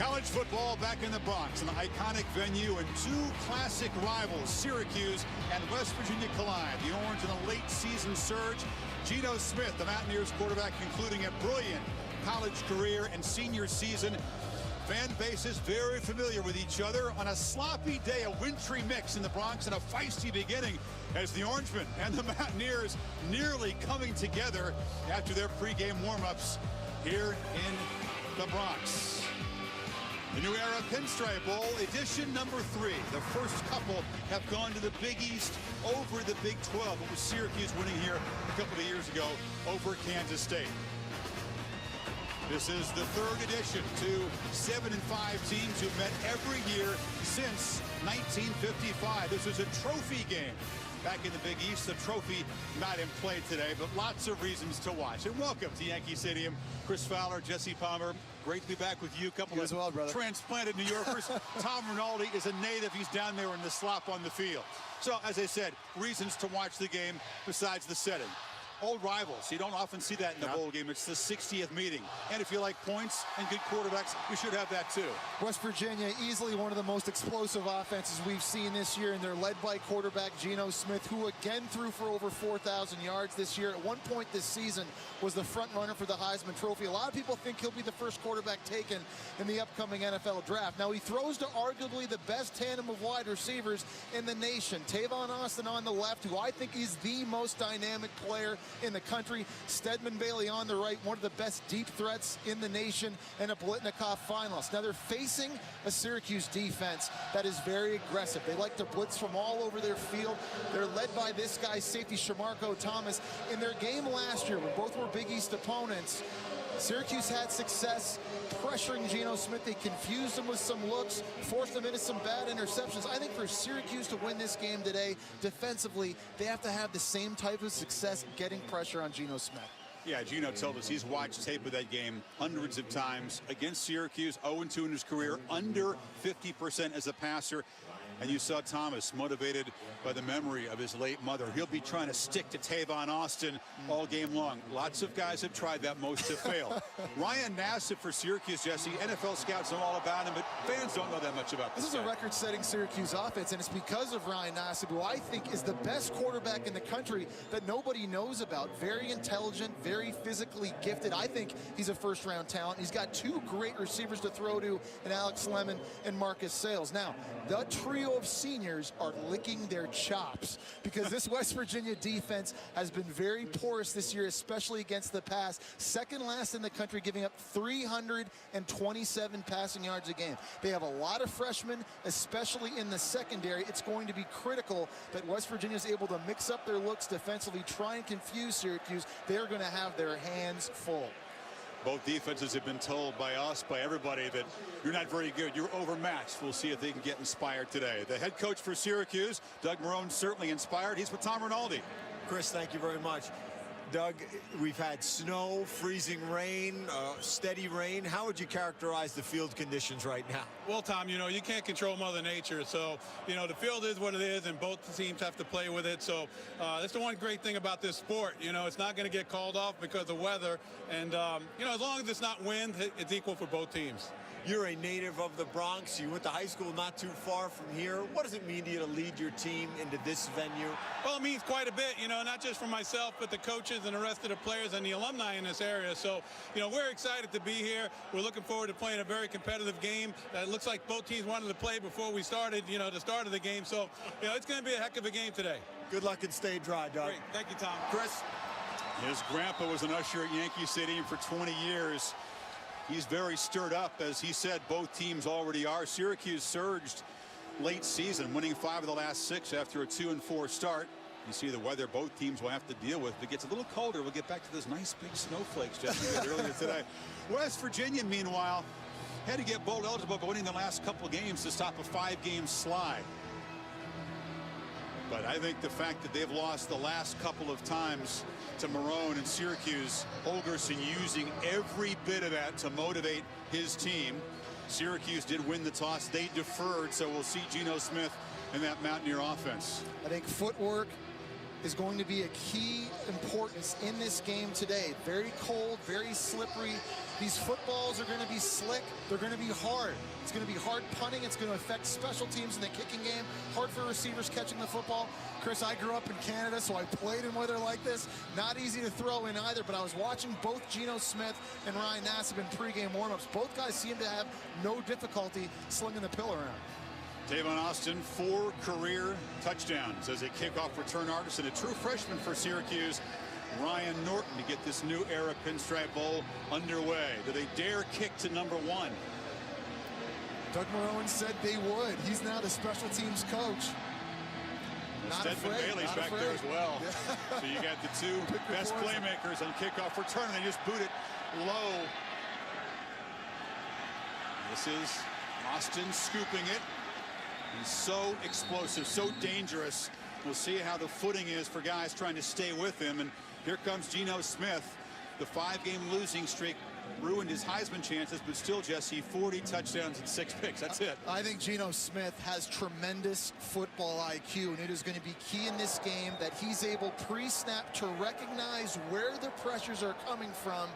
College football back in the Bronx, an iconic venue, and two classic rivals, Syracuse and West Virginia, collide. The Orange in a late season surge. Geno Smith, the Mountaineers quarterback, concluding a brilliant college career and senior season. Fan bases very familiar with each other on a sloppy day, a wintry mix in the Bronx, and a feisty beginning as the Orangemen and the Mountaineers nearly coming together after their pregame warm-ups here in the Bronx. The New Era Pinstripe Bowl, edition number 3. The first couple have gone to the Big East over the Big 12. It was Syracuse winning here a couple of years ago over Kansas State. This is the third edition to 7 and 5 teams who've met every year since 1955. This is a trophy game. Back in the Big East, the trophy not in play today, but lots of reasons to watch. And welcome to Yankee Stadium. Chris Fowler, Jesse Palmer, great to be back with you. A couple of transplanted New Yorkers. Tom Rinaldi is a native. He's down there in the slop on the field. So, as I said, reasons to watch the game besides the setting. Old rivals. You don't often see that in the bowl game. It's the 60th meeting. And if you like points and good quarterbacks, we should have that too. West Virginia, easily one of the most explosive offenses we've seen this year, and they're led by quarterback Geno Smith, who again threw for over 4,000 yards this year. At one point this season was the front runner for the Heisman Trophy. A lot of people think he'll be the first quarterback taken in the upcoming NFL draft. Now, he throws to arguably the best tandem of wide receivers in the nation. Tavon Austin on the left, who I think is the most dynamic player in the country. Stedman Bailey on the right, one of the best deep threats in the nation, and a Blitnikoff finalist. Now, they're facing a Syracuse defense that is very aggressive. They like to blitz from all over their field. They're led by this guy, safety Shamarko Thomas. In their game last year, when both were Big East opponents, Syracuse had success pressuring Geno Smith. They confused him with some looks, forced him into some bad interceptions. I think for Syracuse to win this game today, defensively, they have to have the same type of success getting pressure on Geno Smith. Yeah, Geno told us he's watched tape of that game hundreds of times against Syracuse, 0-2 in his career, under 50% as a passer. And you saw Thomas motivated by the memory of his late mother. He'll be trying to stick to Tavon Austin all game long. Lots of guys have tried that, most have failed. Ryan Nassib for Syracuse, Jesse. NFL scouts know all about him, but fans don't know that much about this. This is a record-setting Syracuse offense, and it's because of Ryan Nassib, who I think is the best quarterback in the country that nobody knows about. Very intelligent, very physically gifted. I think he's a first-round talent. He's got two great receivers to throw to in Alex Lemon and Marcus Sales. Now, the trio of seniors are licking their chops because this West Virginia defense has been very porous this year, especially against the pass. Second last in the country, giving up 327 passing yards a game. They have a lot of freshmen, especially in the secondary. It's going to be critical that West Virginia is able to mix up their looks defensively, try and confuse Syracuse. They're going to have their hands full. Both defenses have been told by us, by everybody, that you're not very good. You're overmatched. We'll see if they can get inspired today. The head coach for Syracuse, Doug Marrone, certainly inspired. He's with Tom Rinaldi. Chris, thank you very much. Doug, we've had snow, freezing rain, steady rain. How would you characterize the field conditions right now? Well, Tom, you can't control Mother Nature. So, the field is what it is, and both teams have to play with it. So that's the one great thing about this sport. It's not going to get called off because of weather. And, as long as it's not wind, it's equal for both teams. You're a native of the Bronx. You went to high school not too far from here. What does it mean to you to lead your team into this venue? Well, it means quite a bit, not just for myself, but the coaches and the rest of the players and the alumni in this area. So, we're excited to be here. We're looking forward to playing a very competitive game. It looks like both teams wanted to play before we started, the start of the game. So, it's going to be a heck of a game today. Good luck and stay dry, Doug. Great. Thank you, Tom. Chris? His grandpa was an usher at Yankee Stadium for 20 years. He's very stirred up, as he said, both teams already are. Syracuse surged late season, winning 5 of the last 6 after a 2-4 start. You see the weather both teams will have to deal with. If it gets a little colder, we'll get back to those nice big snowflakes just earlier today. West Virginia, meanwhile, had to get bowl eligible by winning the last couple of games to stop a 5-game slide. But I think the fact that they've lost the last couple of times to Marrone and Syracuse, Holgorsen using every bit of that to motivate his team. Syracuse did win the toss. They deferred, so we'll see Geno Smith in that Mountaineer offense. I think footwork, is going to be a key importance in this game today. Very cold, very slippery. These footballs are going to be slick. They're going to be hard. It's going to be hard punting. It's going to affect special teams in the kicking game. Hard for receivers catching the football. Chris, I grew up in Canada, so I played in weather like this. Not easy to throw in either, but I was watching both Geno Smith and Ryan Nassib in pregame warmups. Both guys seem to have no difficulty slinging the pill around. Tavon Austin, 4 career touchdowns as a kickoff return artist and a true freshman for Syracuse. Ryan Norton to get this new era Pinstripe Bowl underway. Do they dare kick to number 1? Doug Marone said they would. He's now the special teams coach. Stedman Bailey's back there as well. Yeah. So you got the 2 best playmakers on kickoff return. They just boot it low. This is Austin scooping it. He's so explosive, so dangerous. We'll see how the footing is for guys trying to stay with him. And here comes Geno Smith. The 5-game losing streak ruined his Heisman chances, but still, Jesse, 40 touchdowns and 6 picks. That's it. I think Geno Smith has tremendous football IQ, and it is going to be key in this game that he's able pre-snap to recognize where the pressures are coming from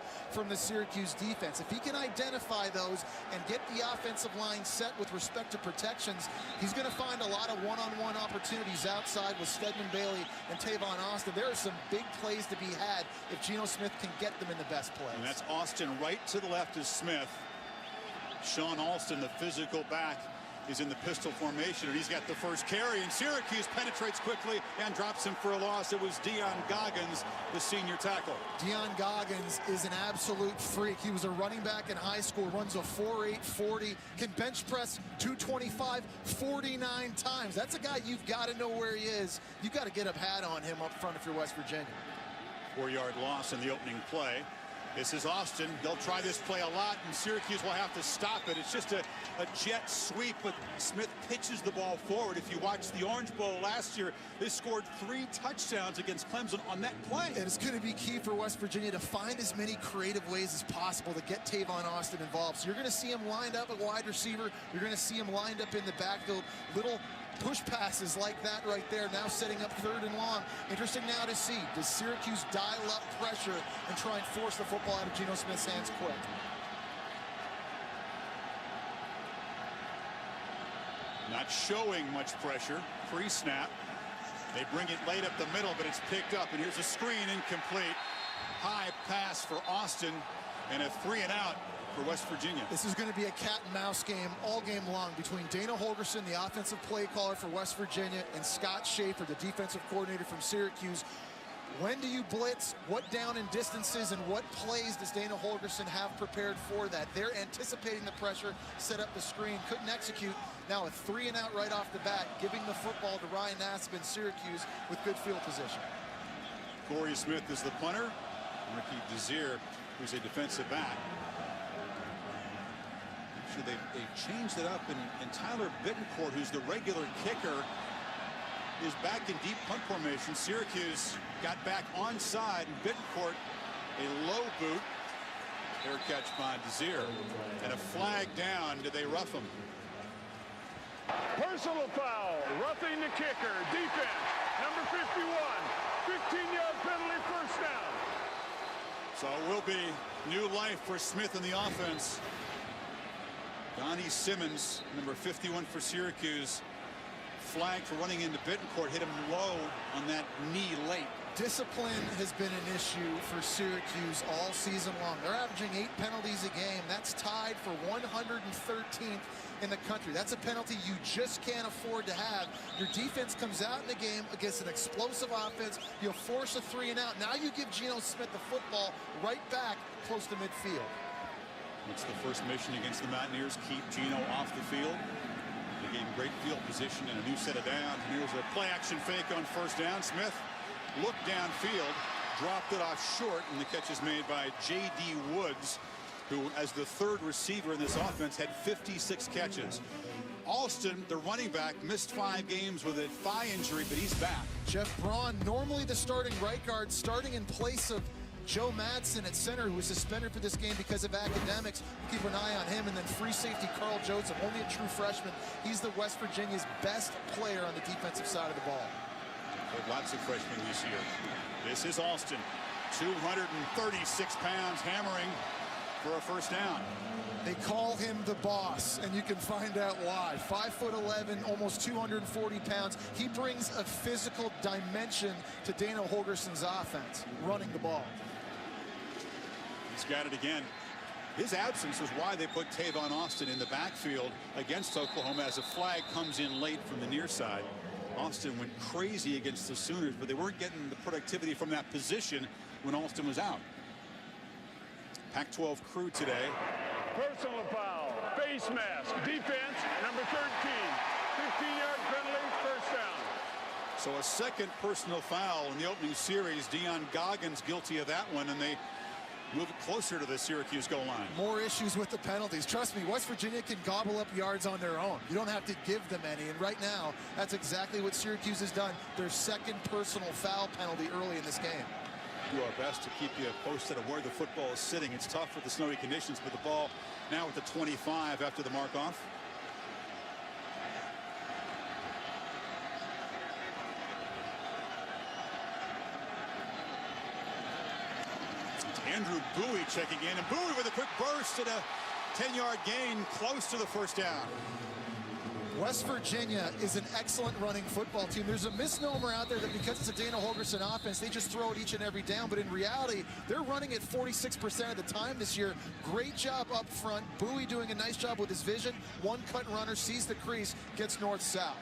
the Syracuse defense. If he can identify those and get the offensive line set with respect to protections, he's going to find a lot of one-on-one opportunities outside with Stedman Bailey and Tavon Austin. There are some big plays to be had if Geno Smith can get them in the best place. And that's Austin. Right to the left is Smith. Sean Alston, the physical back, is in the pistol formation, and he's got the first carry, and Syracuse penetrates quickly and drops him for a loss. It was Dion Goggins, the senior tackle. Dion Goggins is an absolute freak. He was a running back in high school, runs a 4.8 40, can bench press 225 49 times. That's a guy you've got to know where he is. You've got to get a hat on him up front if you're West Virginia. 4-yard loss in the opening play. This is Austin. They'll try this play a lot, and Syracuse will have to stop it. It's just a jet sweep, but Smith pitches the ball forward. If you watch the Orange Bowl last year, they scored 3 touchdowns against Clemson on that play. And it's going to be key for West Virginia to find as many creative ways as possible to get Tavon Austin involved. So you're going to see him lined up at wide receiver. You're going to see him lined up in the backfield. Little push passes like that right there, now setting up 3rd and long. Interesting now to see, does Syracuse dial up pressure and try and force the football out of Geno Smith's hands quick? Not showing much pressure. Pre-snap. They bring it late up the middle, but it's picked up, and here's a screen, incomplete. High pass for Austin, and a 3-and-out for West Virginia. This is going to be a cat and mouse game all game long between Dana Holgorsen, the offensive play caller for West Virginia, and Scott Schaefer, the defensive coordinator from Syracuse. When do you blitz? What down and distances and what plays does Dana Holgorsen have prepared for that? They're anticipating the pressure, set up the screen, couldn't execute. Now a 3-and-out right off the bat, giving the football to Ryan Nassib in Syracuse with good field position. Corey Smith is the punter. Ricky Desir, who's a defensive back. Actually, they changed it up, and Tyler Bittencourt, who's the regular kicker, is back in deep punt formation. Syracuse got back onside, and Bittencourt, a low boot. Fair catch by Desir. And a flag down. Did they rough him? Personal foul, roughing the kicker, defense, number 51, 15-yard penalty, first down. So it will be new life for Smith in the offense. Donnie Simmons, number 51 for Syracuse, flagged for running into Bittencourt, hit him low on that knee late. Discipline has been an issue for Syracuse all season long. They're averaging 8 penalties a game. That's tied for 113th in the country. That's a penalty you just can't afford to have. Your defense comes out in the game against an explosive offense. You'll force a 3-and-out. Now you give Geno Smith the football right back close to midfield. It's the first mission against the Mountaineers. Keep Geno off the field. They gave him great field position and a new set of downs. Here's a play-action fake on first down. Smith looked downfield, dropped it off short, and the catch is made by J.D. Woods, who, as the 3rd receiver in this offense, had 56 catches. Alston, the running back, missed 5 games with a thigh injury, but he's back. Jeff Braun, normally the starting right guard, starting in place of Joe Madsen at center, who was suspended for this game because of academics. We'll keep an eye on him. And then free safety Carl Joseph, only a true freshman. He's the West Virginia's best player on the defensive side of the ball. But lots of freshmen this year. This is Alston, 236 pounds, hammering for a first down. They call him the boss, and you can find out why. 5'11", almost 240 pounds. He brings a physical dimension to Dana Holgerson's offense, running the ball. He's got it again. His absence was why they put Tavon Austin in the backfield against Oklahoma as a flag comes in late from the near side. Austin went crazy against the Sooners, but they weren't getting the productivity from that position when Austin was out. Pac-12 crew today. Personal foul, face mask, defense, number 13. 15-yard penalty, first down. So a second personal foul in the opening series. Dion Goggins guilty of that one, and they move it closer to the Syracuse goal line. More issues with the penalties. Trust me, West Virginia can gobble up yards on their own. You don't have to give them any, and right now, that's exactly what Syracuse has done. Their second personal foul penalty early in this game. Do our best to keep you posted on where the football is sitting. It's tough with the snowy conditions, but the ball now at the 25 after the mark off. It's Andrew Bowie checking in, and Bowie with a quick burst and a 10-yard gain close to the first down. West Virginia is an excellent running football team. There's a misnomer out there that because it's a Dana Holgerson offense, they just throw it each and every down. But in reality, they're running it 46% of the time this year. Great job up front. Bowie doing a nice job with his vision. One cut runner, sees the crease, gets north-south.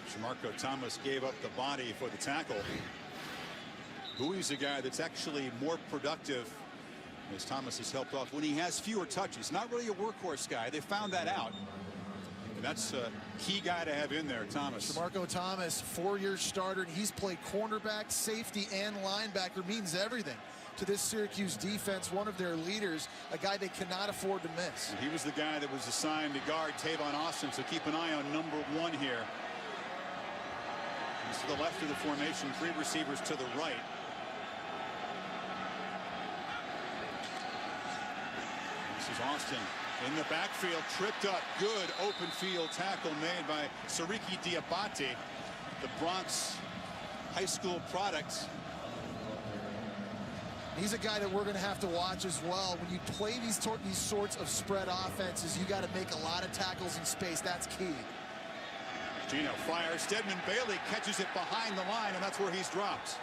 Shamarko Thomas gave up the body for the tackle. Bowie's a guy that's actually more productive as Thomas has helped off when he has fewer touches. Not really a workhorse guy. They found that out. That's a key guy to have in there, Thomas. Shamarko Thomas, 4-year starter, and he's played cornerback, safety, and linebacker. Means everything to this Syracuse defense. One of their leaders, a guy they cannot afford to miss. And he was the guy that was assigned to guard Tavon Austin, so keep an eye on number 1 here. He's to the left of the formation, 3 receivers to the right. This is Austin in the backfield, tripped up. Good open field tackle made by Siriki Diabate, the Bronx high school product. He's a guy that we're going to have to watch as well. When you play these sorts of spread offenses, you got to make a lot of tackles in space. That's key. Gino fires. Stedman Bailey catches it behind the line, and that's where he's dropped.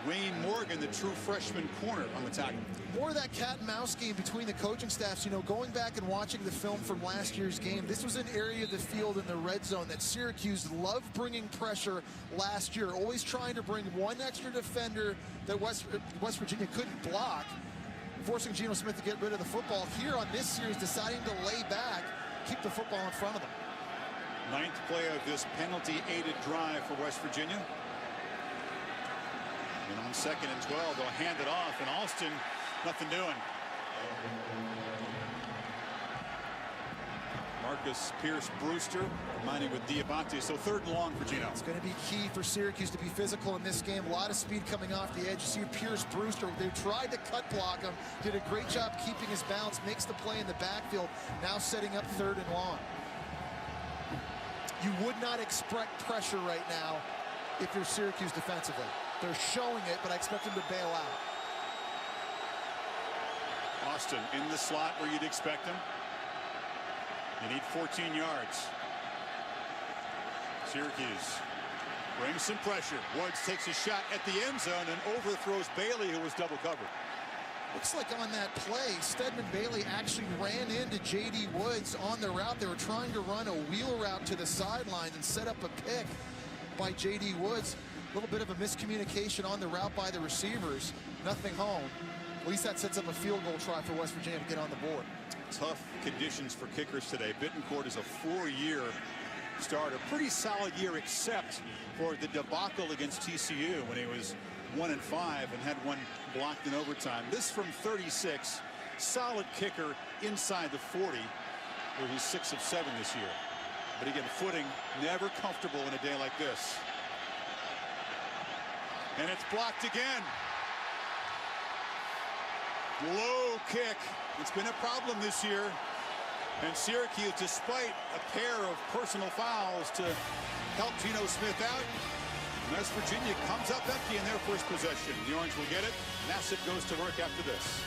Wayne Morgan, the true freshman corner, on the tackle. More of that cat and mouse game between the coaching staffs. You know, going back and watching the film from last year's game, this was an area of the field in the red zone that Syracuse loved bringing pressure last year, always trying to bring one extra defender that West Virginia couldn't block, forcing Geno Smith to get rid of the football. Here on this series, deciding to lay back, keep the football in front of them. 9th play of this penalty-aided drive for West Virginia. And on 2nd and 12, they'll hand it off, and Alston, nothing doing. Marcus Pierce-Brewster combining with Diabate, so 3rd and long for Gino. It's going to be key for Syracuse to be physical in this game. A lot of speed coming off the edge. You see Pierce-Brewster, they tried to cut block him, did a great job keeping his balance, makes the play in the backfield, now setting up 3rd and long. You would not expect pressure right now if you're Syracuse defensively. They're showing it, but I expect them to bail out. Austin in the slot where you'd expect him. You need 14 yards. Syracuse brings some pressure. Woods takes a shot at the end zone and overthrows Bailey, who was double covered. Looks like on that play, Stedman Bailey actually ran into J.D. Woods on the route. They were trying to run a wheel route to the sidelines and set up a pick by J.D. Woods. A little bit of a miscommunication on the route by the receivers. Nothing home. At least that sets up a field goal try for West Virginia to get on the board. Tough conditions for kickers today. Bittencourt is a 4-year starter. Pretty solid year, except for the debacle against TCU when he was 1-5 and had one blocked in overtime. This from 36. Solid kicker inside the 40, where he's 6 of 7 this year. But again, footing never comfortable in a day like this. And it's blocked again. Low kick. It's been a problem this year. And Syracuse, despite a pair of personal fouls to help Geno Smith out, West Virginia comes up empty in their first possession. The Orange will get it. Nassib goes to work after this.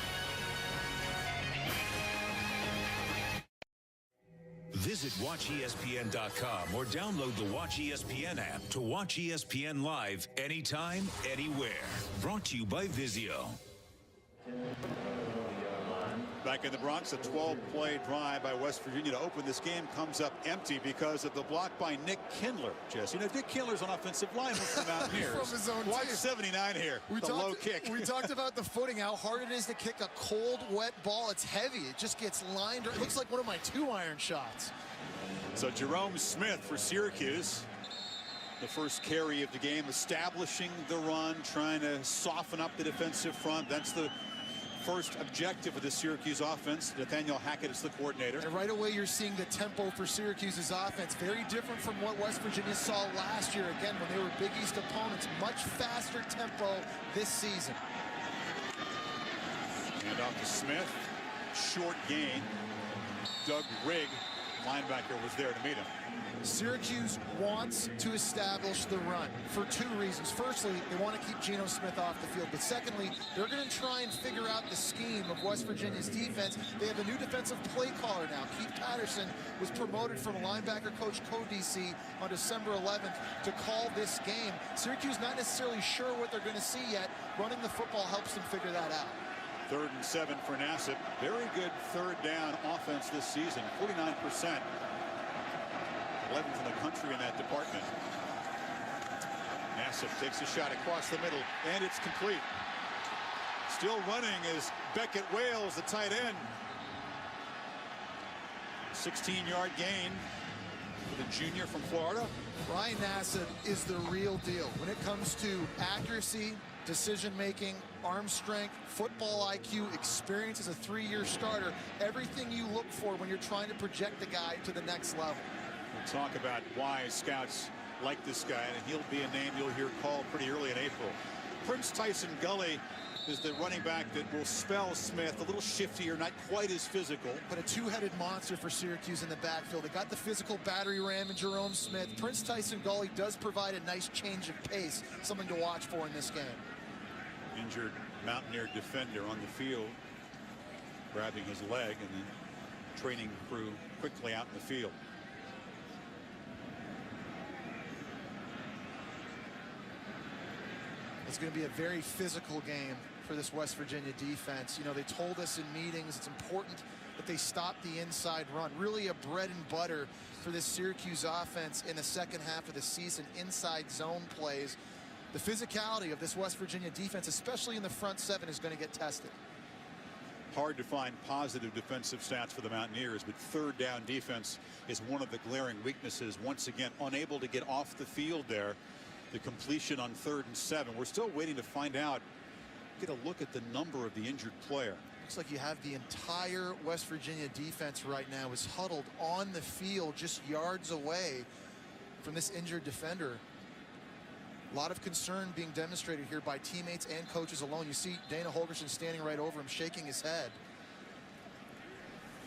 Visit WatchESPN.com or download the Watch ESPN app to watch ESPN live anytime, anywhere. Brought to you by Vizio. Back in the Bronx, a 12-play drive by West Virginia to open this game comes up empty because of the block by Nick Kindler. Jesse, you know, Nick Kindler's on offensive line for the Mountaineers. From his own Watch team. 79 here, low kick. We talked about the footing, how hard it is to kick a cold, wet ball. It's heavy. It just gets lined. It looks like one of my 2-iron shots. So Jerome Smith for Syracuse. The first carry of the game, establishing the run, trying to soften up the defensive front. That's the first objective of the Syracuse offense. Nathaniel Hackett is the coordinator. And right away you're seeing the tempo for Syracuse's offense. Very different from what West Virginia saw last year, again, when they were Big East opponents. Much faster tempo this season. Hand off to Smith. Short gain. Doug Rigg, linebacker, was there to meet him. Syracuse wants to establish the run for 2 reasons. Firstly, they want to keep Geno Smith off the field. But secondly, they're going to try and figure out the scheme of West Virginia's defense. They have a new defensive play caller now. Keith Patterson was promoted from linebacker coach co-DC on December 11th to call this game. Syracuse not necessarily sure what they're going to see yet. Running the football helps them figure that out. 3rd and 7 for Nassib. Very good third down offense this season. 49%. 11th in the country in that department. Nassib takes a shot across the middle, and it's complete. Still running is Beckett Wales, the tight end. 16-yard gain for the junior from Florida. Ryan Nassib is the real deal when it comes to accuracy, decision-making, arm strength, football IQ, experience as a 3-year starter. Everything you look for when you're trying to project the guy to the next level. We'll talk about why scouts like this guy, and he'll be a name you'll hear called pretty early in April. Prince Tyson Gully is the running back that will spell Smith. A little shiftier, not quite as physical. But a 2-headed monster for Syracuse in the backfield. They got the physical battering ram in Jerome Smith. Prince Tyson Gully does provide a nice change of pace, something to watch for in this game. Injured Mountaineer defender on the field, grabbing his leg, and then training crew quickly out in the field. It's going to be a very physical game for this West Virginia defense. You know, they told us in meetings it's important that they stop the inside run. Really a bread and butter for this Syracuse offense in the second half of the season. Inside zone plays. The physicality of this West Virginia defense, especially in the front 7, is going to get tested. Hard to find positive defensive stats for the Mountaineers, but third down defense is one of the glaring weaknesses. Once again, unable to get off the field there. The completion on 3rd and 7. We're still waiting to find out. Get a look at the number of the injured player. Looks like you have the entire West Virginia defense right now is huddled on the field just yards away from this injured defender. A lot of concern being demonstrated here by teammates and coaches alone. You see Dana Holgorsen standing right over him, shaking his head.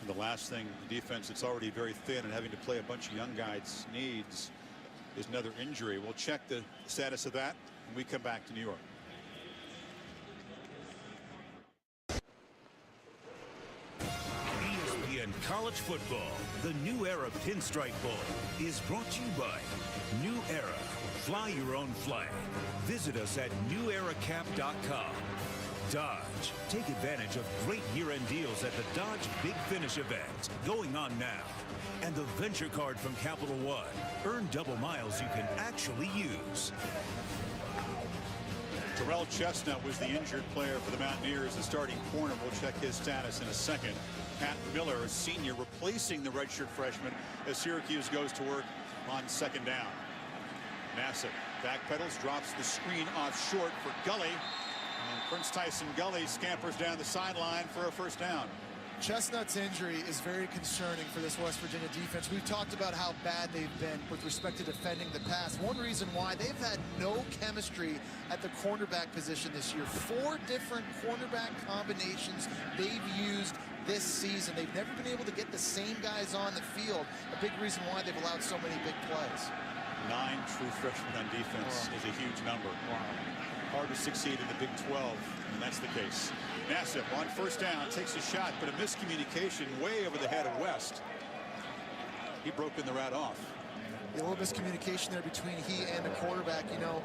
And the last thing the defense that's already very thin and having to play a bunch of young guys needs is another injury. We'll check the status of that when we come back to New York. ESPN College Football, the New Era Pinstripe Bowl, is brought to you by New Era. Fly your own flag. Visit us at neweracap.com. Dodge. Take advantage of great year-end deals at the Dodge Big Finish event going on now. And the Venture Card from Capital One. Earn double miles you can actually use. Terrell Chestnut was the injured player for the Mountaineers, the starting corner. We'll check his status in a second. Pat Miller, a senior, replacing the redshirt freshman as Syracuse goes to work on 2nd down. Nassib backpedals, drops the screen off short for Gully. And Prince Tyson Gully scampers down the sideline for a 1st down. Chestnut's injury is very concerning for this West Virginia defense. We've talked about how bad they've been with respect to defending the pass. One reason why they've had no chemistry at the cornerback position this year. 4 different cornerback combinations they've used this season. They've never been able to get the same guys on the field. A big reason why they've allowed so many big plays. 9 true freshmen on defense is a huge number. Hard to succeed in the Big 12, and that's the case. Nassib on first down takes a shot, but a miscommunication way over the head of West. He broken the route off. A little miscommunication there between he and the quarterback. You know,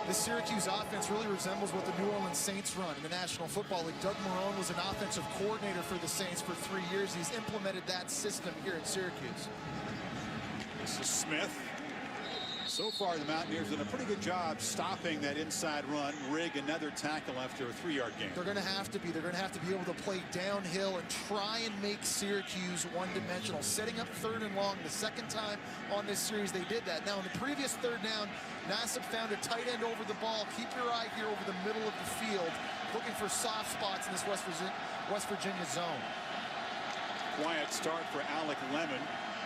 the Syracuse offense really resembles what the New Orleans Saints run in the National Football League. Doug Marrone was an offensive coordinator for the Saints for 3 years. He's implemented that system here in Syracuse. This is Smith. So far, the Mountaineers done a pretty good job stopping that inside run. Rig another tackle after a 3-yard gain. They're going to have to be. They're going to have to be able to play downhill and try and make Syracuse one-dimensional. Setting up 3rd and long. The second time on this series they did that. Now, in the previous 3rd down, Nassib found a tight end over the ball. Keep your eye here over the middle of the field, looking for soft spots in this West Virginia zone. Quiet start for Alec Lemon,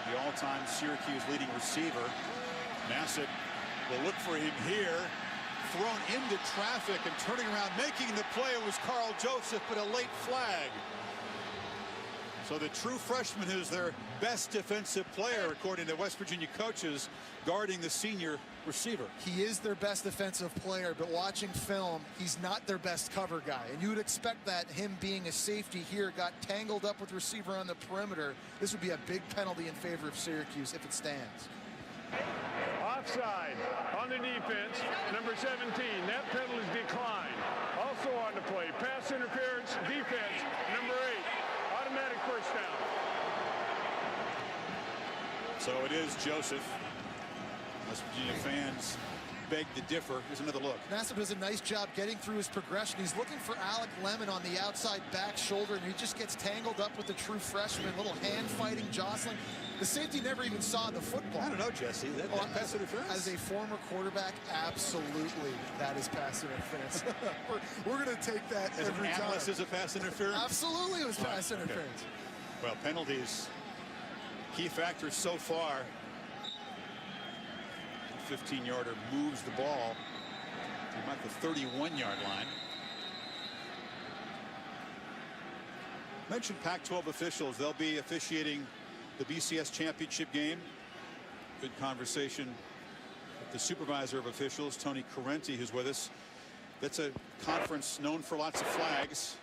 the all-time Syracuse leading receiver. Nassib will look for him here. Thrown into traffic and turning around, making the play. It was Carl Joseph, but a late flag. So the true freshman is their best defensive player, according to West Virginia coaches, guarding the senior receiver. He is their best defensive player, but watching film, he's not their best cover guy. And you would expect that, him being a safety here, got tangled up with receiver on the perimeter. This would be a big penalty in favor of Syracuse if it stands. Offside on the defense, number 17. That penalty is declined. Also on the play, pass interference, defense, number 8. Automatic first down. So it is Joseph. West Virginia fans beg to differ. Here's another look. Nassib does a nice job getting through his progression. He's looking for Alec Lemon on the outside back shoulder, and he just gets tangled up with the true freshman. Little hand fighting, jostling. The safety never even saw the football. I don't know, Jesse. That pass interference? As a former quarterback, absolutely, that is pass interference. we're going to take that as every an time. analyst is a pass interference? Absolutely, it was pass interference. Well, penalties, key factors so far. 15-yarder moves the ball to about the 31-yard line. Mentioned Pac-12 officials. They'll be officiating the BCS championship game. Good conversation with the supervisor of officials, Tony Correnti, who's with us. That's a conference known for lots of flags.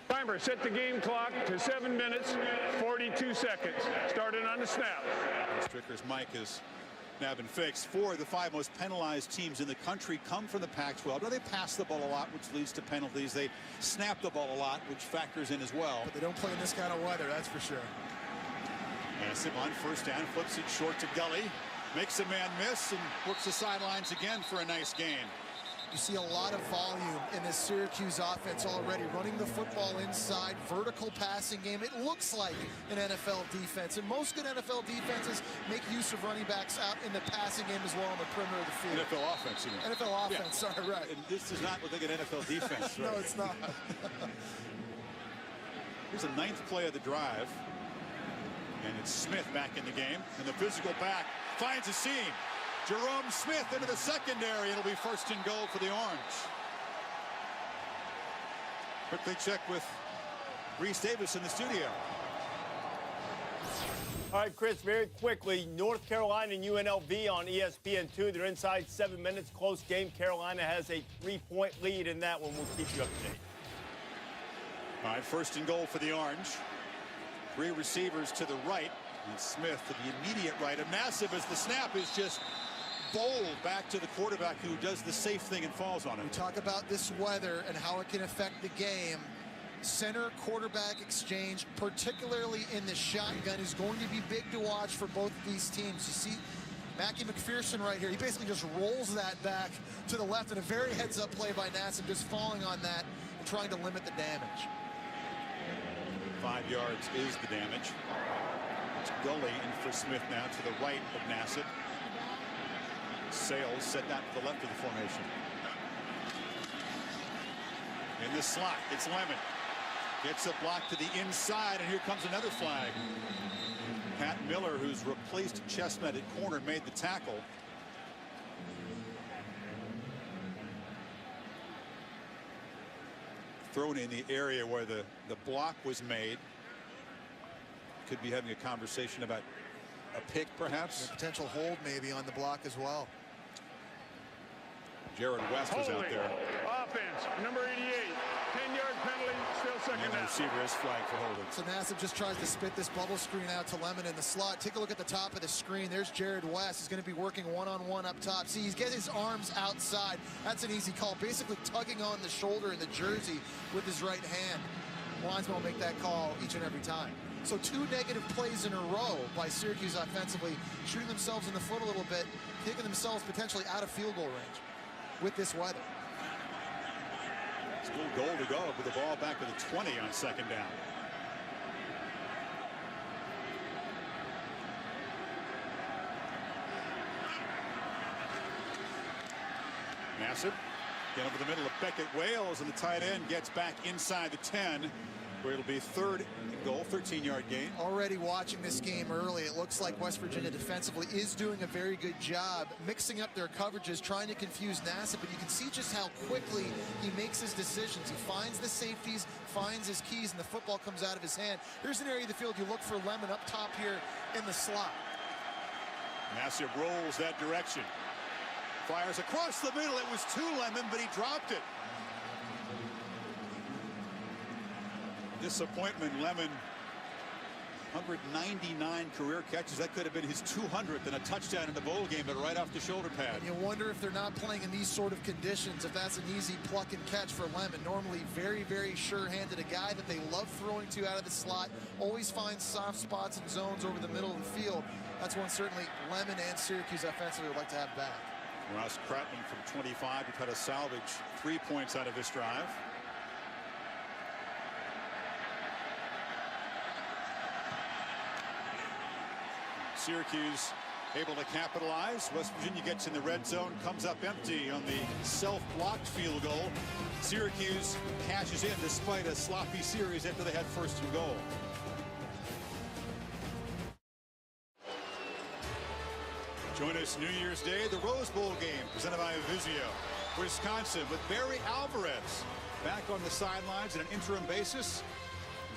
Timer, set the game clock to 7 minutes, 42 seconds. Starting on the snap. Stricker's mic has now been fixed. 4 of the 5 most penalized teams in the country come from the Pac-12. Now, they pass the ball a lot, which leads to penalties. They snap the ball a lot, which factors in as well. But they don't play in this kind of weather, that's for sure. Nassib on first down, flips it short to Gully, makes a man miss, and works the sidelines again for a nice gain. You see a lot of volume in this Syracuse offense already, running the football inside, vertical passing game. It looks like an NFL defense, and most good NFL defenses make use of running backs out in the passing game as well on the perimeter of the field. NFL offense, you mean? NFL offense, yeah. Sorry, right. And this does not look like an NFL defense, right? No, it's not. Here's the 9th play of the drive, and it's Smith back in the game, and the physical back finds a seam. Jerome Smith into the secondary. It'll be 1st and goal for the Orange. Quickly check with Reese Davis in the studio. All right, Chris, very quickly, North Carolina and UNLV on ESPN2. They're inside 7 minutes. Close game. Carolina has a 3-point lead in that one. We'll keep you up to date. All right, 1st and goal for the Orange. 3 receivers to the right, and Smith to the immediate right of Nassib as the snap is just bowled back to the quarterback, who does the safe thing and falls on it. We talk about this weather and how it can affect the game. Center quarterback exchange, particularly in the shotgun, is going to be big to watch for both of these teams. You see Mackie McPherson right here. He basically just rolls that back to the left, and a very heads-up play by Nassib, just falling on that and trying to limit the damage. 5 yards is the damage. It's Gully in for Smith now to the right of Nassib. Sales set down to the left of the formation. In the slot, it's Lemon. Gets a block to the inside, and here comes another flag. Pat Miller, who's replaced Chestnut at corner, made the tackle. Thrown in the area where the block was made. Could be having a conversation about a pick, perhaps. A potential hold maybe on the block as well. Jared West was out there. Offense, number 88. 10-yard penalty, still second And the down. receiver is flagged for holding. So Nassib just tries to spit this bubble screen out to Lemon in the slot. Take a look at the top of the screen. There's Jared West. He's going to be working one-on-one up top. See, he's getting his arms outside. That's an easy call. Basically tugging on the shoulder in the jersey with his right hand. Linesman will make that call each and every time. So 2 negative plays in a row by Syracuse offensively, shooting themselves in the foot a little bit, taking themselves potentially out of field goal range with this weather. Still goal to go with the ball back to the 20 on second down. Nassib, get over the middle of Beckett Wales, and the tight end gets back inside the 10, where it'll be 3rd and goal, 13-yard gain. Already watching this game early, it looks like West Virginia defensively is doing a very good job mixing up their coverages, trying to confuse Nassib, but you can see just how quickly he makes his decisions. He finds the safeties, finds his keys, and the football comes out of his hand. Here's an area of the field you look for Lemon up top here in the slot. Nassib rolls that direction. Fires across the middle. It was to Lemon, but he dropped it. Disappointment. Lemon, 199 career catches. That could have been his 200th and a touchdown in the bowl game, but right off the shoulder pad. And you wonder if they're not playing in these sort of conditions, if that's an easy pluck and catch for Lemon. Normally very, very sure-handed, a guy that they love throwing to out of the slot, always finds soft spots and zones over the middle of the field. That's one certainly Lemon and Syracuse offensively would like to have back. Ross Kratman from 25 to try to salvage 3 points out of this drive. Syracuse able to capitalize. West Virginia gets in the red zone, comes up empty on the self-blocked field goal. Syracuse cashes in despite a sloppy series after they had 1st and goal. Join us New Year's Day, the Rose Bowl game presented by Vizio. Wisconsin with Barry Alvarez back on the sidelines on an interim basis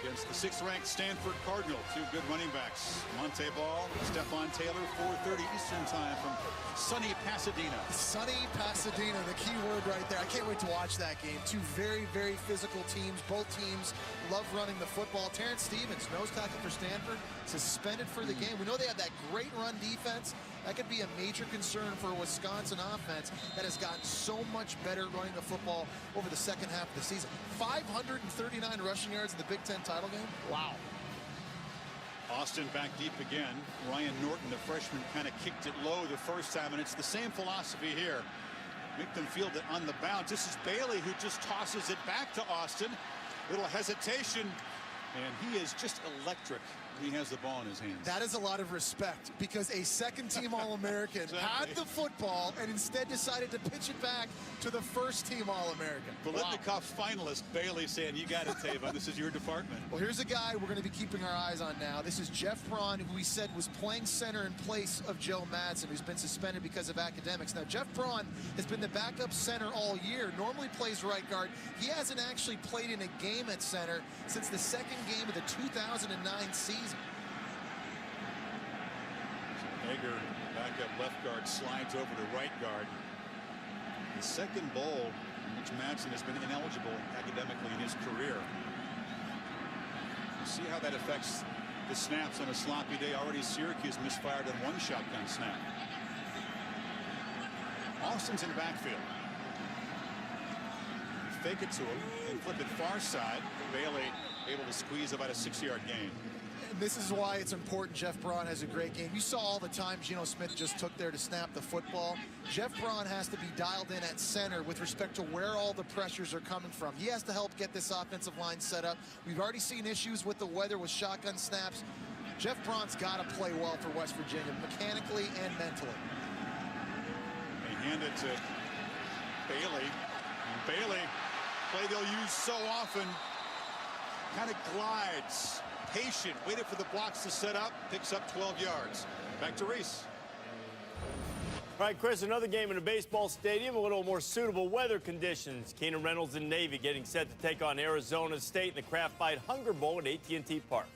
against the 6th-ranked Stanford Cardinal. 2 good running backs. Monte Ball, Stephon Taylor, 4:30 Eastern time from sunny Pasadena. Sunny Pasadena, the key word right there. I can't wait to watch that game. 2 very, very physical teams. Both teams love running the football. Terrence Stevens, nose tackle for Stanford, suspended for the game. We know they have that great run defense. That could be a major concern for a Wisconsin offense that has gotten so much better running the football over the second half of the season. 539 rushing yards in the Big Ten title game. Wow. Austin back deep again. Ryan Norton, the freshman, kind of kicked it low the first time, and it's the same philosophy here. Make them field it on the bounce. This is Bailey who just tosses it back to Austin. Little hesitation, and he is just electric. He has the ball in his hands. That is a lot of respect, because a second-team All-American had the football and instead decided to pitch it back to the first-team All-American. Biletnikoff finalist Bailey saying, you got it, Tavon. This is your department. Well, here's a guy we're going to be keeping our eyes on now. This is Jeff Braun, who we said was playing center in place of Joe Madsen, who's been suspended because of academics. Now, Jeff Braun has been the backup center all year, normally plays right guard. He hasn't actually played in a game at center since the 2nd game of the 2009 season. Hager, backup left guard, slides over to right guard. The 2nd bowl in which Madsen has been ineligible academically in his career. You see how that affects the snaps on a sloppy day. Already Syracuse misfired on 1 shotgun snap. Austin's in the backfield. Fake it to him and flip it far side. Bailey able to squeeze about a 6-yard gain. And this is why it's important Jeff Braun has a great game. You saw all the time Geno Smith just took there to snap the football. Jeff Braun has to be dialed in at center with respect to where all the pressures are coming from. He has to help get this offensive line set up. We've already seen issues with the weather with shotgun snaps. Jeff Braun's got to play well for West Virginia, mechanically and mentally. They hand it to Bailey. And Bailey, play they'll use so often, kind of glides. Patient, waited for the blocks to set up, picks up 12 yards. Back to Reese. All right, Chris, another game in a baseball stadium, a little more suitable weather conditions. Keenan Reynolds and Navy getting set to take on Arizona State in the Kraft Fight Hunger Bowl at AT&T Park.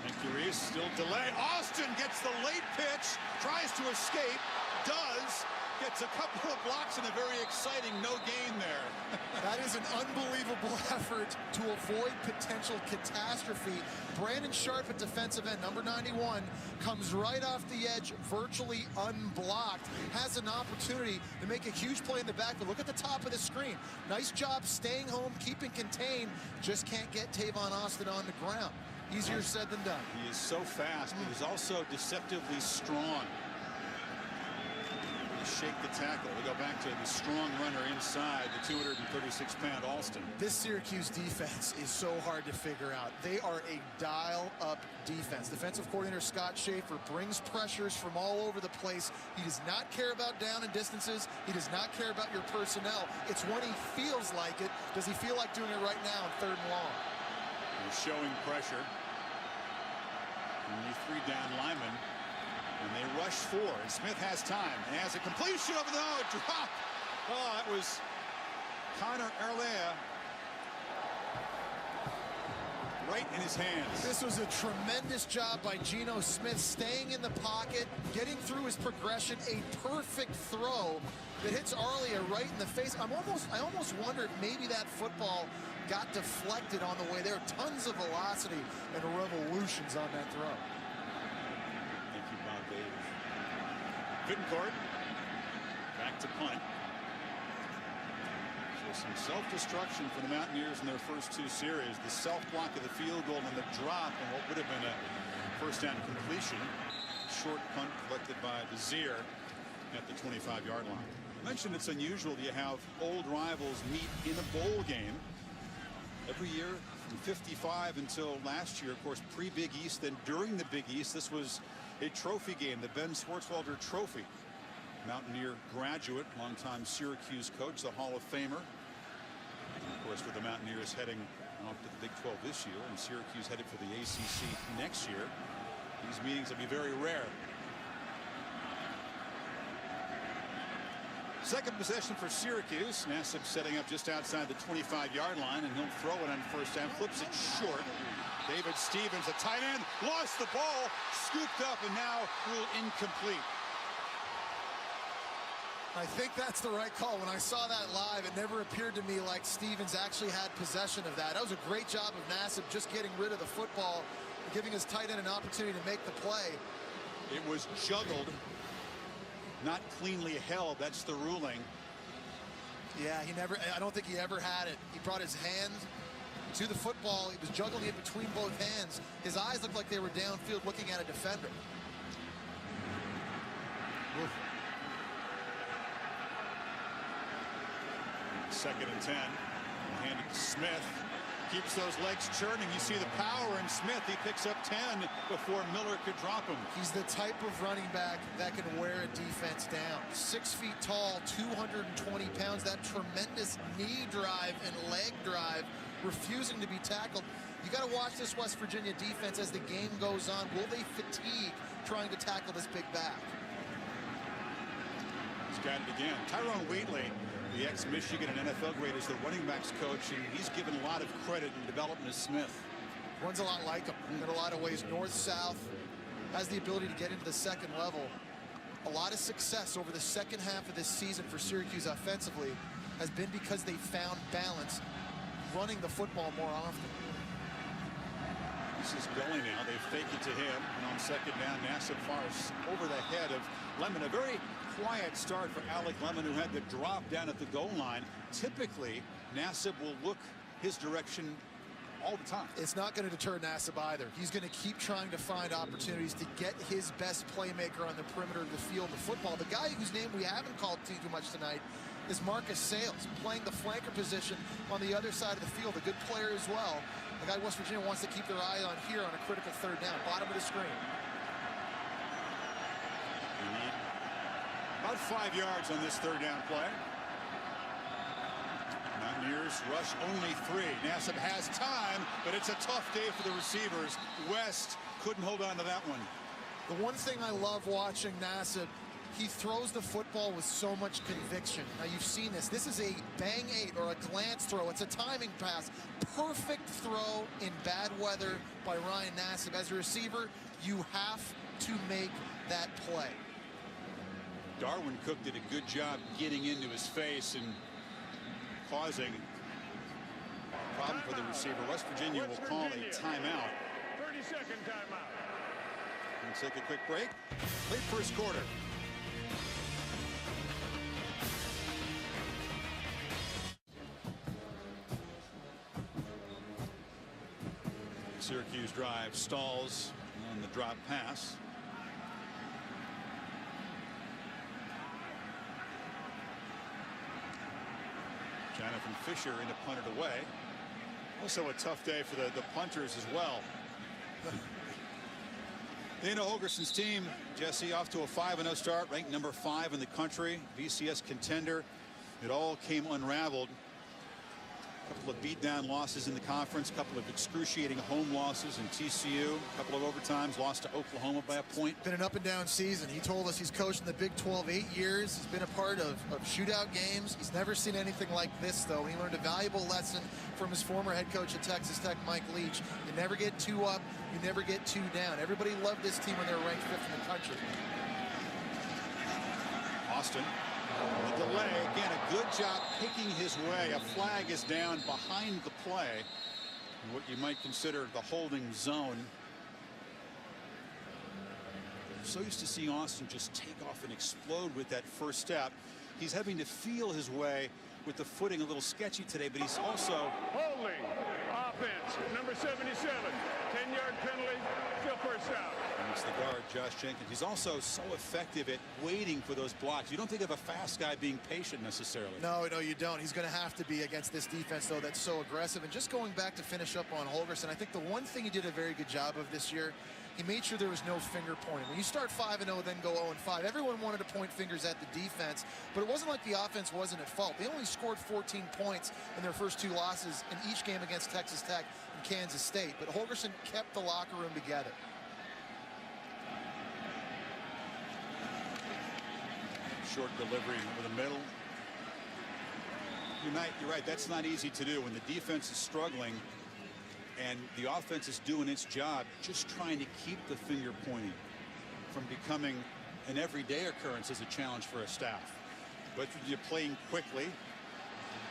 And Syracuse still delay. Austin gets the late pitch, tries to escape, does, gets a couple of blocks and a very exciting no gain there. That is an unbelievable effort to avoid potential catastrophe. Brandon Sharp at defensive end, number 91, comes right off the edge, virtually unblocked, has an opportunity to make a huge play in the back, but look at the top of the screen. Nice job staying home, keeping contained, just can't get Tavon Austin on the ground. Easier said than done. He is so fast, but he's also deceptively strong. Shake the tackle. We go back to the strong runner inside, the 236-pound Alston. This Syracuse defense is so hard to figure out. They are a dial-up defense. Defensive coordinator Scott Schaefer brings pressures from all over the place. He does not care about down and distances. He does not care about your personnel. It's when he feels like it. Does he feel like doing it right now in 3rd and long? He's showing pressure. Only 3 down linemen. And they rush 4, and Smith has time. And has a completion over the drop. Oh, that was Connor Erlea right in his hands. This was a tremendous job by Geno Smith, staying in the pocket, getting through his progression, a perfect throw that hits Erlea right in the face. I almost wonder if maybe that football got deflected on the way there. Tons of velocity and revolutions on that throw. Bittencourt back to punt. So some self-destruction for the Mountaineers in their first 2 series. The self-block of the field goal and the drop and what would have been a first down completion. Short punt collected by Desir at the 25-yard line. I mentioned it's unusual that you have old rivals meet in a bowl game. Every year from 55 until last year, of course, pre-Big East, then during the Big East, this was a trophy game, the Ben Swartzwelder Trophy. Mountaineer graduate, longtime Syracuse coach, the Hall of Famer. And of course, with the Mountaineers heading off to the Big 12 this year and Syracuse headed for the ACC next year, these meetings will be very rare. Second possession for Syracuse. Nassib setting up just outside the 25-yard line, and he'll throw it on first down, flips it short. David Stevens, a tight end, lost the ball, scooped up, and now ruled incomplete. I think that's the right call. When I saw that live, it never appeared to me like Stevens actually had possession of that. That was a great job of Nassib just getting rid of the football, giving his tight end an opportunity to make the play. It was juggled, not cleanly held. That's the ruling. Yeah, I don't think he ever had it. He brought his hand to the football. He was juggling it between both hands. His eyes looked like they were downfield looking at a defender. Oof. 2nd and 10. Handed to Smith. Keeps those legs churning. You see the power in Smith. He picks up 10 before Miller could drop him. He's the type of running back that can wear a defense down. 6 feet tall, 220 pounds. That tremendous knee drive and leg drive, refusing to be tackled. You got to watch this West Virginia defense as the game goes on. Will they fatigue trying to tackle this big back? He's got it again. Tyrone Wheatley, the ex-Michigan and NFL grade, is the running backs coach, and he's given a lot of credit in development of Smith. Runs a lot like him in a lot of ways, north-south, has the ability to get into the second level. A lot of success over the second half of this season for Syracuse offensively has been because they found balance running the football more often. This is Gully now. They fake it to him, and on 2nd down, Nassib fires over the head of Lemon. A very quiet start for Alec Lemon, who had the drop down at the goal line. Typically, Nassib will look his direction all the time. It's not going to deter Nassib either. He's going to keep trying to find opportunities to get his best playmaker on the perimeter of the field of football. The guy whose name we haven't called too much tonight is Marcus Sales, playing the flanker position on the other side of the field. A good player as well. The guy West Virginia wants to keep their eye on here on a critical 3rd down, bottom of the screen. We need about 5 yards on this 3rd down play. Mountaineers rush only 3. Nassib has time, but it's a tough day for the receivers. West couldn't hold on to that one. The one thing I love watching Nassib He throws the football with so much conviction. Now, you've seen this. This is a bang 8 or a glance throw. It's a timing pass. Perfect throw in bad weather by Ryan Nassib. As a receiver, you have to make that play. Darwin Cook did a good job getting into his face and causing a problem for the receiver. West Virginia will call a timeout. 30-second timeout. Let's take a quick break. Late first quarter. Syracuse drive stalls on the drop pass. Jonathan Fisher in to punt it away. Also a tough day for the punters as well. Dana Holgerson's team, Jesse, off to a 5-0 start, ranked number 5 in the country, BCS contender. It all came unraveled. A couple of beatdown losses in the conference, a couple of excruciating home losses in TCU, a couple of overtimes, lost to Oklahoma by a point. Been an up and down season. He told us he's coached in the Big 12 8 years. He's been a part of shootout games. He's never seen anything like this, though. He learned a valuable lesson from his former head coach at Texas Tech, Mike Leach. You never get too up, you never get too down. Everybody loved this team when they were ranked 5th in the country. Austin. The delay, again, a good job picking his way. A flag is down behind the play. What you might consider the holding zone. I'm so used to seeing Austin just take off and explode with that first step. He's having to feel his way with the footing a little sketchy today, but he's also Holding. Offense. Number 77. 10-yard penalty. Still first out. It's the guard, Josh Jenkins. He's also so effective at waiting for those blocks. You don't think of a fast guy being patient necessarily. No, you don't. He's going to have to be against this defense, though, that's so aggressive. And just going back to finish up on Holgerson, I think the one thing he did a very good job of this year, he made sure there was no finger pointing. When you start 5-0, then go 0-5, everyone wanted to point fingers at the defense, but it wasn't like the offense wasn't at fault. They only scored 14 points in their first 2 losses in each game against Texas Tech and Kansas State. But Holgerson kept the locker room together. Short delivery over the middle. You're right. That's not easy to do when the defense is struggling and the offense is doing its job, just trying to keep the finger pointing from becoming an everyday occurrence as a challenge for a staff. But you're playing quickly.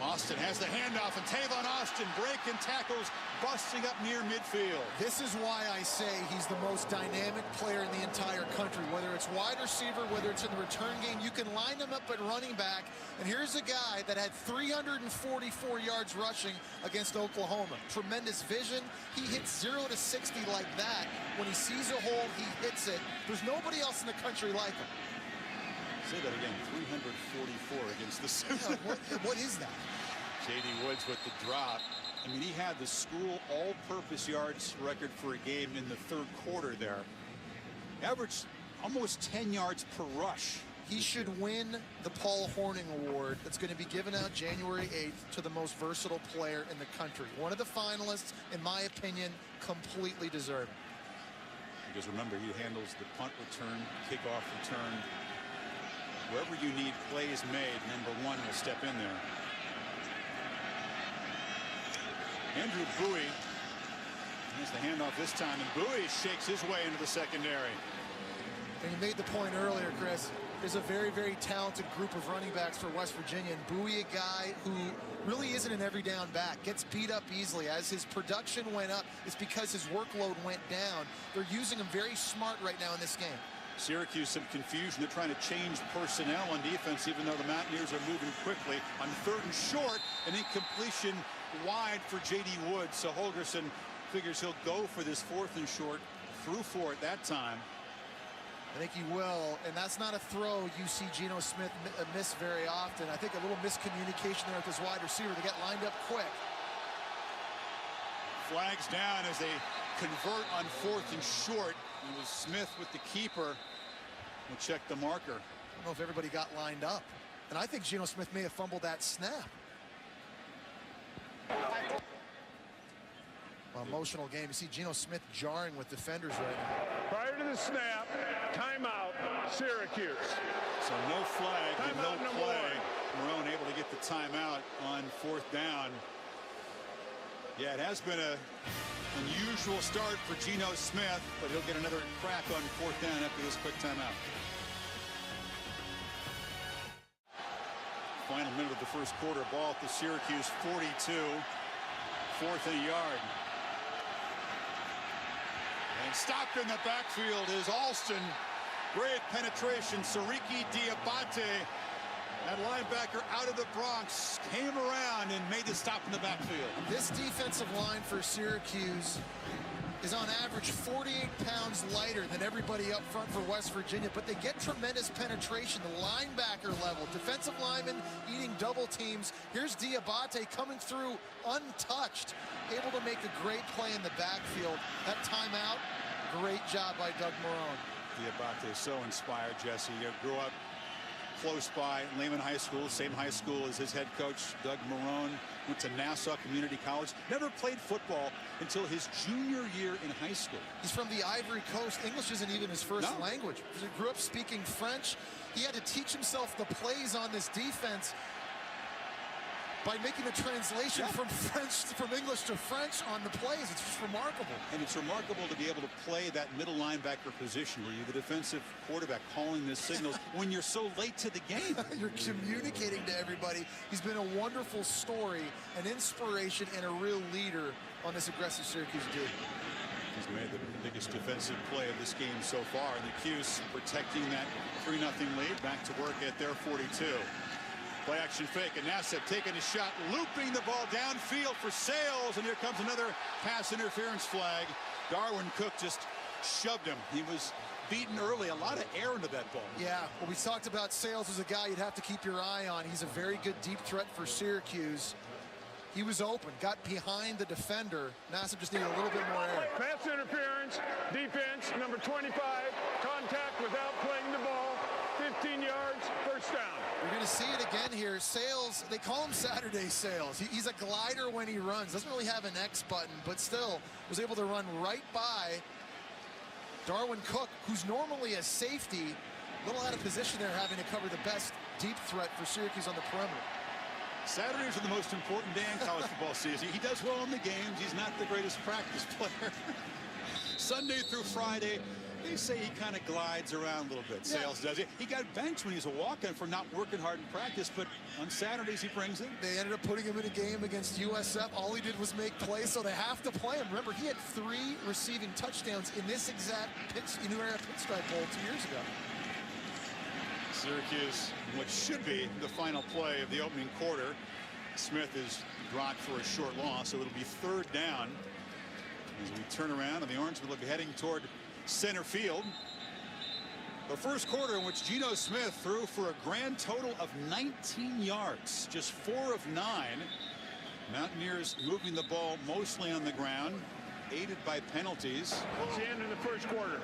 Austin has the handoff, and Tavon Austin breaking tackles, busting up near midfield. This is why I say he's the most dynamic player in the entire country. Whether it's wide receiver, whether it's in the return game, you can line him up at running back. And here's a guy that had 344 yards rushing against Oklahoma. Tremendous vision. He hits 0 to 60 like that. When he sees a hole, he hits it. There's nobody else in the country like him. Say that again, 344 against the Sioux. What is that? J.D. Woods with the drop. I mean, he had the school all-purpose yards record for a game in the 3rd quarter there. Averaged almost 10 yards per rush. He should win the Paul Hornung Award that's going to be given out January 8th to the most versatile player in the country. One of the finalists, in my opinion, completely deserving. Because remember, he handles the punt return, kickoff return. Wherever you need plays made, number 1 will step in there. Andrew Bowie has the handoff this time, and Bowie shakes his way into the secondary. And you made the point earlier, Chris. There's a very, very talented group of running backs for West Virginia, and Bowie, a guy who really isn't an every down back, gets beat up easily. As his production went up, it's because his workload went down. They're using him very smart right now in this game. Syracuse, some confusion. They're trying to change personnel on defense, even though the Mountaineers are moving quickly. On 3rd and short, an incompletion wide for J.D. Woods. So Holgerson figures he'll go for this 4th and short. Threw for it that time. I think he will, and that's not a throw you see Geno Smith miss very often. I think a little miscommunication there with his wide receiver to get lined up quick. Flags down as they convert on 4th and short. It was Smith with the keeper. We'll check the marker. I don't know if everybody got lined up. And I think Geno Smith may have fumbled that snap. Well, emotional game. You see Geno Smith jarring with defenders right now. Prior to the snap, timeout, Syracuse. So no flag and no Timeout number play. 1. Marone able to get the timeout on 4th down. Yeah, it has been a unusual start for Geno Smith, but he'll get another crack on 4th down after this quick timeout. Final minute of the first quarter, ball at the Syracuse 42, 4th and a yard. And stopped in the backfield is Alston. Great penetration. Siriki Diabate, that linebacker out of the Bronx, came around and made the stop in the backfield. This defensive line for Syracuse is on average 48 pounds lighter than everybody up front for West Virginia, but they get tremendous penetration, the linebacker level. Defensive linemen eating double teams. Here's Diabate coming through untouched, able to make a great play in the backfield. That timeout, great job by Doug Marone. Diabate is so inspired, Jesse. He grew up close by Lehman High School, same high school as his head coach, Doug Marone. Went to Nassau Community College. Never played football until his junior year in high school. He's from the Ivory Coast. English isn't even his first language. He grew up speaking French. He had to teach himself the plays on this defense by making a translation from English to French on the plays. It's just remarkable. And it's remarkable to be able to play that middle linebacker position where you're the defensive quarterback calling the signals when you're so late to the game. You're communicating to everybody. He's been a wonderful story, an inspiration, and a real leader on this aggressive Syracuse team. He's made the biggest defensive play of this game so far. And the Cuse protecting that 3-0 lead. Back to work at their 42. Play action fake, and Nassib taking a shot, looping the ball downfield for Sales, and here comes another pass interference flag. Darwin Cook just shoved him. He was beaten early. A lot of air into that ball. Yeah, well, we talked about Sales as a guy you'd have to keep your eye on. He's a very good deep threat for Syracuse. He was open, got behind the defender. Nassib just needed a little bit more air. Pass interference, defense, number 25, contact without playing the ball, 15 yards, first down. You're going to see it again here. Sales, they call him Saturday Sales. He's a glider when he runs. Doesn't really have an X button, but still was able to run right by Darwin Cook, who's normally a safety. A little out of position there, having to cover the best deep threat for Syracuse on the perimeter. Saturdays are the most important day in college football season. He does well in the games. He's not the greatest practice player. Sunday through Friday, they say he kind of glides around a little bit. Sales does it. He got benched when he was a walk-on for not working hard in practice, but on Saturdays he brings it. They ended up putting him in a game against USF. All he did was make plays, so they have to play him. Remember, he had 3 receiving touchdowns in this exact New Era Pinstripe Bowl 2 years ago. Syracuse, what should be the final play of the opening quarter. Smith is dropped for a short loss, so it'll be 3rd down as we turn around, and the Orangemen will be heading toward center field. The first quarter in which Geno Smith threw for a grand total of 19 yards, just 4 of 9. Mountaineers moving the ball mostly on the ground, aided by penalties. It's the end of the first quarter.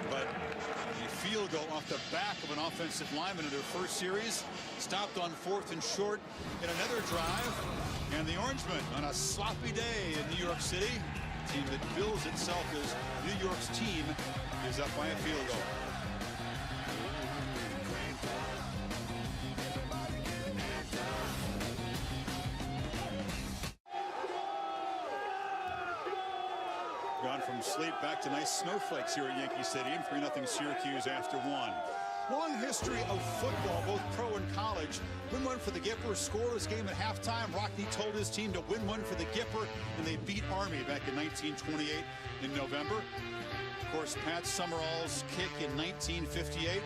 But a field goal off the back of an offensive lineman in their first series, stopped on 4th and short in another drive. And the Orangemen on a sloppy day in New York City, a team that bills itself as New York's team, is up by a field goal. Gone from sleep back to nice snowflakes here at Yankee Stadium. 3-0 Syracuse after 1. Long history of football, both pro and college. Win one for the Gipper, scoreless game at halftime. Rockne told his team to win one for the Gipper, and they beat Army back in 1928 in November. Of course, Pat Summerall's kick in 1958.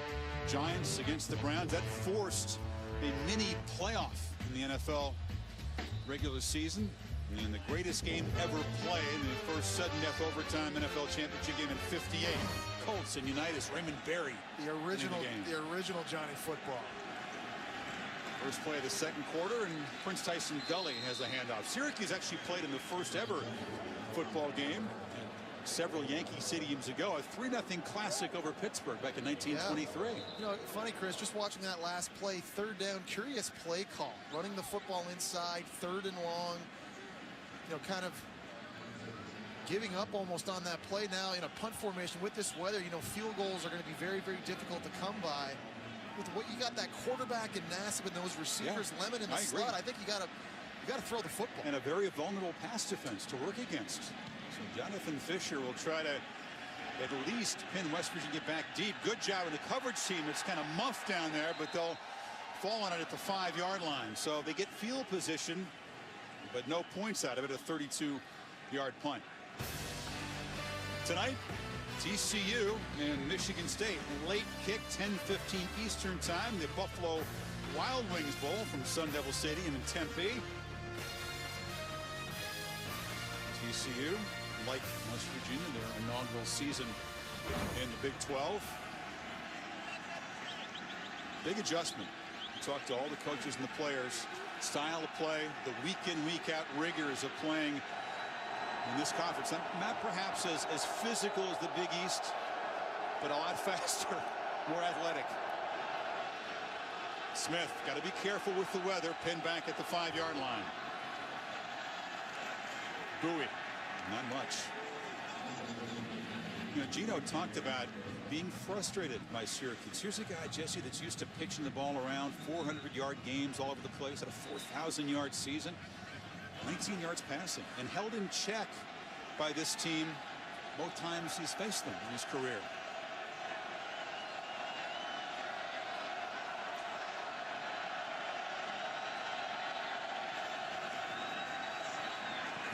Giants against the Browns. That forced a mini playoff in the NFL regular season. And the greatest game ever played in the first sudden death overtime NFL championship game in 58. Colts and Unitas, Raymond Berry. The original Johnny Football. First play of the second quarter, and Prince Tyson Gully has a handoff. Syracuse actually played in the first ever football game several Yankee stadiums ago, a 3-0 classic over Pittsburgh back in 1923. Yeah. You know, funny, Chris, just watching that last play, 3rd down, curious play call. Running the football inside, 3rd and long. You know, kind of giving up almost on that play now in a punt formation with this weather. You know, field goals are going to be very, very difficult to come by. With what you got, that quarterback and Nassib and those receivers, Lemon in the slot, I think you got to throw the football. And a very vulnerable pass defense to work against. So Jonathan Fisher will try to at least pin West Virginia back deep. Good job of the coverage team. It's kind of muffed down there, but they'll fall on it at the 5-yard line. So they get field position, but no points out of it. A 32-yard punt. Tonight, TCU and Michigan State. Late kick, 10:15 Eastern time. The Buffalo Wild Wings Bowl from Sun Devil Stadium in Tempe. TCU, like West Virginia, their inaugural season in the Big 12. Big adjustment. We talked to all the coaches and the players. Style of play, the week in, week out rigors of playing in this conference. Not perhaps as physical as the Big East, but a lot faster, more athletic. Smith got to be careful with the weather. Pinned back at the 5-yard line. Bowie, not much. You know, Gino talked about being frustrated by Syracuse. Here's a guy, Jesse, that's used to pitching the ball around, 400-yard games all over the place, at a 4,000-yard season, 19 yards passing, and held in check by this team both times he's faced them in his career.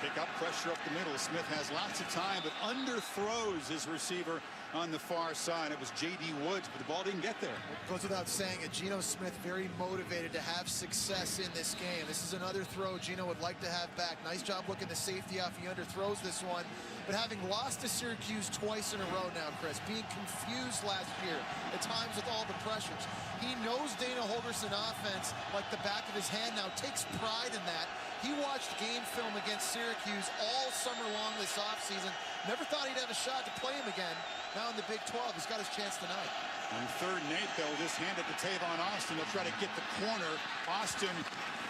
Pick up pressure up the middle. Smith has lots of time, but underthrows his receiver on the far side. It was J.D. Woods, but the ball didn't get there. It goes without saying it. Geno Smith very motivated to have success in this game. This is another throw Geno would like to have back. Nice job looking the safety off. He underthrows this one. But having lost to Syracuse twice in a row now, Chris, being confused last year at times with all the pressures, he knows Dana Holgorsen offense like the back of his hand now, takes pride in that. He watched game film against Syracuse all summer long this offseason. Never thought he'd have a shot to play him again. Now in the Big 12, he's got his chance tonight. On 3rd and 8, they'll just hand it to Tavon Austin. They'll try to get the corner. Austin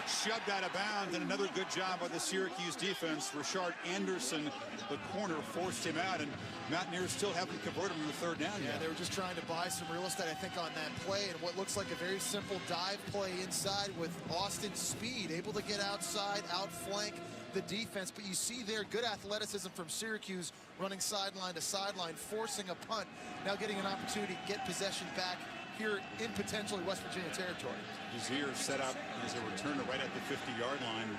shoved out of bounds, and another good job by the Syracuse defense. Rashard Anderson, the corner, forced him out, and Mountaineers still haven't converted him to 3rd down yet. They were just trying to buy some real estate, I think, on that play, and what looks like a very simple dive play inside with Austin's speed, able to get outside, outflank the defense. But you see there good athleticism from Syracuse, running sideline to sideline, forcing a punt, now getting an opportunity to get possession back here in potentially West Virginia territory. Desir set up as a returner right at the 50-yard line.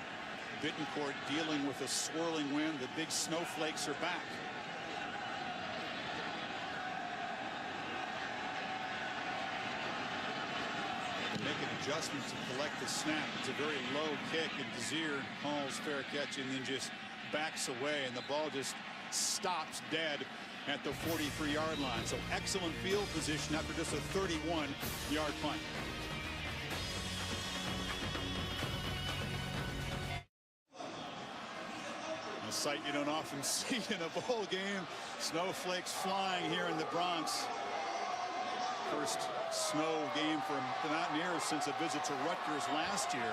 Bittencourt dealing with a swirling wind. The big snowflakes are back. Make an adjustment to collect the snap. It's a very low kick, and Desir hauls fair catch and then just backs away, and the ball just stops dead at the 43-yard line. So excellent field position after just a 31-yard punt. A sight you don't often see in a bowl game. Snowflakes flying here in the Bronx. First snow game for the Mountaineers since a visit to Rutgers last year.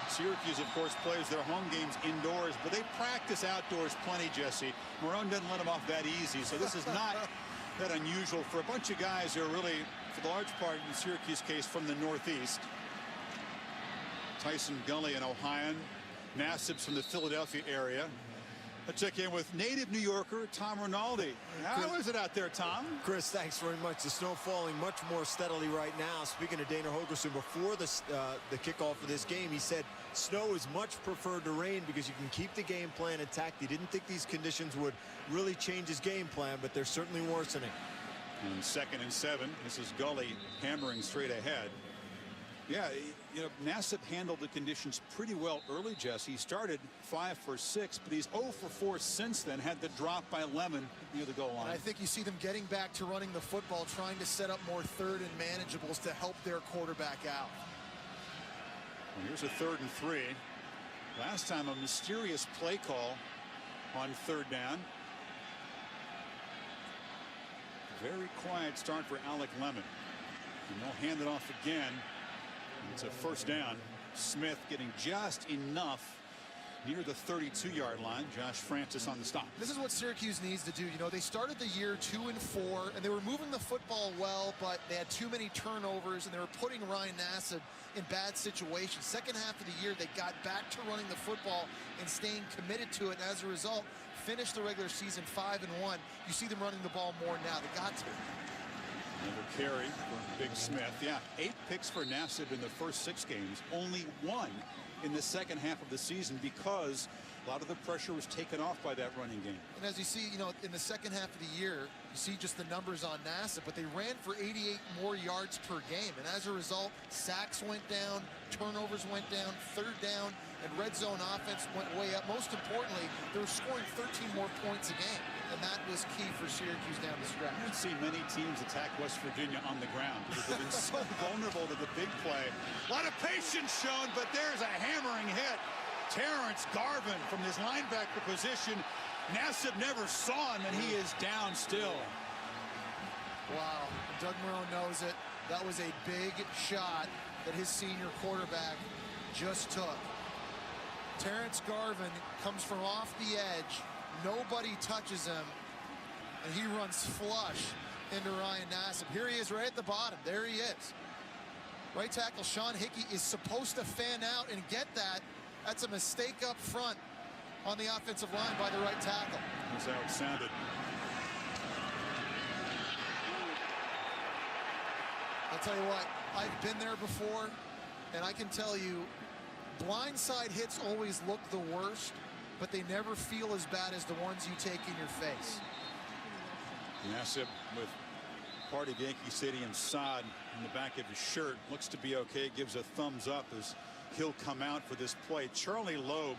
Syracuse, of course, plays their home games indoors, but they practice outdoors plenty, Jesse. Marone doesn't let them off that easy, so this is not that unusual for a bunch of guys who are really, for the large part, in the Syracuse case, from the Northeast. Tyson Gully, an Ohioan. Nassib's from the Philadelphia area. I check in with native New Yorker Tom Rinaldi. How is it out there, Tom? Chris, thanks very much. The snow falling much more steadily right now. Speaking to Dana Holgorsen, before the kickoff of this game, he said snow is much preferred to rain because you can keep the game plan intact. He didn't think these conditions would really change his game plan, but they're certainly worsening. And 2nd and 7. This is Gully hammering straight ahead. Yeah, you know, Nassib handled the conditions pretty well early, Jess. He started 5 for 6, but he's 0 for 4 since then. Had the drop by Lemon near the goal line. And I think you see them getting back to running the football, trying to set up more 3rd and manageables to help their quarterback out. Well, here's a 3rd and 3. Last time a mysterious play call on 3rd down. Very quiet start for Alec Lemon. And they'll hand it off again. It's a 1st down. Smith getting just enough near the 32-yard line. Josh Francis on the stop. This is what Syracuse needs to do. You know, they started the year 2-4, and they were moving the football well, but they had too many turnovers, and they were putting Ryan Nassib in bad situations. Second half of the year, they got back to running the football and staying committed to it, and as a result, finished the regular season 5-1. You see them running the ball more now. They got to. Another carry for Big Smith. Yeah, 8 picks for Nassib in the first 6 games. Only 1 in the second half of the season because a lot of the pressure was taken off by that running game. And as you see, you know, in the second half of the year, you see just the numbers on Nassib, but they ran for 88 more yards per game. And as a result, sacks went down, turnovers went down, third down, and red zone offense went way up. Most importantly, they were scoring 13 more points a game. And that was key for Syracuse down the stretch. You haven't seen many teams attack West Virginia on the ground because they've been so vulnerable to the big play. A lot of patience shown, but there's a hammering hit. Terrence Garvin from his linebacker position. Nassib never saw him, and he is down still. Wow, Doug Marone knows it. That was a big shot that his senior quarterback just took. Terrence Garvin comes from off the edge. Nobody touches him, and he runs flush into Ryan Nassib. Here he is right at the bottom. There he is. Right tackle Sean Hickey is supposed to fan out and get that. That's a mistake up front on the offensive line by the right tackle. That's how it sounded. I'll tell you what, I've been there before, and I can tell you, blindside hits always look the worst, but they never feel as bad as the ones you take in your face. Nassib with part of Yankee Stadium sod in the back of his shirt. Looks to be okay. Gives a thumbs up as he'll come out for this play. Charlie Loeb,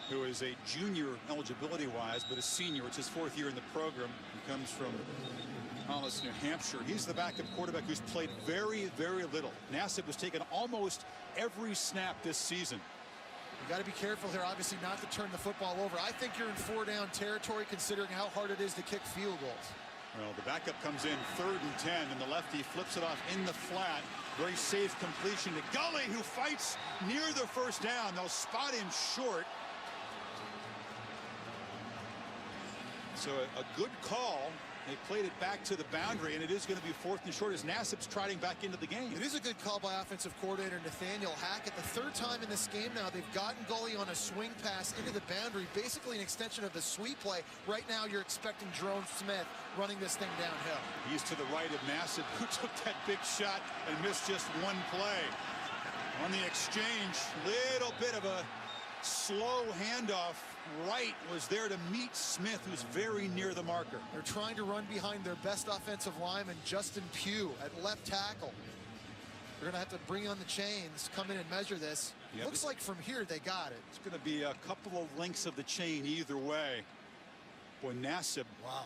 who is a junior eligibility-wise, but a senior. It's his 4th year in the program. He comes from Hollis, New Hampshire. He's the backup quarterback who's played very, very little. Nassib was taken almost every snap this season. You got to be careful here, obviously, not to turn the football over. I think you're in 4-down territory considering how hard it is to kick field goals. Well, the backup comes in 3rd and 10, and the lefty flips it off in the flat. Very safe completion to Gully, who fights near the first down. They'll spot him short. So a good call. They played it back to the boundary, and it is going to be 4th and short as Nassib's trotting back into the game. It is a good call by offensive coordinator Nathaniel Hackett. The 3rd time in this game now they've gotten Gully on a swing pass into the boundary, basically an extension of the sweep play. Right now you're expecting Jerome Smith running this thing downhill. He's to the right of Nassib, who took that big shot and missed just one play. On the exchange, little bit of a slow handoff. Wright was there to meet Smith, who's very near the marker. They're trying to run behind their best offensive lineman, Justin Pugh, at left tackle. They're going to have to bring on the chains, come in and measure this. Yep. Looks like from here they got it. It's going to be a couple of links of the chain either way. Boy, Nassib, wow.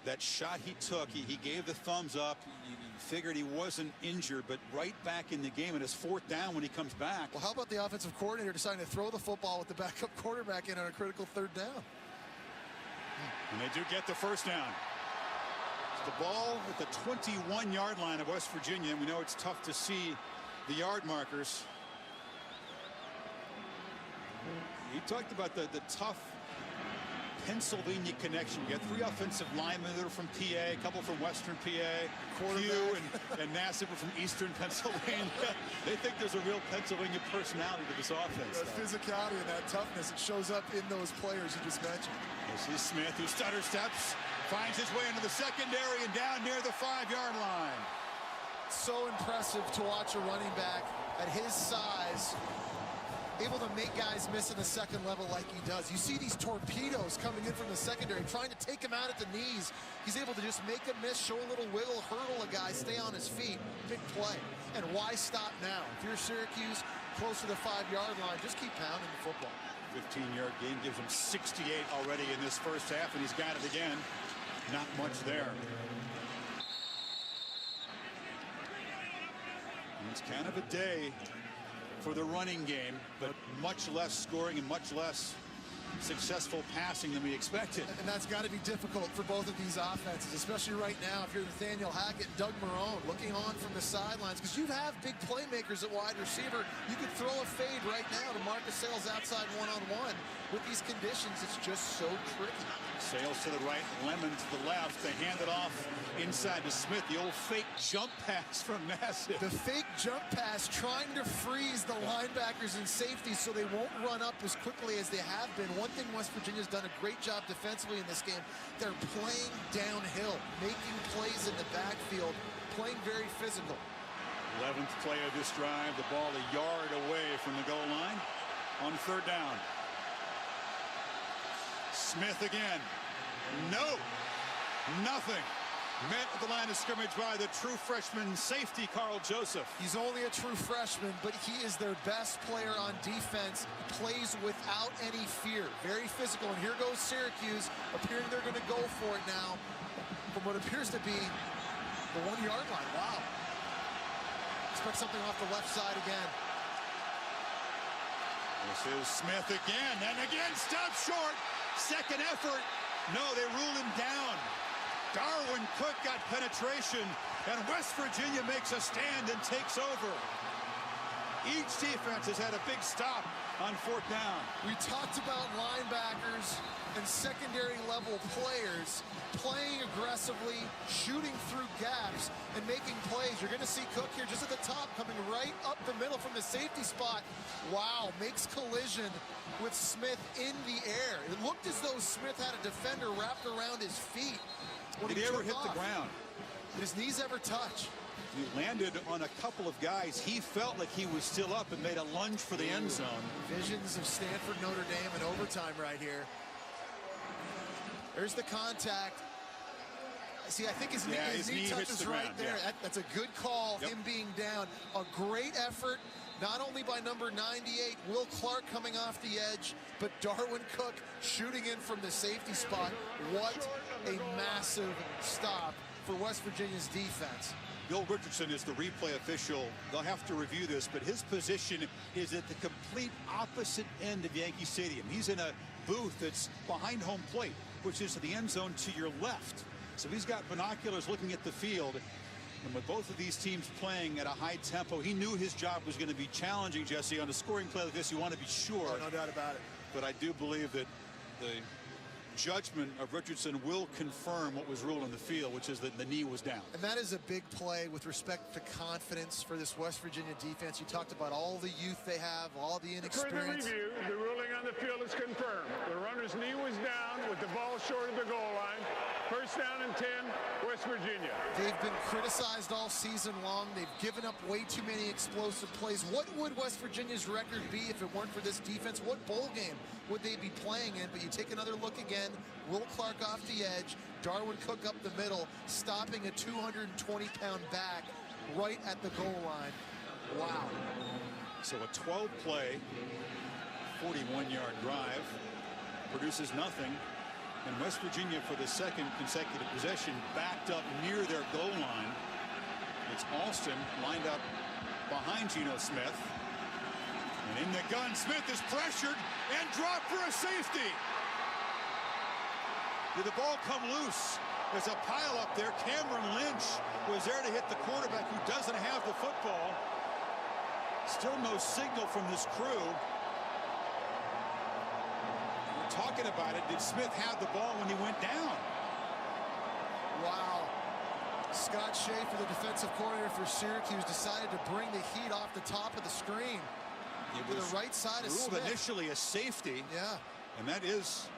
That shot he took, he gave the thumbs up. He figured he wasn't injured, but right back in the game, and it's 4th down when he comes back. Well, how about the offensive coordinator deciding to throw the football with the backup quarterback in on a critical 3rd down? And they do get the first down. It's the ball at the 21-yard line of West Virginia. We know it's tough to see the yard markers. You talked about the tough Pennsylvania connection. You got 3 offensive linemen that are from PA, a couple from Western PA, Hugh and Nassib are from Eastern Pennsylvania. They think there's a real Pennsylvania personality to this offense. That physicality and that toughness, it shows up in those players you just mentioned. This is Smith, who stutter steps, finds his way into the secondary and down near the 5-yard line. So impressive to watch a running back at his size able to make guys miss in the second level like he does. You see these torpedoes coming in from the secondary, trying to take him out at the knees. He's able to just make a miss, show a little wiggle, hurdle a guy, stay on his feet. Big play. And why stop now? If you're Syracuse, close to the 5-yard line, just keep pounding the football. 15-yard gain gives him 68 already in this first half, and he's got it again. Not much there. And it's kind of a day for the running game, but much less scoring and much less successful passing than we expected. And that's got to be difficult for both of these offenses, especially right now if you're Nathaniel Hackett and Doug Marrone looking on from the sidelines, because you have big playmakers at wide receiver. You could throw a fade right now to Marcus Sales outside one-on-one. With these conditions, it's just so tricky. Sales to the right, Lemon to the left. They hand it off inside to Smith. The old fake jump pass from Nassib. The fake jump pass trying to freeze the linebackers and safeties so they won't run up as quickly as they have been. One thing West Virginia's done a great job defensively in this game, they're playing downhill, making plays in the backfield, playing very physical. 11th play of this drive, the ball a yard away from the goal line on third down. Smith again. No, nothing. Met at the line of scrimmage by the true freshman safety, Carl Joseph. He's only a true freshman, but he is their best player on defense. Plays without any fear. Very physical. And here goes Syracuse, appearing they're going to go for it now from what appears to be the 1-yard line. Wow. Expect something off the left side again. This is Smith again, and again stopped short. Second effort. No, they rule him down. Darwin Cook got penetration, and West Virginia makes a stand and takes over. Each defense has had a big stop on fourth down. We talked about linebackers and secondary level players playing aggressively, shooting through gaps, and making plays. You're going to see Cook here just at the top, coming right up the middle from the safety spot. Wow, makes collision with Smith in the air. It looked as though Smith had a defender wrapped around his feet. Did he ever hit the ground? Did his knees ever touch? He landed on a couple of guys. He felt like he was still up and made a lunge for the end zone. Visions of Stanford, Notre Dame in overtime right here. There's the contact. See, I think his knee touches right there. Yeah. That's a good call, him being down. A great effort, not only by number 98, Will Clark coming off the edge, but Darwin Cook shooting in from the safety spot. What a massive stop for West Virginia's defense. Bill Richardson is the replay official. They'll have to review this, but his position is at the complete opposite end of Yankee Stadium. He's in a booth that's behind home plate, which is to the end zone to your left. So he's got binoculars looking at the field. And with both of these teams playing at a high tempo, he knew his job was going to be challenging, Jesse. On a scoring play like this, you want to be sure. Oh, no doubt about it. But I do believe that the judgment of Richardson will confirm what was ruled on the field, which is that the knee was down. And that is a big play with respect to confidence for this West Virginia defense. You talked about all the youth they have, all the inexperience. For the review, the ruling on the field is confirmed. The runner's knee was down with the ball short of the goal line. First down and 10, West Virginia. They've been criticized all season long. They've given up way too many explosive plays. What would West Virginia's record be if it weren't for this defense? What bowl game would they be playing in? But you take another look again. Will Clark off the edge. Darwin Cook up the middle, stopping a 220-pound back right at the goal line. Wow. So a 12-play, 41-yard drive produces nothing. And West Virginia, for the second consecutive possession, backed up near their goal line. It's Alston lined up behind Geno Smith. And in the gun, Smith is pressured and dropped for a safety. Did the ball come loose? There's a pile up there. Cameron Lynch was there to hit the quarterback who doesn't have the football. Still no signal from this crew. Talking about it, did Smith have the ball when he went down? Wow. Scott Schaefer, the defensive coordinator for Syracuse, decided to bring the heat off the top of the screen. To the right side of Smith. Ruled initially a safety. Yeah. And that is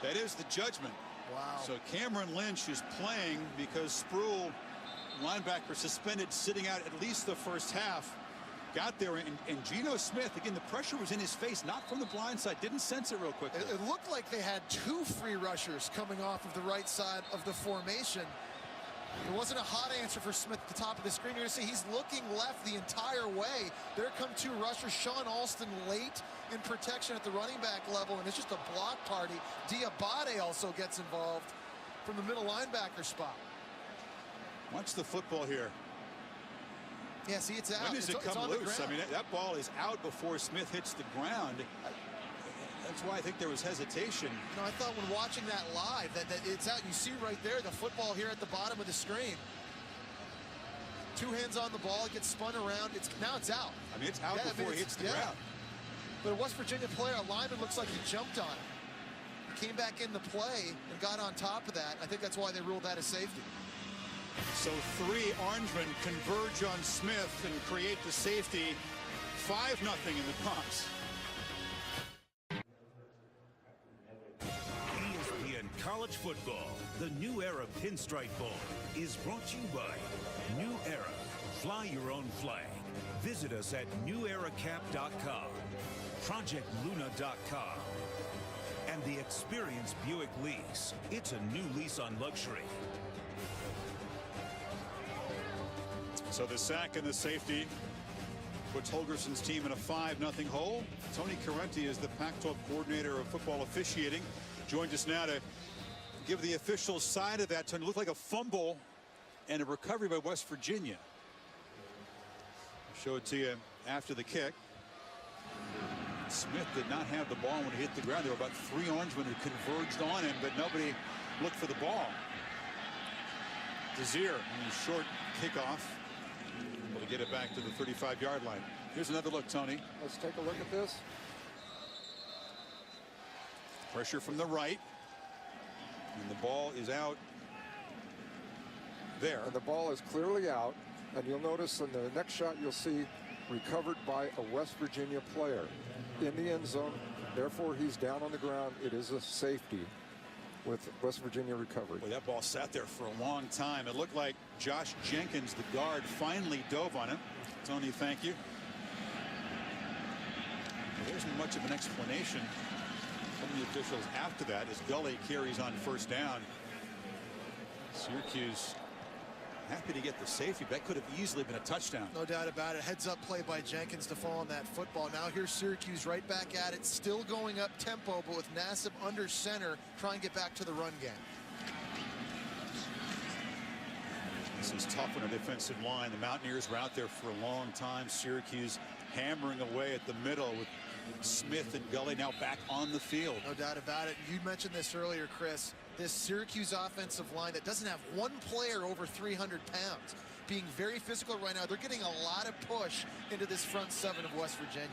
the judgment. Wow. So Cameron Lynch is playing because Spruill, linebacker, suspended, sitting out at least the first half. Got there, and Geno Smith, again, the pressure was in his face, not from the blind side. Didn't sense it real quickly. It looked like they had two free rushers coming off of the right side of the formation. It wasn't a hot answer for Smith at the top of the screen. You're going to see he's looking left the entire way. There come two rushers. Sean Alston late in protection at the running back level, and it's just a block party. Diabate also gets involved from the middle linebacker spot. Watch the football here. Yeah, see, it's out. When does it come on loose? the I mean, that ball is out before Smith hits the ground. That's why I think there was hesitation. No, I thought when watching that live that it's out. You see right there the football here at the bottom of the screen. Two hands on the ball. It gets spun around. Now it's out. I mean, it's out before it hits the ground. But a West Virginia player, a lineman, looks like he jumped on it. He came back in the play and got on top of that. I think that's why they ruled that a safety. So 3 Orangemen converge on Smith and create the safety. 5-0 in the Bronx. ESPN College Football, the New Era Pinstripe Bowl, is brought to you by New Era. Fly your own flag. Visit us at neweracap.com, projectluna.com, and the Experience Buick Lease. It's a new lease on luxury. So the sack and the safety puts Holgerson's team in a 5-0 hole. Tony Correnti is the Pac-12 coordinator of football officiating. Joins us now to give the official side of that. Tony, looked like a fumble and a recovery by West Virginia. I'll show it to you after the kick. Smith did not have the ball when he hit the ground. There were about 3 Orangemen who converged on him, but nobody looked for the ball. Desir on the short kickoff. Able to get it back to the 35-yard line. Here's another look, Tony. Let's take a look at this. Pressure from the right. And the ball is out there. And the ball is clearly out. And you'll notice in the next shot you'll see recovered by a West Virginia player in the end zone. Therefore, he's down on the ground. It is a safety with West Virginia recovery. Well, that ball sat there for a long time. It looked like Josh Jenkins, the guard, finally dove on it. Tony, thank you. Well, there isn't much of an explanation from the officials after that as Gully carries on first down. Syracuse happy to get the safety. That could have easily been a touchdown. No doubt about it. Heads up play by Jenkins to fall on that football. Now here's Syracuse right back at it, still going up tempo, but with Nassib under center, trying to get back to the run game. This is tough on a defensive line. The Mountaineers were out there for a long time. Syracuse hammering away at the middle with Smith and Gully now back on the field. No doubt about it. You mentioned this earlier, Chris. This Syracuse offensive line that doesn't have one player over 300 pounds, being very physical right now. They're getting a lot of push into this front 7 of West Virginia.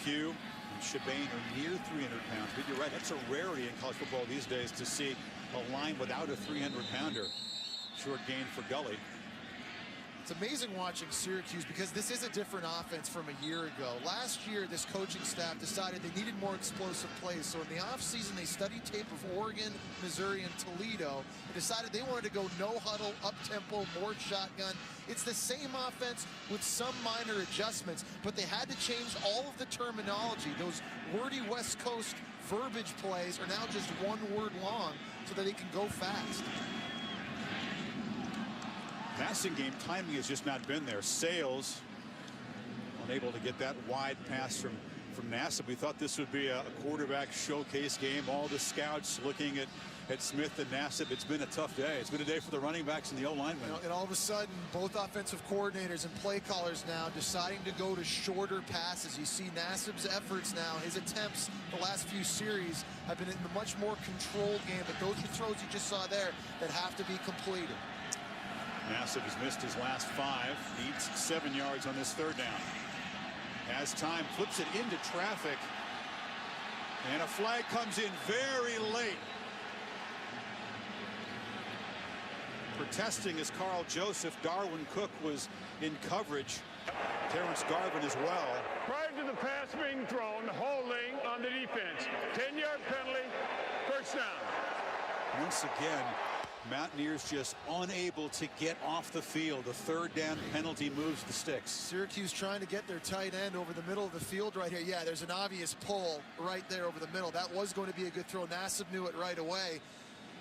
Pugh and Chebane are near 300 pounds, but you're right, that's a rarity in college football these days to see a line without a 300-pounder. Short gain for Gully. It's amazing watching Syracuse because this is a different offense from a year ago. Last year, this coaching staff decided they needed more explosive plays. So in the offseason, they studied tape of Oregon, Missouri, and Toledo and decided they wanted to go no huddle, up-tempo, more shotgun. It's the same offense with some minor adjustments, but they had to change all of the terminology. Those wordy West Coast verbiage plays are now just one word long so that they can go fast. Passing game timing has just not been there. Sales unable to get that wide pass from Nassib. We thought this would be a quarterback showcase game. All the scouts looking at Smith and Nassib. It's been a tough day. It's been a day for the running backs and the O-linemen. And all of a sudden, both offensive coordinators and play callers now deciding to go to shorter passes. You see Nassib's efforts now, his attempts the last few series have been in a much more controlled game. But those are throws you just saw there that have to be completed. Nassib has missed his last 5. Needs 7 yards on this third down. Has time, flips it into traffic. And a flag comes in very late. Protesting is Carl Joseph. Darwin Cook was in coverage. Terrence Garvin as well. Prior to the pass being thrown, holding on the defense. 10-yard penalty, first down. Once again, Mountaineers just unable to get off the field. The third down penalty moves the sticks. Syracuse trying to get their tight end over the middle of the field right here. Yeah, there's an obvious pull right there over the middle. That was going to be a good throw. Nassib knew it right away.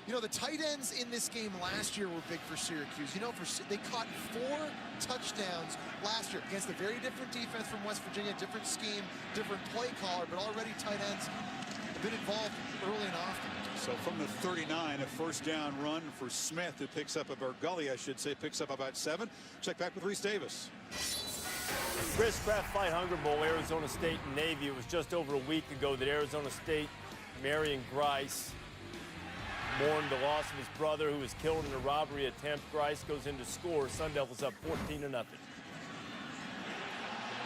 You know, the tight ends in this game last year were big for Syracuse. You know, they caught 4 touchdowns last year against a very different defense from West Virginia, different scheme, different play caller, but already tight ends have been involved early and often. So from the 39, a first down run for Smith, who picks up, or Gully, I should say, picks up about 7. Check back with Reese Davis. Chris, Kraft Fight Hunger Bowl, Arizona State and Navy. It was just over a week ago that Arizona State, Marion Grice, mourned the loss of his brother who was killed in a robbery attempt. Grice goes into score. Sun Devils up 14-0.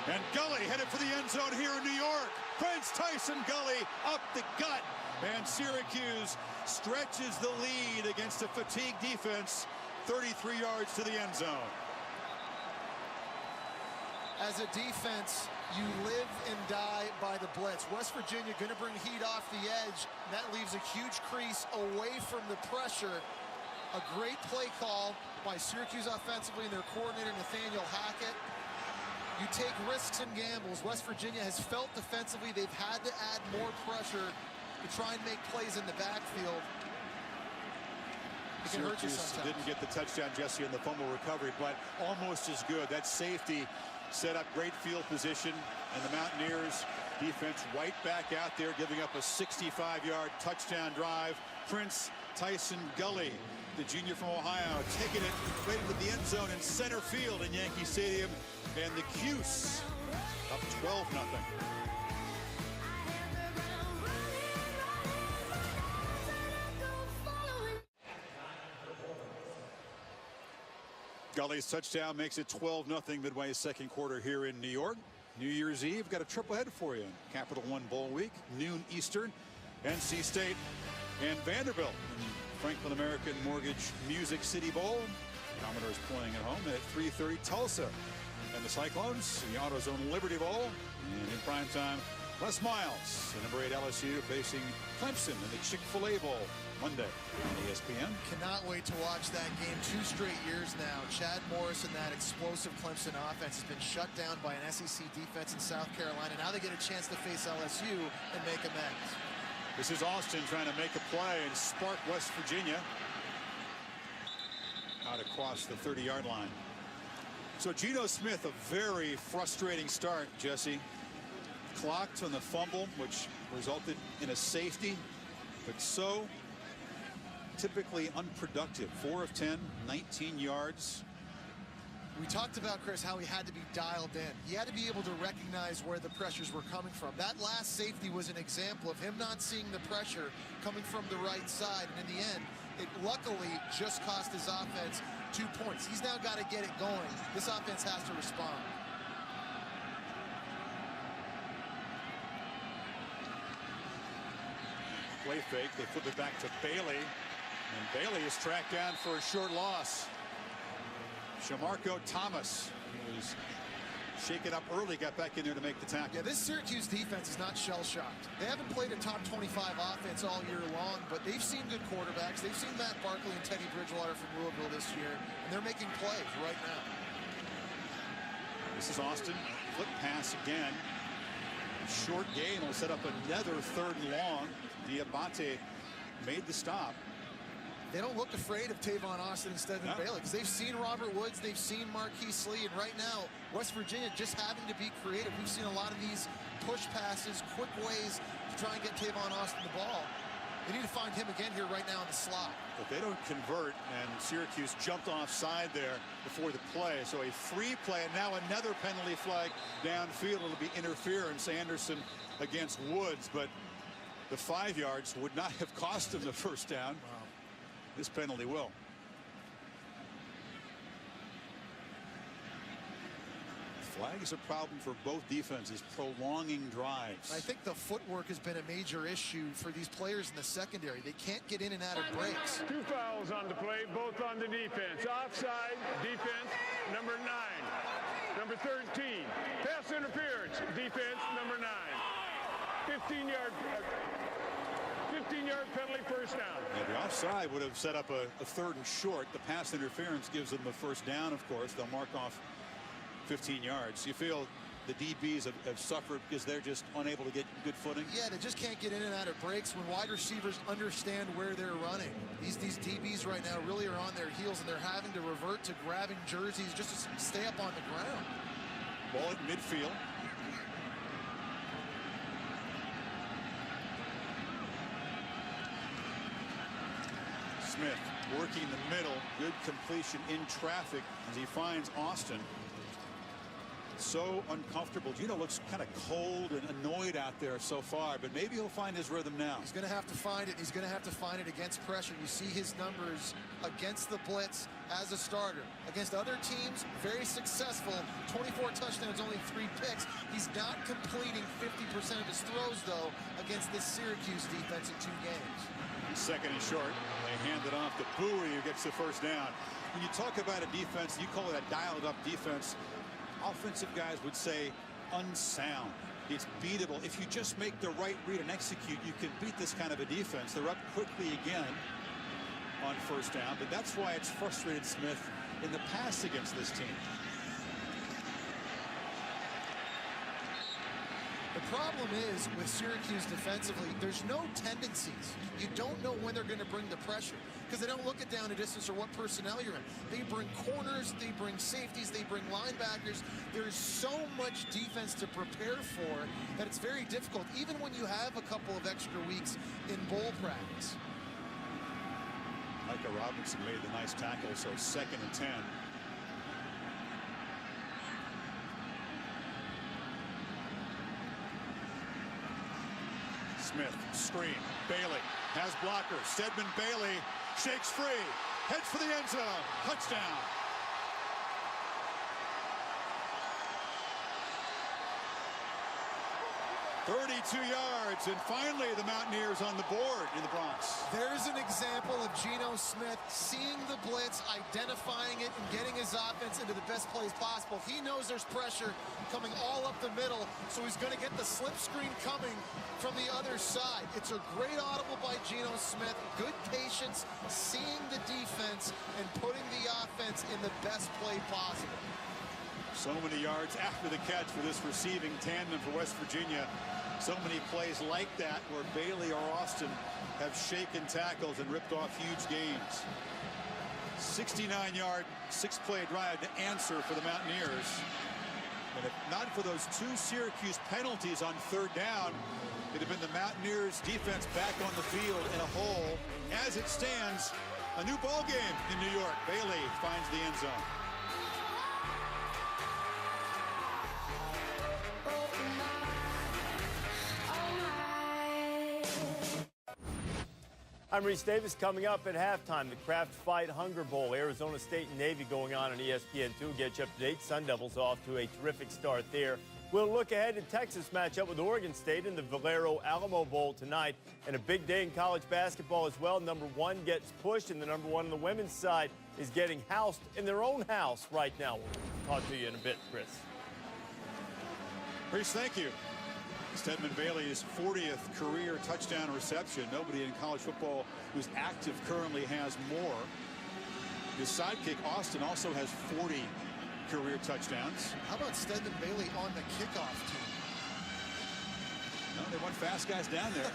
And Gully headed for the end zone here in New York. Prince Tyson Gully up the gut. And Syracuse stretches the lead against a fatigued defense. 33 yards to the end zone. As a defense, you live and die by the blitz. West Virginia going to bring heat off the edge. And that leaves a huge crease away from the pressure. A great play call by Syracuse offensively and their coordinator, Nathaniel Hackett. You take risks and gambles. West Virginia has felt defensively they've had to add more pressure to try and make plays in the backfield. It can hurt you sometimes. Didn't get the touchdown, Jesse, in the fumble recovery, but almost as good. That safety set up great field position, and the Mountaineers defense right back out there, giving up a 65-yard touchdown drive. Prince Tyson Gully, the junior from Ohio, taking it right into the end zone in center field in Yankee Stadium, and the Cuse up 12-0. Gully's touchdown makes it 12-0 midway second quarter here in New York. New Year's Eve, got a triple head for you. Capital One Bowl week, noon Eastern, NC State and Vanderbilt. And Franklin American Mortgage Music City Bowl. Commodores playing at home at 3:30. Tulsa and the Cyclones in the AutoZone Liberty Bowl. And in primetime, Les Miles, the number 8 LSU facing Clemson in the Chick-fil-A Bowl Monday on ESPN. Cannot wait to watch that game. 2 straight years now. Chad Morris and that explosive Clemson offense has been shut down by an SEC defense in South Carolina. Now they get a chance to face LSU and make amends. This is Austin trying to make a play and spark West Virginia out across the 30-yard line. So Geno Smith, a very frustrating start, Jesse. Clocked on the fumble, which resulted in a safety, but so typically unproductive. 4 of 10, 19 yards. We talked about, Chris, how he had to be dialed in. He had to be able to recognize where the pressures were coming from. That last safety was an example of him not seeing the pressure coming from the right side. And in the end, it luckily just cost his offense 2 points. He's now got to get it going. This offense has to respond. Play fake. They flip it back to Bailey. And Bailey is tracked down for a short loss. Shamarko Thomas, who was shaken up early, got back in there to make the tackle. Yeah, this Syracuse defense is not shell-shocked. They haven't played a top 25 offense all year long, but they've seen good quarterbacks. They've seen Matt Barkley and Teddy Bridgewater from Louisville this year, and they're making plays right now. This is Austin. Flip pass again. Short gain will set up another 3rd and long. Diabate made the stop. They don't look afraid of Tavon Austin instead of Bailey, because they've seen Robert Woods, they've seen Marquise Lee, and right now West Virginia just having to be creative. We've seen a lot of these push passes, quick ways to try and get Tavon Austin the ball. They need to find him again here right now in the slot. But they don't convert, and Syracuse jumped offside there before the play. So a free play, and now another penalty flag downfield. It'll be interference. Anderson against Woods, but the 5 yards would not have cost him the first down. Wow. This penalty will. Flag is a problem for both defenses, prolonging drives. I think the footwork has been a major issue for these players in the secondary. They can't get in and out of breaks. 2 fouls on the play, both on the defense. Offside, defense, number 9. Number 13, pass interference, defense, number 9. 15-yard penalty, first down. Yeah, the offside would have set up a 3rd and short. The pass interference gives them a first down, of course. They'll mark off 15 yards. You feel the DBs have suffered because they're just unable to get good footing? Yeah, they just can't get in and out of breaks when wide receivers understand where they're running. These DBs right now really are on their heels, and they're having to revert to grabbing jerseys just to stay up on the ground. Ball at midfield. Smith working the middle. Good completion in traffic as he finds Austin. so uncomfortable. Gino looks kind of cold and annoyed out there so far, but maybe he'll find his rhythm now. He's going to have to find it. He's going to have to find it against pressure. You see his numbers against the blitz as a starter. Against other teams, very successful. 24 touchdowns, only 3 picks. He's not completing 50% of his throws, though, against this Syracuse defense in 2 games. Second and short. They hand it off to Bowie, who gets the first down. When you talk about a defense, you call it a dialed-up defense. Offensive guys would say unsound. It's beatable. If you just make the right read and execute, you can beat this kind of a defense. They're up quickly again on first down, but that's why it's frustrated Smith in the pass against this team. The problem is with Syracuse defensively, there's no tendencies. You don't know when they're going to bring the pressure because they don't look at down and distance or what personnel you're in. They bring corners, they bring safeties, they bring linebackers. There's so much defense to prepare for that it's very difficult, even when you have a couple of extra weeks in bowl practice. Micah Robinson made the nice tackle, so 2nd and 10. Smith, screen, Bailey has blocker. Stedman Bailey shakes free, heads for the end zone, touchdown. "32 yards, and finally the Mountaineers on the board in the Bronx." There's an example of Geno Smith seeing the blitz, identifying it, and getting his offense into the best plays possible. He knows there's pressure coming all up the middle, so he's going to get the slip screen coming from the other side. It's a great audible by Geno Smith. Good patience, seeing the defense, and putting the offense in the best play possible. So many yards after the catch for this receiving tandem for West Virginia. So many plays like that where Bailey or Austin have shaken tackles and ripped off huge gains. 69-yard, 6-play drive to answer for the Mountaineers. And if not for those 2 Syracuse penalties on 3rd down, it'd have been the Mountaineers defense back on the field in a hole. As it stands, a new ball game in New York. Bailey finds the end zone. I'm Reese Davis. Coming up at halftime, the Kraft Fight Hunger Bowl. Arizona State and Navy going on ESPN2. Get you up to date. Sun Devils off to a terrific start there. We'll look ahead to Texas matchup with Oregon State in the Valero Alamo Bowl tonight. And a big day in college basketball as well. Number 1 gets pushed, and the number 1 on the women's side is getting housed in their own house right now. We'll talk to you in a bit, Chris. Reese, thank you. Stedman Bailey's 40th career touchdown reception. Nobody in college football who's active currently has more. His sidekick, Austin, also has 40 career touchdowns. How about Stedman Bailey on the kickoff team? No, they want fast guys down there.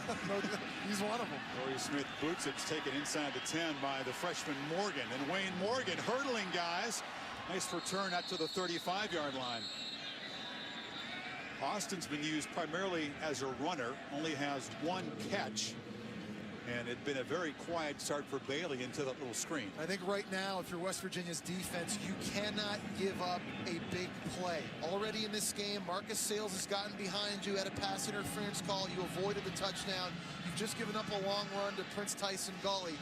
He's one of them. Corey Smith boots it. It's taken inside the 10 by the freshman Morgan. And Wayne Morgan hurdling guys. Nice return out to the 35-yard line. Austin's been used primarily as a runner, only has 1 catch, and it's been a very quiet start for Bailey into that little screen. I think right now, if you're West Virginia's defense, you cannot give up a big play. Already in this game, Marcus Sales has gotten behind you at a pass interference call. You avoided the touchdown. You've just given up a long run to Prince Tyson Gully.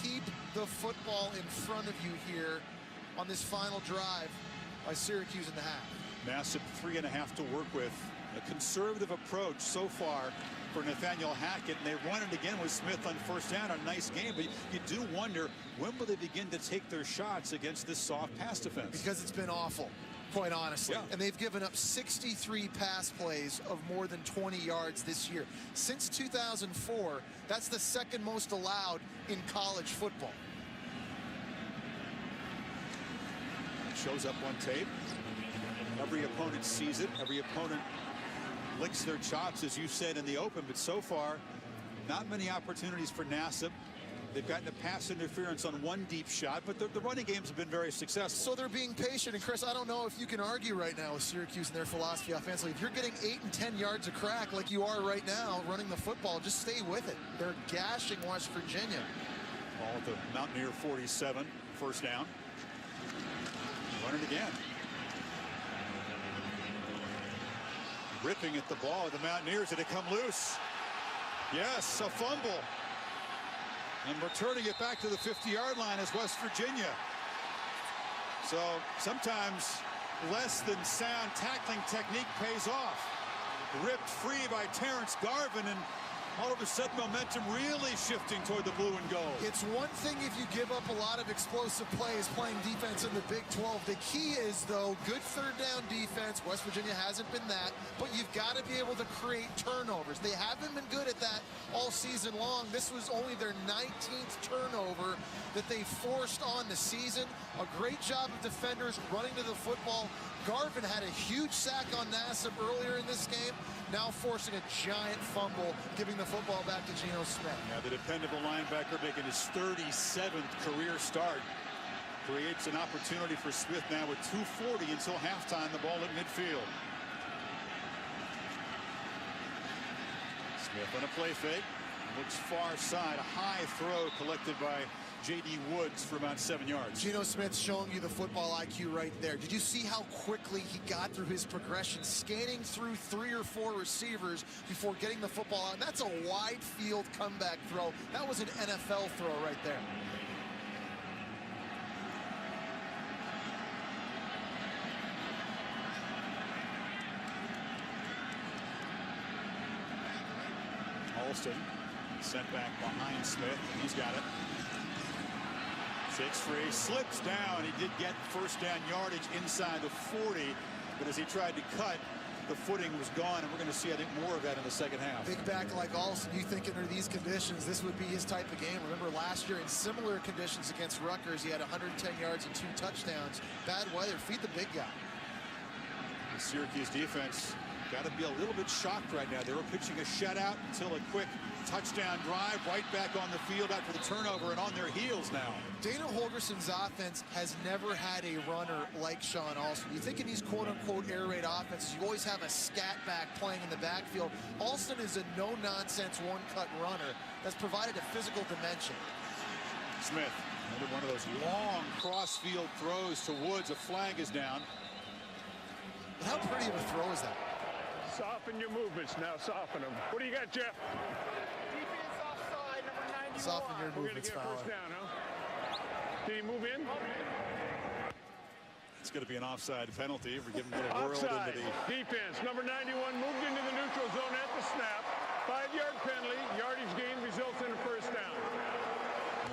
Keep the football in front of you here on this final drive by Syracuse in the half. Massive 3.5 to work with. A conservative approach so far for Nathaniel Hackett, and they run it again with Smith on first down. A nice game, but you do wonder, when will they begin to take their shots against this soft pass defense? Because it's been awful, quite honestly. Yeah. And they've given up 63 pass plays of more than 20 yards this year. Since 2004, that's the 2nd most allowed in college football. Shows up on tape. Every opponent sees it. Every opponent licks their chops, as you said in the open, but so far, not many opportunities for Nassib. They've gotten a pass interference on 1 deep shot, but the running games have been very successful. So they're being patient. And Chris, I don't know if you can argue right now with Syracuse and their philosophy offensively. If you're getting 8 and 10 yards a crack like you are right now running the football, just stay with it. They're gashing West Virginia. Ball at the Mountaineer 47, first down. Run it again. Ripping at the ball. The Mountaineers, did it come loose? Yes, a fumble. And returning it back to the 50-yard line is West Virginia. So sometimes less than sound tackling technique pays off. Ripped free by Terrence Garvin, and all of a sudden momentum really shifting toward the blue and gold. It's one thing if you give up a lot of explosive plays playing defense in the Big 12. The key is, though, good third down defense. West Virginia hasn't been that, but you've got to be able to create turnovers. They haven't been good at that all season long. This was only their 19th turnover that they forced on the season. A great job of defenders running to the football. Garvin had a huge sack on Nassib earlier in this game, now forcing a giant fumble, giving the football back to Geno Smith. Yeah, the dependable linebacker making his 37th career start. Creates an opportunity for Smith now with 2:40 until halftime, the ball at midfield. Smith on a play fake. Looks far side, a high throw collected by J.D. Woods for about 7 yards. Geno Smith showing you the football IQ right there. Did you see how quickly he got through his progression, scanning through 3 or 4 receivers before getting the football out? That's a wide field comeback throw. That was an NFL throw right there. Alston sent back behind Smith. He's got it. 6 free, slips down. He did get first down yardage inside the 40, but as he tried to cut, the footing was gone, and we're going to see, I think, more of that in the second half. Big back like Alston, you think under these conditions, this would be his type of game. Remember last year in similar conditions against Rutgers, he had 110 yards and 2 touchdowns. Bad weather, feed the big guy. The Syracuse defense got to be a little bit shocked right now. They were pitching a shutout until a quick touchdown drive, right back on the field after the turnover and on their heels now. Dana Holgerson's offense has never had a runner like Sean Alston. You think in these quote-unquote air raid offenses, you always have a scat back playing in the backfield. Alston is a no-nonsense one-cut runner that's provided a physical dimension. Smith, another one of those long cross-field throws to Woods. A flag is down. But how pretty of a throw is that? Soften your movements now. Soften them. What do you got, Jeff? Defense offside, number 91. Soften your We're going to movements, get Fowler. first down, huh? Did he move in? It's going to be an offside penalty. We're giving a little whirl Offside. into the... Defense, number 91, moved into the neutral zone at the snap. 5-yard penalty. Yardage gain results in a first down.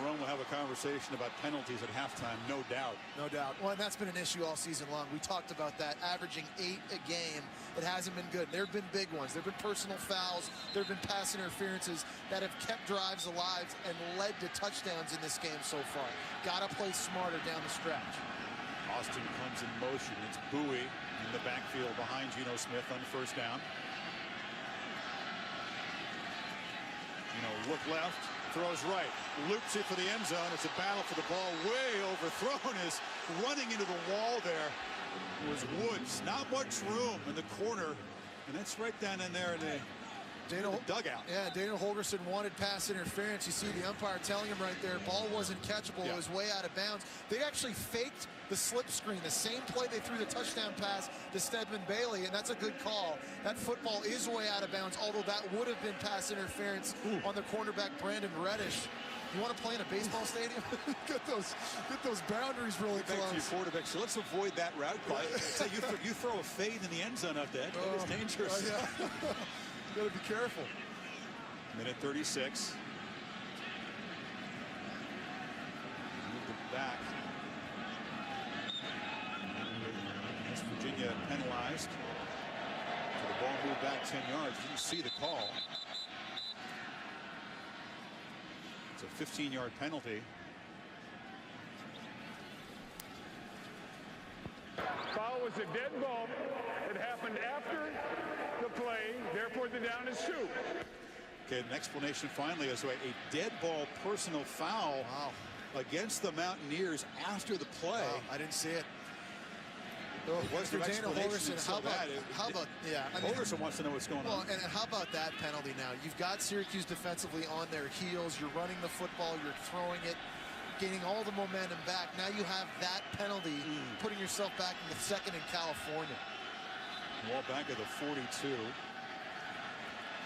Marone will have a conversation about penalties at halftime, no doubt. No doubt. Well, and that's been an issue all season long. We talked about that, averaging 8 a game. It hasn't been good. There have been big ones. There have been personal fouls. There have been pass interferences that have kept drives alive and led to touchdowns in this game so far. Got to play smarter down the stretch. Austin comes in motion. It's Bowie in the backfield behind Geno Smith on first down. Look left, throws right, loops it for the end zone. It's a battle for the ball, way overthrown. Is running into the wall there was Woods. Not much room in the corner, and that's right down in there in the dugout. Yeah, Dana Holgerson wanted pass interference. You see the umpire telling him right there, ball wasn't catchable. Yeah. It was way out of bounds. They actually faked the slip screen, the same play they threw the touchdown pass to Stedman Bailey, and that's a good call. That football is way out of bounds, although that would have been pass interference on the cornerback Brandon Reddish. You want to play in a baseball stadium? get those boundaries really close. Back to your quarterback. So let's avoid that route. So you throw a fade in the end zone out there. It is dangerous. Yeah. You got to be careful. Minute 36. Moved it back. West Virginia penalized. So the ball moved back 10 yards. Didn't see the call. It's a 15-yard penalty. Foul was a dead ball. It happened after the play. Therefore, the down is 2. Okay, an explanation finally is right. A dead ball personal foul against the Mountaineers after the play. Wow, I didn't see it. What's the Dana Holgerson, how about Holgerson wants to know what's going on. And how about that penalty now? You've got Syracuse defensively on their heels. You're running the football. You're throwing it, gaining all the momentum back. Now you have that penalty, putting yourself back in the second in California. Ball back at the 42.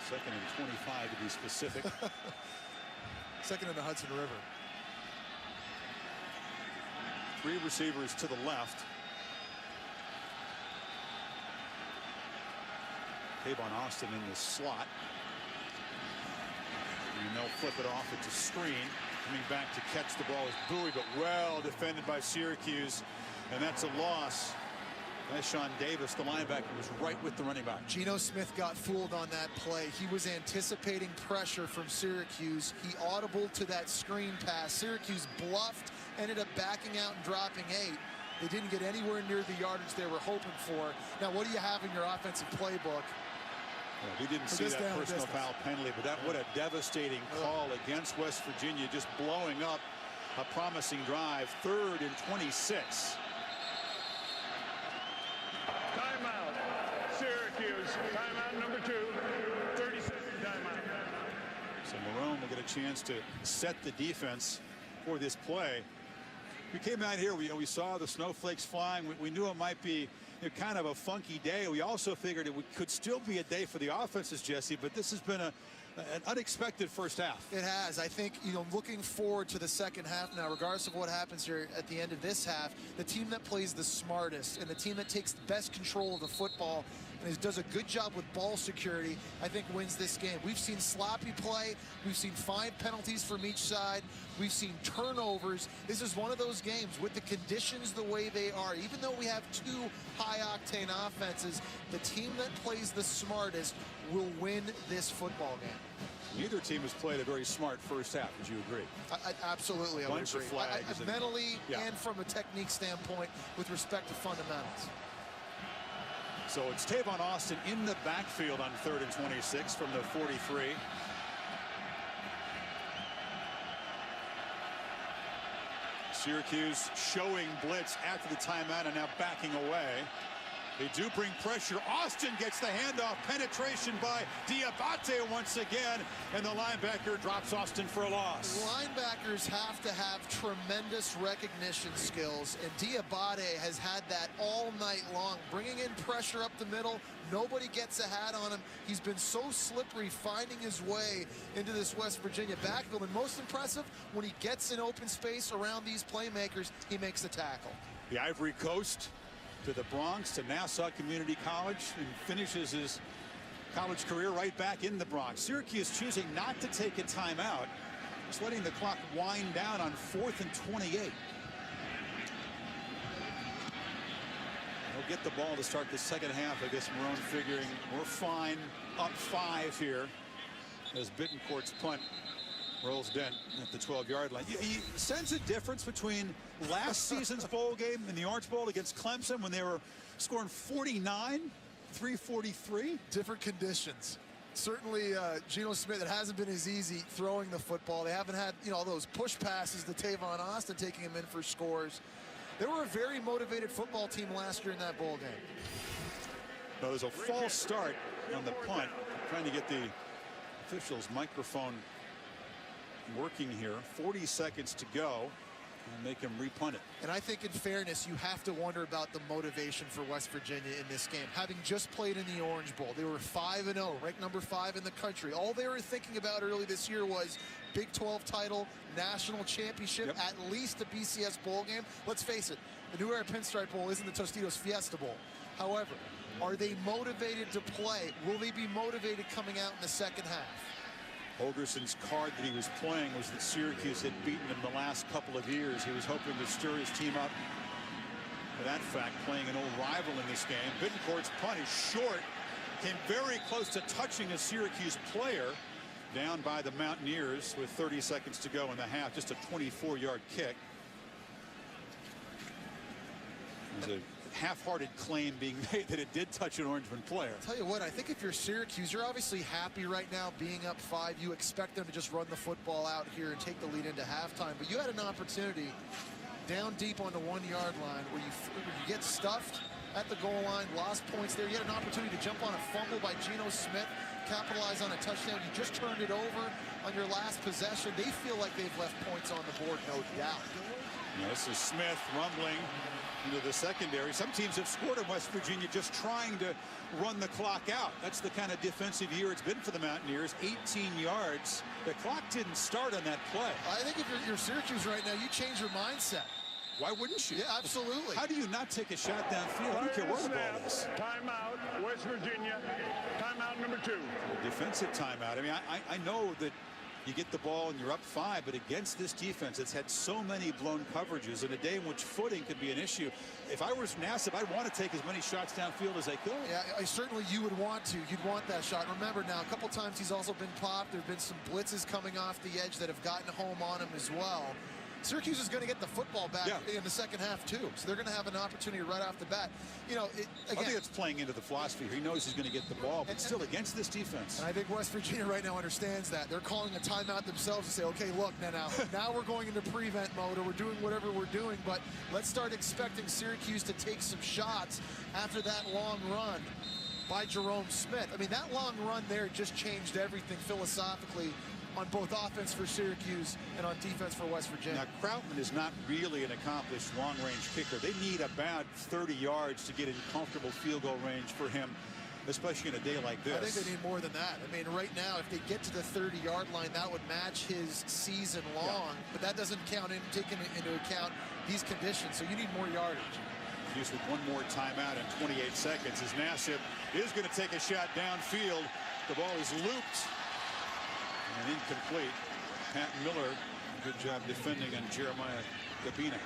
Second and 25 to be specific. Second in the Hudson River. 3 receivers to the left. Tavon Austin in the slot. And they'll flip it off. It's a screen. Coming back to catch the ball is Bowie, but well defended by Syracuse. And that's a loss. That's Sean Davis, the linebacker, was right with the running back. Geno Smith got fooled on that play. He was anticipating pressure from Syracuse. He audibled to that screen pass. Syracuse bluffed, ended up backing out and dropping 8. They didn't get anywhere near the yardage they were hoping for. Now, what do you have in your offensive playbook? Well, we didn't see that personal foul penalty, but that what a devastating call against West Virginia, just blowing up a promising drive. 3rd and 26. Timeout. Syracuse. Timeout number 2. 30-second timeout. So Marone will get a chance to set the defense for this play. We came out here, we saw the snowflakes flying. We knew it might be kind of a funky day. We also figured it could still be a day for the offenses, Jesse, but this has been an unexpected first half. It has. I think, looking forward to the second half now, regardless of what happens here at the end of this half, the team that plays the smartest and the team that takes the best control of the football and does a good job with ball security, I think wins this game. We've seen sloppy play. We've seen 5 penalties from each side. We've seen turnovers. This is one of those games with the conditions the way they are. Even though we have 2 high-octane offenses, the team that plays the smartest will win this football game. Neither team has played a very smart first half. Would you agree? Absolutely, I would agree. Bunch of flags. Mentally and from a technique standpoint with respect to fundamentals. So it's Tavon Austin in the backfield on 3rd and 26 from the 43. Syracuse showing blitz after the timeout and now backing away. They do bring pressure. Austin gets the handoff. Penetration by Diabate once again. And the linebacker drops Austin for a loss. Linebackers have to have tremendous recognition skills. And Diabate has had that all night long. Bringing in pressure up the middle. Nobody gets a hat on him. He's been so slippery finding his way into this West Virginia backfield. And most impressive, when he gets in open space around these playmakers, he makes the tackle. The Ivory Coast to the Bronx, to Nassau Community College, and finishes his college career right back in the Bronx. Syracuse choosing not to take a timeout, just letting the clock wind down on 4th and 28. They'll get the ball to start the second half. I guess Marone figuring we're fine, up 5 here, as Bittencourt's punt rolls dead at the 12-yard line. You sense a difference between last season's bowl game and the Orange Bowl against Clemson when they were scoring 49, 343? Different conditions. Certainly, Geno Smith, it hasn't been as easy throwing the football. They haven't had, those push passes to Tavon Austin taking him in for scores. They were a very motivated football team last year in that bowl game. No, there's a false start on the punt. Trying to get the official's microphone working here. 40 seconds to go and make him repunt it. And I think in fairness, you have to wonder about the motivation for West Virginia in this game. Having just played in the Orange Bowl, they were 5-0, ranked number 5 in the country. All they were thinking about early this year was Big 12 title, national championship, at least a BCS bowl game. Let's face it, the New Era Pinstripe Bowl isn't the Tostitos Fiesta Bowl. However, are they motivated to play? Will they be motivated coming out in the second half? Holgerson's card that he was playing was that Syracuse had beaten him the last couple of years. He was hoping to stir his team up. For that fact, playing an old rival in this game. Bittencourt's punt is short. Came very close to touching a Syracuse player. Down by the Mountaineers with 30 seconds to go in the half. Just a 24-yard kick. There's a half-hearted claim being made that it did touch an Orangeman player. I'll tell you what, I think if you're Syracuse, you're obviously happy right now being up 5. You expect them to just run the football out here and take the lead into halftime. But you had an opportunity down deep on the 1-yard line where you get stuffed. at the goal line, lost points there. You had an opportunity to jump on a fumble by Geno Smith, capitalize on a touchdown. You just turned it over on your last possession. They feel like they've left points on the board, no doubt. This is Smith rumbling into the secondary. Some teams have scored in West Virginia just trying to run the clock out. That's the kind of defensive year it's been for the Mountaineers. 18 yards. The clock didn't start on that play. I think if you're Syracuse right now, you change your mindset. Why wouldn't you? Yeah, absolutely. How do you not take a shot downfield? I don't care where the ball is. Timeout, West Virginia. Timeout number 2. Defensive timeout. I mean, I know that you get the ball and you're up 5, but against this defense, it's had so many blown coverages in a day in which footing could be an issue. If I was Nassib, I'd want to take as many shots downfield as I could. Yeah, certainly you would want to. You'd want that shot. Remember now, a couple times he's also been popped. There have been some blitzes coming off the edge that have gotten home on him as well. Syracuse is going to get the football back in the second half, too. So they're going to have an opportunity right off the bat. You know, again, I think it's playing into the philosophy. He knows he's going to get the ball, but still against this defense. And I think West Virginia right now understands that. They're calling a timeout themselves to say, okay, look, now we're going into prevent mode, or we're doing whatever we're doing, but let's start expecting Syracuse to take some shots after that long run by Jerome Smith. I mean, that long run there just changed everything philosophically on both offense for Syracuse and on defense for West Virginia. Now, Krautman is not really an accomplished long-range kicker. They need about 30 yards to get in comfortable field goal range for him, especially in a day like this. I think they need more than that. I mean, right now, if they get to the 30-yard line, that would match his season long, but that doesn't count in taking into account these conditions, so you need more yardage. Used with one more timeout in 28 seconds as Nassib is going to take a shot downfield. The ball is looped and incomplete. Pat Miller, good job defending on Jeremiah Cabina.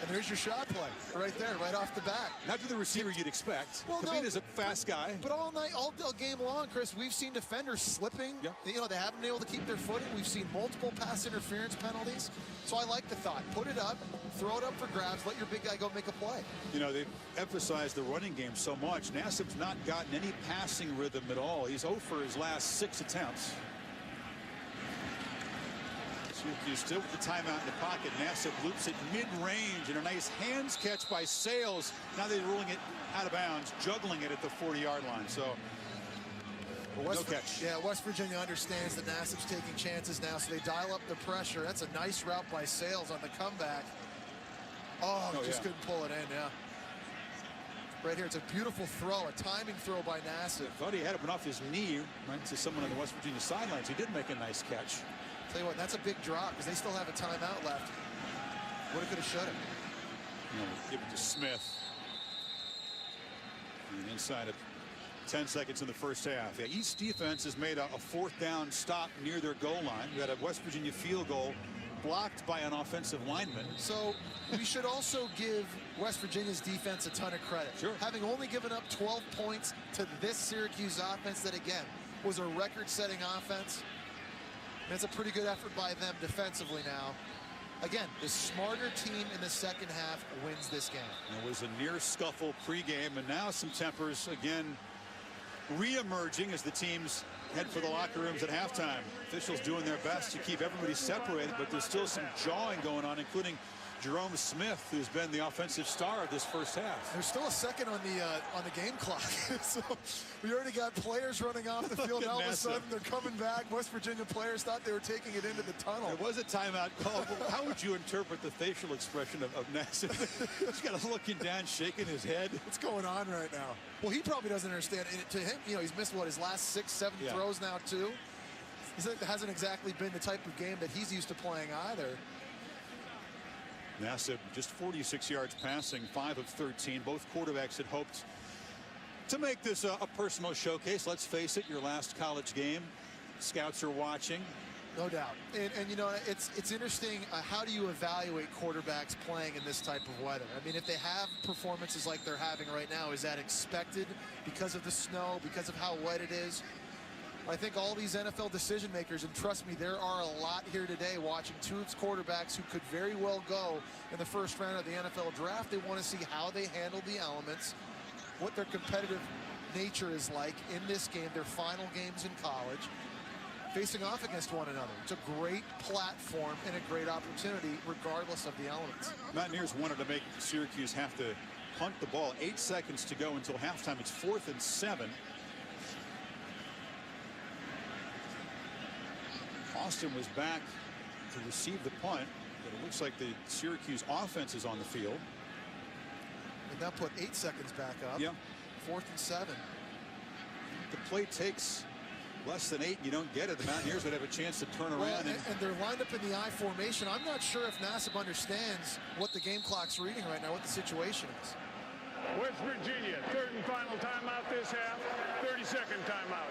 And there's your shot play right there, right off the bat. Not to the receiver you'd expect. Well, Cabina's a fast guy. But all night, all game long, Chris, we've seen defenders slipping. Yeah. You know, they haven't been able to keep their footing. We've seen multiple pass interference penalties. So I like the thought. Put it up, throw it up for grabs, let your big guy go make a play. You know, they've emphasized the running game so much. Nassib's not gotten any passing rhythm at all. He's 0 for his last 6 attempts. Syracuse still with the timeout in the pocket. Nassib loops it mid-range and a nice hands catch by Sales. Now they're ruling it out of bounds, juggling it at the 40-yard line. So no catch. Yeah, West Virginia understands that Nassib's taking chances now, so they dial up the pressure. That's a nice route by Sales on the comeback. Just couldn't pull it in, Right here, it's a beautiful throw, a timing throw by Nassib. Thought he had it off his knee, right to someone on the West Virginia sidelines. He did make a nice catch. Tell you what, that's a big drop because they still have a timeout left. Woulda, coulda, shoulda. Give it to Smith. And inside of 10 seconds in the first half. Yeah, East defense has made a 4th down stop near their goal line. We had a West Virginia field goal blocked by an offensive lineman. So we should also give West Virginia's defense a ton of credit. Sure. Having only given up 12 points to this Syracuse offense that, again, was a record-setting offense. It's a pretty good effort by them defensively now. Again, the smarter team in the second half wins this game. It was a near scuffle pregame, and now some tempers again re-emerging as the teams head for the locker rooms at halftime. Officials doing their best to keep everybody separated, but there's still some jawing going on, including Jerome Smith, who's been the offensive star of this first half. There's still a second on the game clock. So we already got players running off the field. Now all of a sudden they're coming back. West Virginia players thought they were taking it into the tunnel. There was a timeout call. How would you interpret the facial expression of Nassib? He's got a looking down, shaking his head. What's going on right now? Well, he probably doesn't understand. To him, he's missed, his last 6, 7 throws now, too. It hasn't exactly been the type of game that he's used to playing either. Nassib just 46 yards passing, 5 of 13. Both quarterbacks had hoped to make this a personal showcase. Let's face it, your last college game. Scouts are watching. No doubt. And it's interesting. How do you evaluate quarterbacks playing in this type of weather? I mean, if they have performances like they're having right now, is that expected because of the snow, because of how wet it is? I think all these NFL decision makers, and trust me, there are a lot here today watching 2 quarterbacks who could very well go in the first round of the NFL draft. They want to see how they handle the elements, what their competitive nature is like in this game, their final games in college, facing off against one another. It's a great platform and a great opportunity regardless of the elements. Mountaineers wanted to make Syracuse have to punt the ball. 8 seconds to go until halftime. It's 4th and 7. Austin was back to receive the punt, but it looks like the Syracuse offense is on the field. And that put 8 seconds back up. Yeah. 4th and 7. The play takes less than 8 and you don't get it. The Mountaineers would have a chance to turn around. And they're lined up in the I formation. I'm not sure if Nassib understands what the game clock's reading right now, what the situation is. West Virginia, 3rd and final timeout this half, 30-second timeout.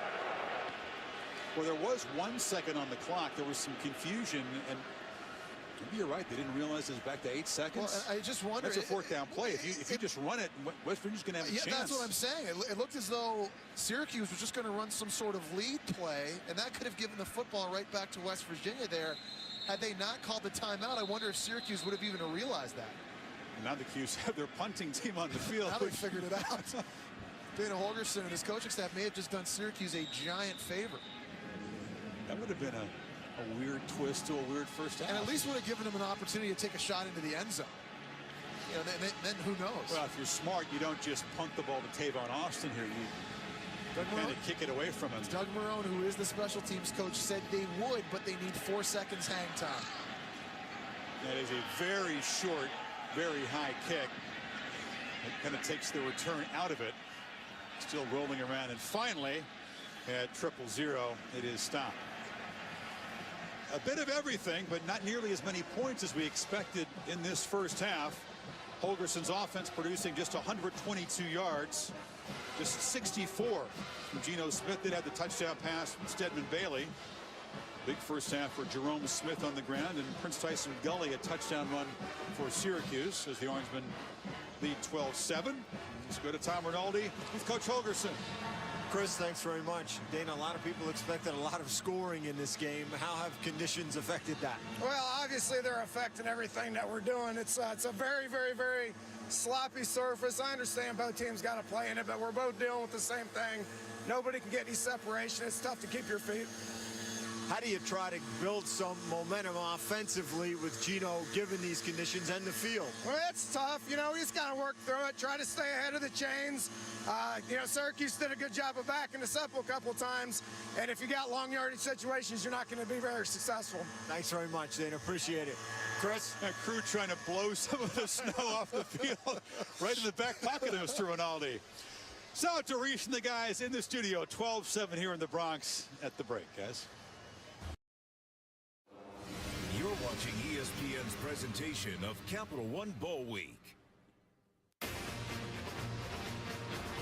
Well, there was 1 second on the clock. There was some confusion, and maybe you're right. They didn't realize it was back to 8 seconds. Well, I just wonder. That's a 4th down play. If you just run it, West Virginia's going to have a chance. Yeah, that's what I'm saying. It looked as though Syracuse was just going to run some sort of lead play, and that could have given the football right back to West Virginia there. Had they not called the timeout, I wonder if Syracuse would have even realized that. And now the Cuse have their punting team on the field. Now they figured it out. Dana Holgorsen and his coaching staff may have just done Syracuse a giant favor. That would have been a weird twist to a weird first half. And at least would have given them an opportunity to take a shot into the end zone. You know, then who knows? Well, if you're smart, you don't just punt the ball to Tavon Austin here. You kind of kick it away from him. Doug Marone, who is the special teams coach, said they would, but they need 4 seconds hang time. That is a very short, very high kick. It kind of takes the return out of it. Still rolling around, and finally, at 0-0, it is stopped. A bit of everything, but not nearly as many points as we expected in this first half. Holgorsen's offense producing just 122 yards, just 64 from Geno Smith. Did have the touchdown pass from Stedman Bailey. Big first half for Jerome Smith on the ground, and Prince Tyson Gully a touchdown run for Syracuse as the Orangemen lead 12-7. Let's go to Tom Rinaldi with Coach Holgorsen. Chris, thanks very much. Dana, a lot of people expected a lot of scoring in this game. How have conditions affected that? Well, obviously they're affecting everything that we're doing. It's a very, very, very sloppy surface. I understand both teams got to play in it, but we're both dealing with the same thing. Nobody can get any separation. It's tough to keep your feet. How do you try to build some momentum offensively with Geno given these conditions and the field? Well, it's tough. You know, we just got to work through it, try to stay ahead of the chains. You know, Syracuse did a good job of backing us up a couple times, and if you got long yardage situations, you're not going to be very successful. Thanks very much, Dana. Appreciate it. Chris? That crew trying to blow some of the snow off the field right in the back pocket of Mr. Rinaldi. So to reach the guys in the studio, 12-7 here in the Bronx at the break, guys. You're watching ESPN's presentation of Capital One Bowl Week.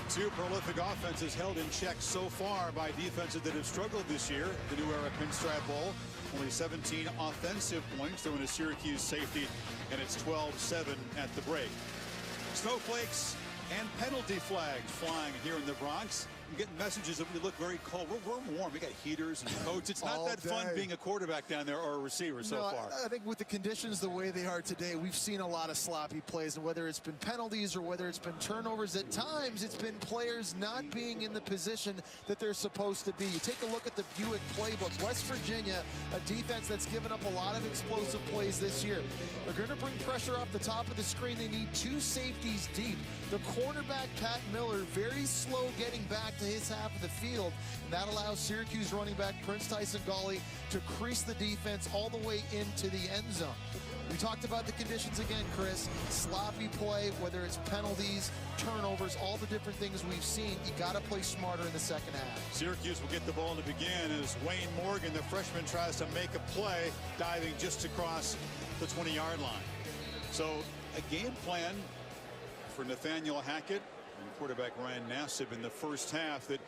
Two prolific offenses held in check so far by defenses that have struggled this year. The New Era Pinstripe Bowl, only 17 offensive points, throwing a Syracuse safety, and it's 12-7 at the break. Snowflakes and penalty flags flying here in the Bronx. I'm getting messages that we look very cold. We're warm. We got heaters and coats. It's not that fun being a quarterback down there or a receiver so far. I think with the conditions the way they are today, we've seen a lot of sloppy plays, and whether it's been penalties or whether it's been turnovers, at times it's been players not being in the position that they're supposed to be. You take a look at the Buick playbook. West Virginia, a defense that's given up a lot of explosive plays this year. They're going to bring pressure off the top of the screen. They need 2 safeties deep. The cornerback, Pat Miller, very slow getting back to his half of the field, and that allows Syracuse running back Prince Tyson Gully to crease the defense all the way into the end zone. We talked about the conditions again, Chris. Sloppy play, whether it's penalties, turnovers, all the different things we've seen. You got to play smarter in the second half. Syracuse will get the ball to begin as Wayne Morgan, the freshman, tries to make a play, diving just across the 20-yard line. So a game plan for Nathaniel Hackett and quarterback Ryan Nassib in the first half that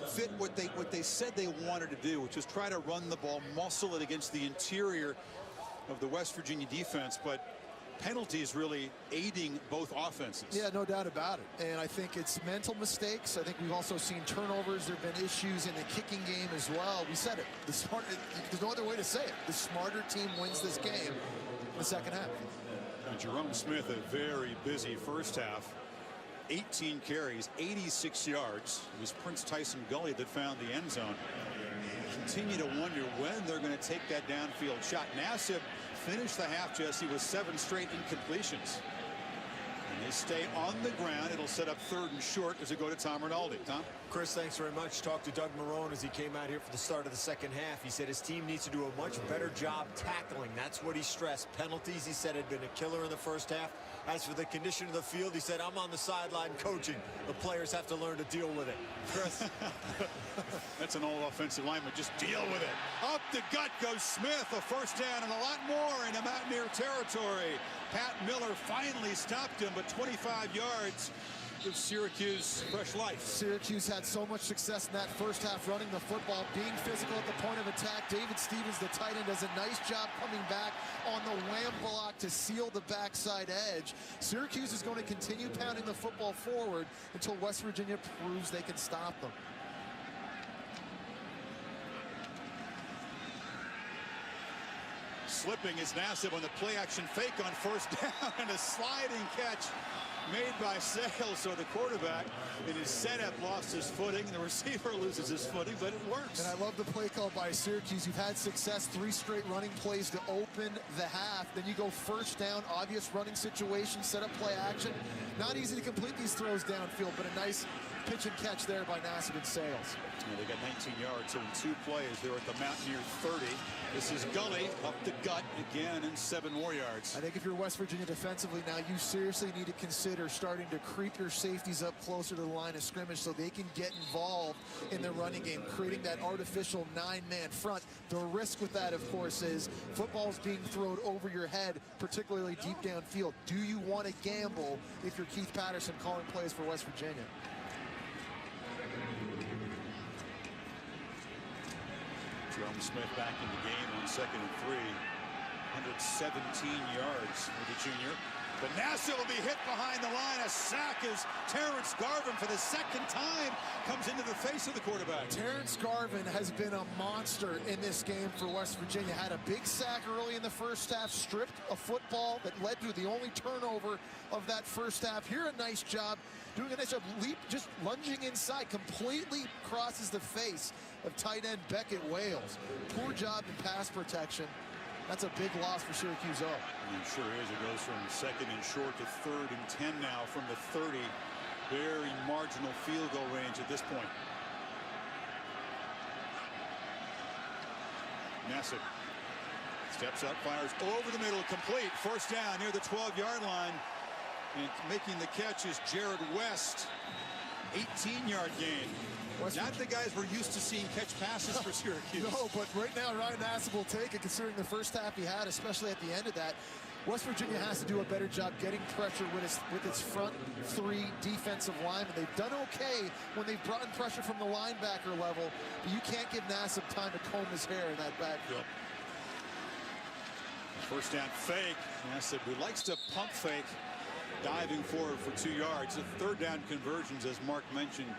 fit what they said they wanted to do, which is try to run the ball, muscle it against the interior of the West Virginia defense, but penalties really aiding both offenses. Yeah, no doubt about it. And I think it's mental mistakes. I think we've also seen turnovers. There have been issues in the kicking game as well. We said it. There's no other way to say it. The smarter team wins this game in the second half. And Jerome Smith, a very busy first half. 18 carries, 86 yards. It was Prince Tyson Gully that found the end zone. Continue to wonder when they're going to take that downfield shot. Nassib finished the half, Jesse, with 7 straight incompletions. And They stay on the ground. It'll set up 3rd and short as they go to Tom Rinaldi. Tom? Chris, thanks very much. Talked to Doug Marrone as he came out here for the start of the second half. He said his team needs to do a much better job tackling. That's what he stressed. Penalties, he said, had been a killer in the first half. As for the condition of the field, he said, I'm on the sideline coaching. The players have to learn to deal with it. Chris? That's an all offensive lineman. Just deal with it. Up the gut goes Smith. A first down and a lot more into Mountaineer territory. Pat Miller finally stopped him, but 25 yards gives Syracuse fresh life. Syracuse had so much success in that first half running the football, being physical at the point of attack. David Stevens, the tight end, does a nice job coming back on the wham block to seal the backside edge. Syracuse is going to continue pounding the football forward until West Virginia proves they can stop them. Slipping is Nassib on the play action fake on first down and a sliding catch made by Sales. So the quarterback in his setup lost his footing. The receiver loses his footing, but it works. And I love the play call by Syracuse. You've had success, 3 straight running plays to open the half. Then you go first down, obvious running situation, set up play action. Not easy to complete these throws downfield, but a nice pitch and catch there by Nassib and Sales. Yeah, they got 19 yards, so in 2 plays, they're at the Mountaineer 30. This is Gully up the gut again and 7 more yards. I think if you're West Virginia defensively now, you seriously need to consider starting to creep your safeties up closer to the line of scrimmage so they can get involved in the running game, creating that artificial 9-man front. The risk with that, of course, is football's being thrown over your head, particularly deep downfield. Do you want to gamble if you're Keith Patterson calling plays for West Virginia? Jerome Smith back in the game on 2nd and 3. 117 yards for the junior. But Nassib will be hit behind the line. A sack as Terrence Garvin for the 2nd time comes into the face of the quarterback. Terrence Garvin has been a monster in this game for West Virginia. Had a big sack early in the first half, stripped a football that led to the only turnover of that first half. Here a nice job, doing a nice job, just lunging inside, completely crosses the face of tight end Beckett Wales. Poor job in pass protection. That's a big loss for Syracuse. It sure is. It goes from 2nd and short to 3rd and 10 now from the 30. Very marginal field goal range at this point. Nassib steps up, fires over the middle, complete. First down near the 12-yard line. And making the catch is Jared West. 18-yard gain. Not the guys we're used to seeing catch passes for Syracuse. No, but right now Ryan Nassib will take it, considering the first half he had, especially at the end of that. West Virginia has to do a better job getting pressure with its front 3 defensive linemen. They've done okay when they've brought in pressure from the linebacker level, but you can't give Nassib time to comb his hair in that backfield. First down fake. Nassib, who likes to pump fake, diving forward for 2 yards. The 3rd down conversions, as Mark mentioned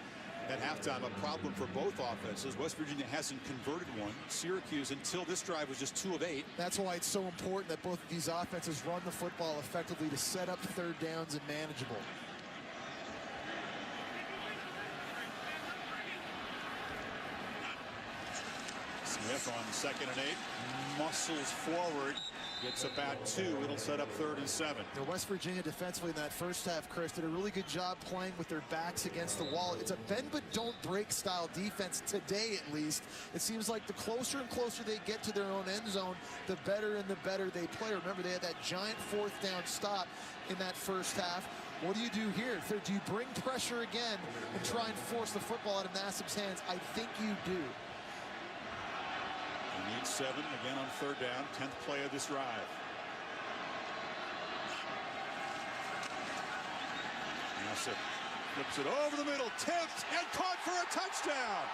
at halftime, a problem for both offenses. West Virginia hasn't converted one. Syracuse, until this drive, was just 2 of 8. That's why it's so important that both of these offenses run the football effectively to set up 3rd downs and manageable. Smith on 2nd and 8, muscles forward, gets about 2. It'll set up 3rd and 7. The West Virginia defensively in that first half, Chris, did a really good job playing with their backs against the wall. It's a bend but don't break style defense today, at least. It seems like the closer and closer they get to their own end zone, the better and the better they play. Remember, they had that giant 4th down stop in that first half. What do you do here? Do you bring pressure again and try and force the football out of Nassib's hands? I think you do. He needs 7 again on 3rd down. 10th play of this drive. Nassib flips it over the middle, tipped and caught for a touchdown.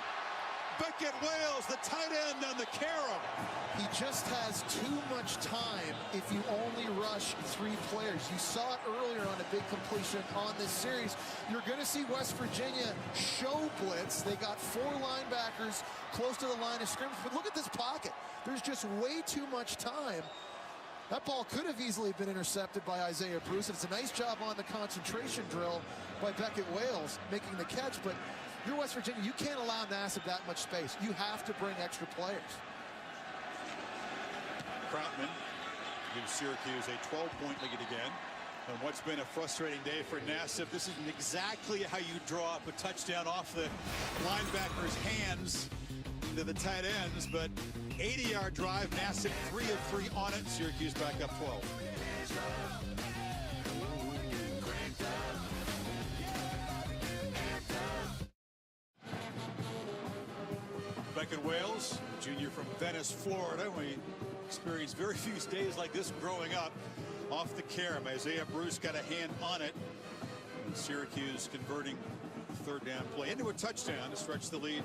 Beckett Wales, the tight end on the carom. He just has too much time if you only rush 3 players. You saw it earlier on a big completion on this series. You're going to see West Virginia show blitz. They got 4 linebackers close to the line of scrimmage. But look at this pocket. There's just way too much time. That ball could have easily been intercepted by Isaiah Bruce. It's a nice job on the concentration drill by Beckett Wales making the catch. But you're West Virginia, you can't allow Nassib that much space. You have to bring extra players. Krautman gives Syracuse a 12-point lead again. On what's been a frustrating day for Nassif, this isn't exactly how you draw up a touchdown off the linebacker's hands to the tight ends, but 80-yard drive, Nassif 3 of 3 on it. Syracuse back up 12. Beckett Wales, junior from Venice, Florida. We experienced very few days like this growing up. Off the carom, Isaiah Bruce got a hand on it. And Syracuse converting third down play into a touchdown to stretch the lead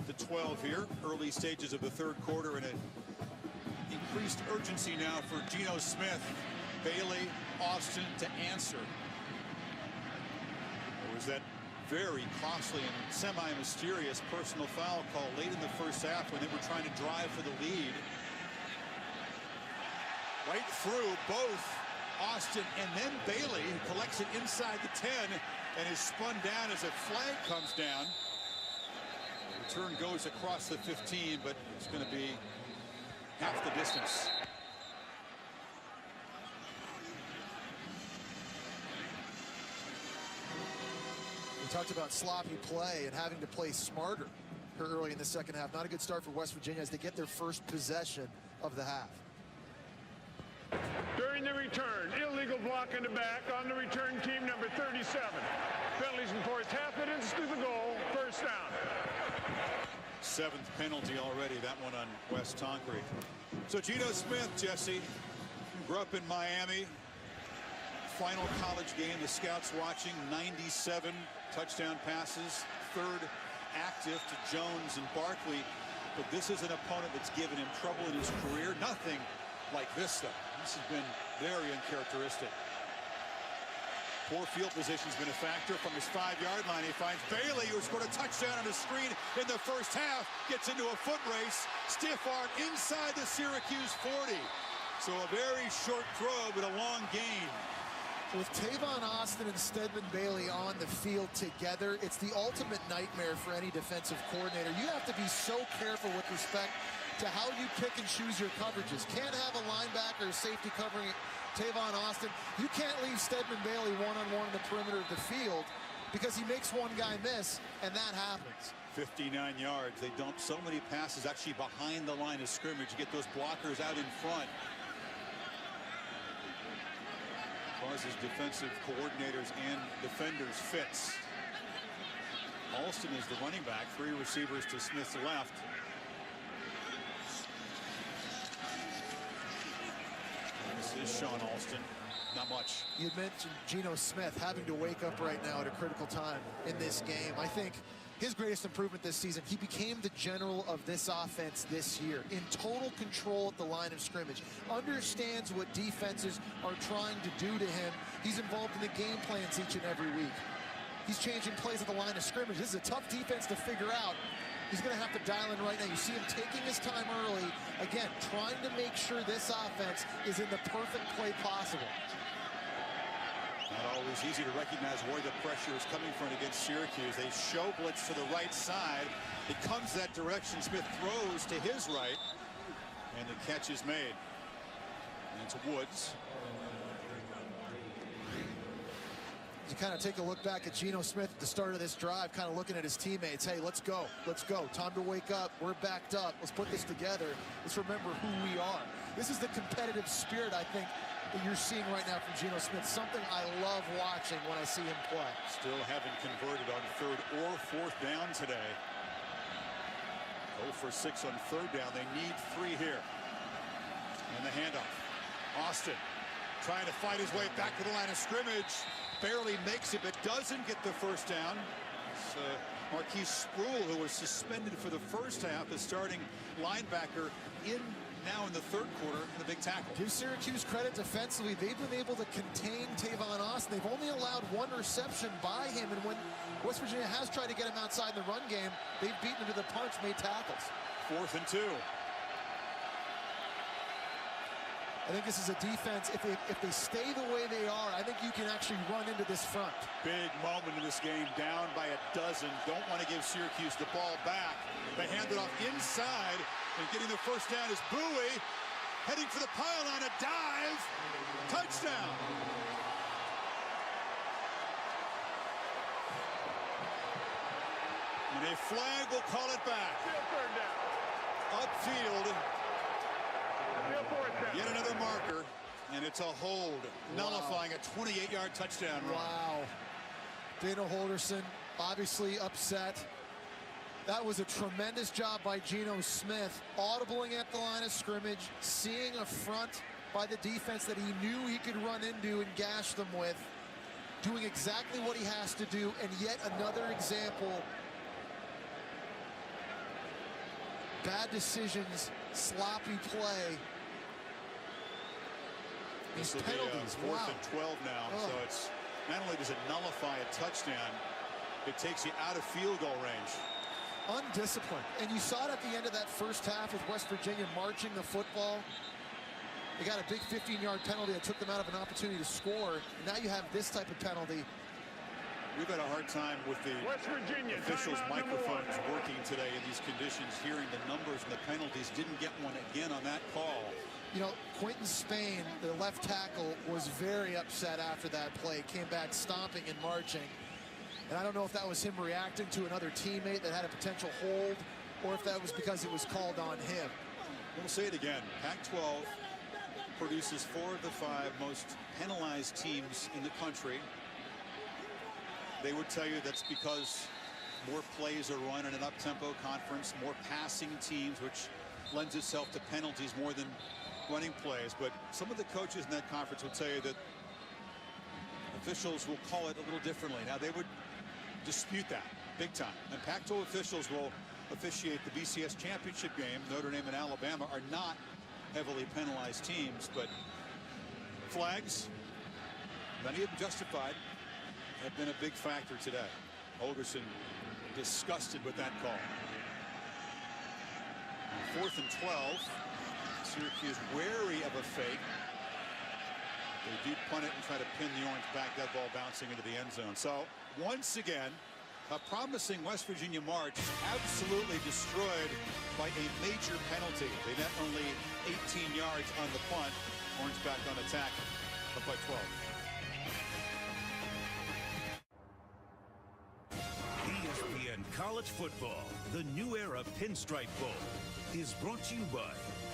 to 12 here. Early stages of the third quarter, and an increased urgency now for Geno Smith, Bailey, Austin to answer. There was that very costly and semi-mysterious personal foul call late in the first half when they were trying to drive for the lead. Right through both Austin and then Bailey, who collects it inside the 10 and is spun down as a flag comes down. Return goes across the 15, but it's going to be half the distance. We talked about sloppy play and having to play smarter early in the second half. Not a good start for West Virginia as they get their first possession of the half. During the return, illegal block in the back on the return team, number 37. Penalties and fourth, half minutes to the goal, first down. 7th penalty already, that one on West Tonkery. So Geno Smith, Jesse, grew up in Miami. Final college game, the scouts watching, 97 touchdown passes, third active to Jones and Barkley. But this is an opponent that's given him trouble in his career. Nothing like this, though. This has been very uncharacteristic. Poor field position's been a factor. From his 5-yard line, he finds Bailey, who scored a touchdown on a screen in the first half, gets into a foot race. Stiff arm inside the Syracuse 40. So a very short throw, but a long gain. With Tavon Austin and Stedman Bailey on the field together, it's the ultimate nightmare for any defensive coordinator. You have to be so careful with respect to how you pick and choose your coverages. Can't have a linebacker or safety covering Tavon Austin. You can't leave Stedman Bailey one-on-one in the perimeter of the field because he makes one guy miss, and that happens. 59 yards. They dump so many passes actually behind the line of scrimmage. You get those blockers out in front. Causes defensive coordinators and defenders fits. Alston is the running back. 3 receivers to Smith's left. This is Sean Alston. Not much. You mentioned Geno Smith having to wake up right now at a critical time in this game. I think his greatest improvement this season, he became the general of this offense this year, in total control at the line of scrimmage, understands what defenses are trying to do to him. He's involved in the game plans each and every week. He's changing plays at the line of scrimmage. This is a tough defense to figure out. He's going to have to dial in right now. You see him taking his time early, again, trying to make sure this offense is in the perfect play possible. Not always easy to recognize where the pressure is coming from against Syracuse. They show blitz to the right side. It comes that direction. Smith throws to his right, and the catch is made. And it's Woods. You kind of take a look back at Geno Smith at the start of this drive, kind of looking at his teammates. Hey, let's go. Let's go. Time to wake up. We're backed up. Let's put this together. Let's remember who we are. This is the competitive spirit, I think, that you're seeing right now from Geno Smith. Something I love watching when I see him play. Still haven't converted on 3rd or 4th down today. 0 for 6 on 3rd down. They need 3 here. And the handoff. Austin trying to fight his way back to the line of scrimmage. Barely makes it, but doesn't get the first down. It's Marquise Sproul, who was suspended for the first half, the starting linebacker, now in the 3rd quarter, in the big tackle. Give Syracuse credit defensively. They've been able to contain Tavon Austin. They've only allowed 1 reception by him, and when West Virginia has tried to get him outside the run game, they've beaten him to the punch, made tackles. 4th and 2. I think this is a defense, if they stay the way they are, I think you can actually run into this front. Big moment in this game, down by a dozen. Don't want to give Syracuse the ball back. They hand it off inside, and getting the first down is Bowie, heading for the pylon, a dive, touchdown. And a flag will call it back. Still third down. Upfield. Still fourth down. Yet another marker. And it's a hold, nullifying a 28-yard touchdown run. Wow. Dana Holgorsen obviously upset. That was a tremendous job by Geno Smith, audibling at the line of scrimmage, seeing a front by the defense that he knew he could run into and gash them with, doing exactly what he has to do, and yet another example. Bad decisions, sloppy play. These penalties, Fourth wow. and 12 now, so it's not only does it nullify a touchdown, it takes you out of field goal range. Undisciplined. And you saw it at the end of that first half with West Virginia marching the football. They got a big 15-yard penalty that took them out of an opportunity to score. And now you have this type of penalty. We've had a hard time with the West Virginia, officials' timeout number one. microphones working today in these conditions, hearing the numbers and the penalties. Didn't get one again on that call. You know, Quentin Spain, the left tackle, was very upset after that play. Came back stomping and marching. And I don't know if that was him reacting to another teammate that had a potential hold, or if that was because it was called on him. We'll say it again. Pac-12 produces 4 of the 5 most penalized teams in the country. They would tell you that's because more plays are run in an up-tempo conference, more passing teams, which lends itself to penalties more than running plays. But some of the coaches in that conference would tell you that officials will call it a little differently. Now, they would dispute that big time. And Pac-12 officials will officiate the BCS championship game. Notre Dame and Alabama are not heavily penalized teams, but flags, many of them justified, have been a big factor today. Holgorsen disgusted with that call. 4th and 12. Syracuse wary of a fake. They do punt it and try to pin the Orange back. That ball bouncing into the end zone. So once again, a promising West Virginia march absolutely destroyed by a major penalty. They net only 18 yards on the punt. Orange back on attack, up by 12. ESPN College Football, the new era Pinstripe Bowl, is brought to you by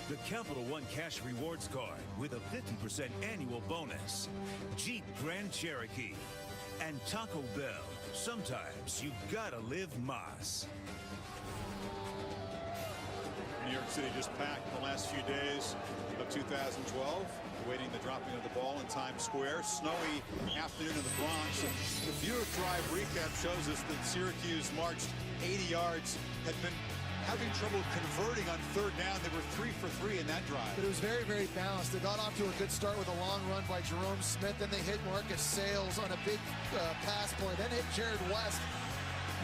the Capital One Cash Rewards Card with a 50% annual bonus, Jeep Grand Cherokee, and Taco Bell. Sometimes you gotta live Mas. New York City just packed in the last few days of 2012, awaiting the dropping of the ball in Times Square. Snowy afternoon in the Bronx. And the Viewer Drive recap shows us that Syracuse marched 80 yards, had been having trouble converting on 3rd down. They were 3 for 3 in that drive. But it was very, very balanced. They got off to a good start with a long run by Jerome Smith. Then they hit Marcus Sales on a big pass play. Then hit Jared West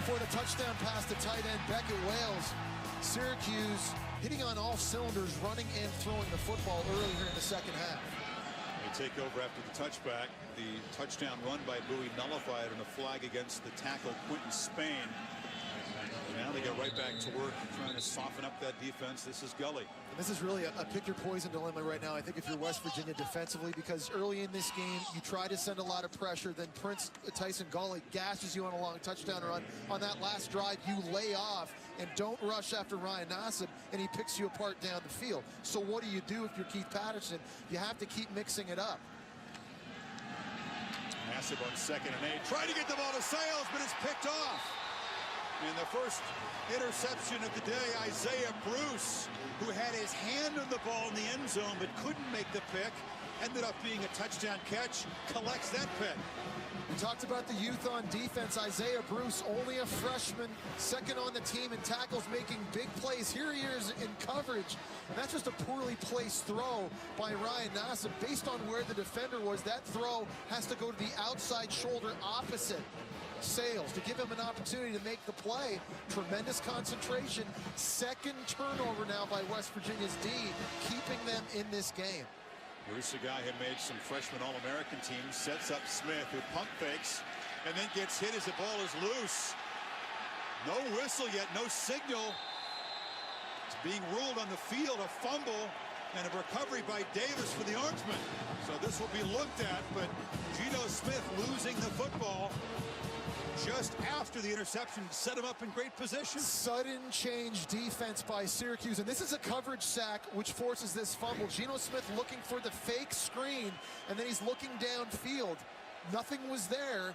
before the touchdown pass to tight end Beckett Wales. Syracuse hitting on all cylinders, running and throwing the football early here in the second half. They take over after the touchback. The touchdown run by Bowie nullified on a flag against the tackle Quentin Spain. Now they get right back to work trying to soften up that defense. This is Gully. And this is really a pick your poison dilemma right now, I think, if you're West Virginia defensively, because early in this game, you try to send a lot of pressure. Then Tyson Gully gashes you on a long touchdown run. On that last drive, you lay off and don't rush after Ryan Nassib, and he picks you apart down the field. So what do you do if you're Keith Patterson? You have to keep mixing it up. Nassib on 2nd and 8. Trying to get the ball to Sales, but it's picked off. And the first interception of the day, Isaiah Bruce, who had his hand on the ball in the end zone but couldn't make the pick, ended up being a touchdown catch, collects that pick. We talked about the youth on defense. Isaiah Bruce, only a freshman, 2nd on the team in tackles, making big plays. Here he is in coverage, and that's just a poorly placed throw by Ryan Nassib. Based on where the defender was, that throw has to go to the outside shoulder opposite Sales to give him an opportunity to make the play. Tremendous concentration. 2nd turnover now by West Virginia's D, keeping them in this game. Bruce, a guy who made some freshman All-American teams, sets up Smith, who pump fakes, and then gets hit as the ball is loose. No whistle yet, no signal. It's being ruled on the field, a fumble, and a recovery by Davis for the Orangemen. So this will be looked at, but Geno Smith losing the football. just after the interception, set him up in great position. Sudden change defense by Syracuse, and this is a coverage sack which forces this fumble. Geno Smith looking for the fake screen, and then he's looking downfield. Nothing was there,